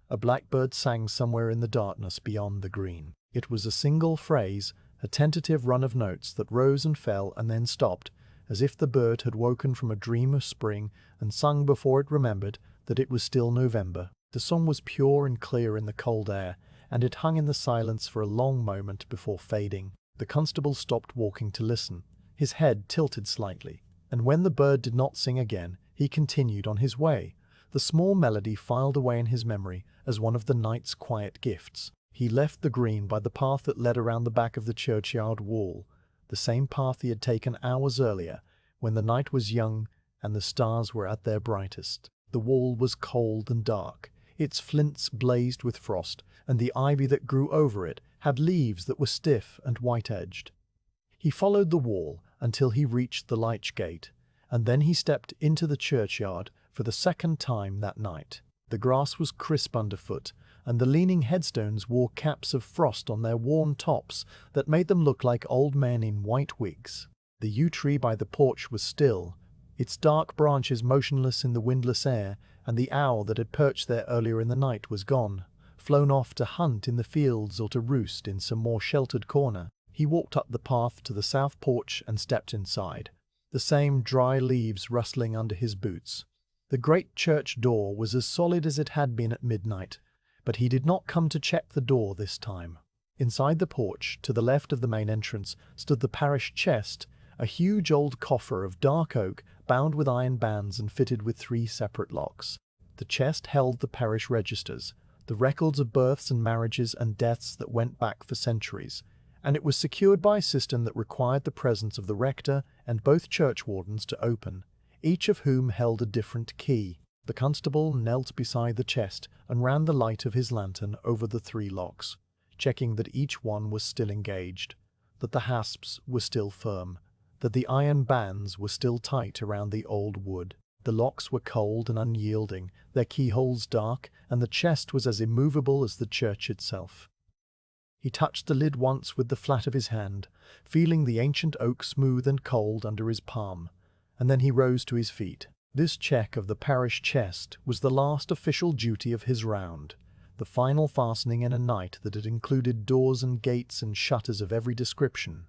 A blackbird sang somewhere in the darkness beyond the green. It was a single phrase, a tentative run of notes that rose and fell and then stopped, as if the bird had woken from a dream of spring and sung before it remembered that it was still November. The song was pure and clear in the cold air, and it hung in the silence for a long moment before fading. The constable stopped walking to listen, his head tilted slightly, and when the bird did not sing again, he continued on his way. The small melody filed away in his memory as one of the night's quiet gifts. He left the green by the path that led around the back of the churchyard wall, the same path he had taken hours earlier, when the night was young and the stars were at their brightest. The wall was cold and dark, its flints blazed with frost, and the ivy that grew over it had leaves that were stiff and white-edged. He followed the wall until he reached the latch gate, and then he stepped into the churchyard for the second time that night. The grass was crisp underfoot, and the leaning headstones wore caps of frost on their worn tops that made them look like old men in white wigs. The yew tree by the porch was still, its dark branches motionless in the windless air, and the owl that had perched there earlier in the night was gone, flown off to hunt in the fields or to roost in some more sheltered corner. He walked up the path to the south porch and stepped inside, the same dry leaves rustling under his boots. The great church door was as solid as it had been at midnight, but he did not come to check the door this time. Inside the porch, to the left of the main entrance, stood the parish chest, a huge old coffer of dark oak bound with iron bands and fitted with 3 separate locks. The chest held the parish registers, the records of births and marriages and deaths that went back for centuries, and it was secured by a system that required the presence of the rector and both churchwardens to open, each of whom held a different key. The constable knelt beside the chest and ran the light of his lantern over the 3 locks, checking that each one was still engaged, that the hasps were still firm, that the iron bands were still tight around the old wood. The locks were cold and unyielding, their keyholes dark, and the chest was as immovable as the church itself. He touched the lid once with the flat of his hand, feeling the ancient oak smooth and cold under his palm, and then he rose to his feet. This check of the parish chest was the last official duty of his round, the final fastening in a night that had included doors and gates and shutters of every description,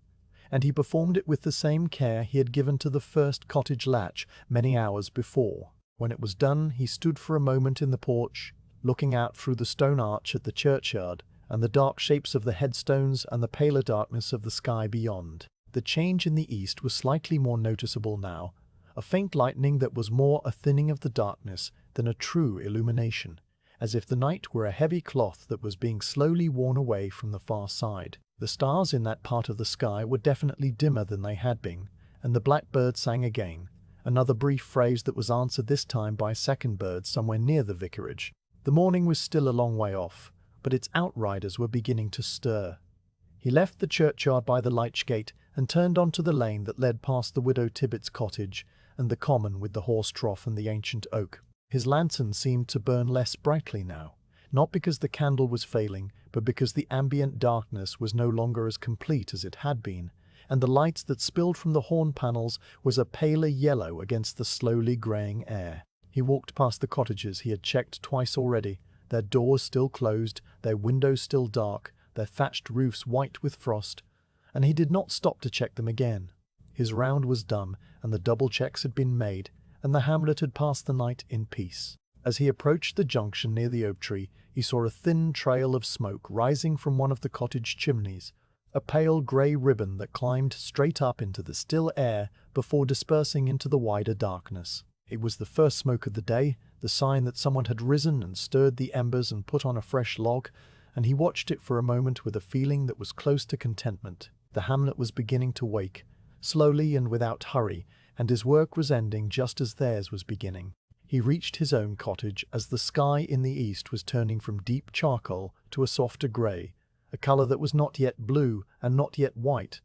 and he performed it with the same care he had given to the first cottage latch many hours before. When it was done, he stood for a moment in the porch, looking out through the stone arch at the churchyard, and the dark shapes of the headstones and the paler darkness of the sky beyond. The change in the east was slightly more noticeable now, a faint lightening that was more a thinning of the darkness than a true illumination, as if the night were a heavy cloth that was being slowly worn away from the far side. The stars in that part of the sky were definitely dimmer than they had been, and the blackbird sang again, another brief phrase that was answered this time by a second bird somewhere near the vicarage. The morning was still a long way off, but its outriders were beginning to stir. He left the churchyard by the latch gate and turned onto the lane that led past the widow Tibbet's cottage and the common with the horse trough and the ancient oak. His lantern seemed to burn less brightly now, not because the candle was failing, but because the ambient darkness was no longer as complete as it had been, and the light that spilled from the horn panels was a paler yellow against the slowly greying air. He walked past the cottages he had checked twice already, their doors still closed, their windows still dark, their thatched roofs white with frost, and he did not stop to check them again. His round was done, and the double checks had been made, and the hamlet had passed the night in peace. As he approached the junction near the oak tree, he saw a thin trail of smoke rising from one of the cottage chimneys, a pale grey ribbon that climbed straight up into the still air before dispersing into the wider darkness. It was the first smoke of the day, the sign that someone had risen and stirred the embers and put on a fresh log, and he watched it for a moment with a feeling that was close to contentment. The hamlet was beginning to wake, slowly and without hurry, and his work was ending just as theirs was beginning. He reached his own cottage as the sky in the east was turning from deep charcoal to a softer grey, a colour that was not yet blue and not yet white,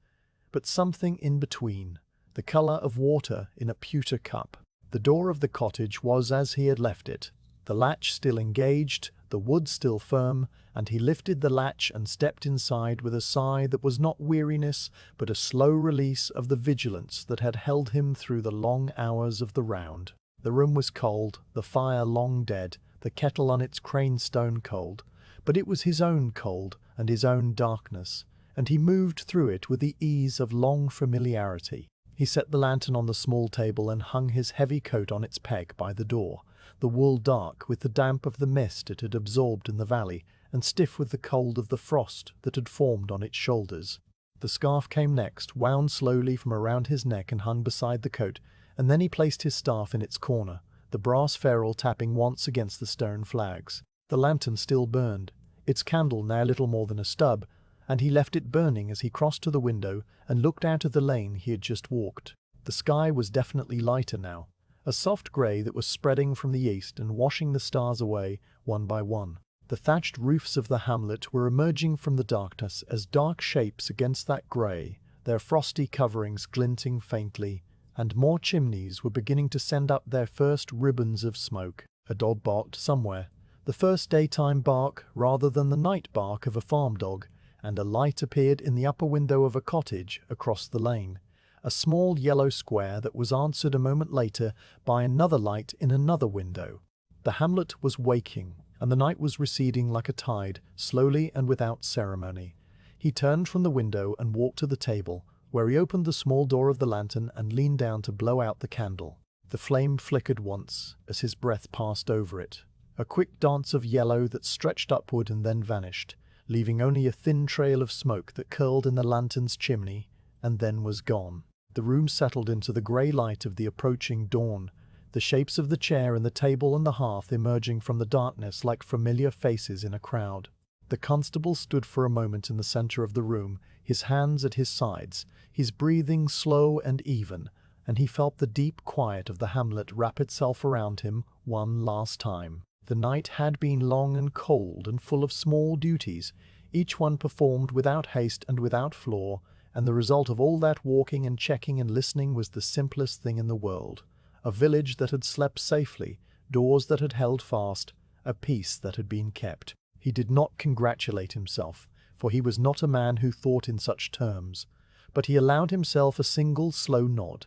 but something in between, the colour of water in a pewter cup. The door of the cottage was as he had left it, the latch still engaged, the wood still firm, and he lifted the latch and stepped inside with a sigh that was not weariness, but a slow release of the vigilance that had held him through the long hours of the round. The room was cold, the fire long dead, the kettle on its crane stone cold, but it was his own cold and his own darkness, and he moved through it with the ease of long familiarity. He set the lantern on the small table and hung his heavy coat on its peg by the door, the wool dark with the damp of the mist it had absorbed in the valley, and stiff with the cold of the frost that had formed on its shoulders. The scarf came next, wound slowly from around his neck and hung beside the coat, and then he placed his staff in its corner, the brass ferrule tapping once against the stone flags. The lantern still burned, its candle now little more than a stub, and he left it burning as he crossed to the window and looked out of the lane he had just walked. The sky was definitely lighter now, a soft grey that was spreading from the east and washing the stars away one by one. The thatched roofs of the hamlet were emerging from the darkness as dark shapes against that grey, their frosty coverings glinting faintly, and more chimneys were beginning to send up their first ribbons of smoke. A dog barked somewhere, the first daytime bark rather than the night bark of a farm dog, and a light appeared in the upper window of a cottage across the lane, a small yellow square that was answered a moment later by another light in another window. The hamlet was waking, and the night was receding like a tide, slowly and without ceremony. He turned from the window and walked to the table, where he opened the small door of the lantern and leaned down to blow out the candle. The flame flickered once as his breath passed over it, a quick dance of yellow that stretched upward and then vanished, leaving only a thin trail of smoke that curled in the lantern's chimney, and then was gone. The room settled into the grey light of the approaching dawn, the shapes of the chair and the table and the hearth emerging from the darkness like familiar faces in a crowd. The constable stood for a moment in the center of the room, his hands at his sides, his breathing slow and even, and he felt the deep quiet of the hamlet wrap itself around him one last time. The night had been long and cold and full of small duties, each one performed without haste and without flaw, and the result of all that walking and checking and listening was the simplest thing in the world. A village that had slept safely, doors that had held fast, a peace that had been kept. He did not congratulate himself, for he was not a man who thought in such terms, but he allowed himself a single slow nod,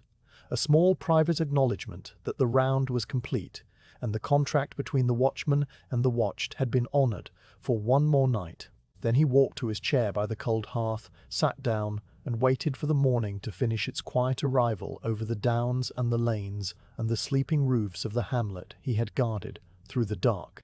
a small private acknowledgment that the round was complete, and the contract between the watchman and the watched had been honoured for one more night. Then he walked to his chair by the cold hearth, sat down, and waited for the morning to finish its quiet arrival over the downs and the lanes and the sleeping roofs of the hamlet he had guarded through the dark.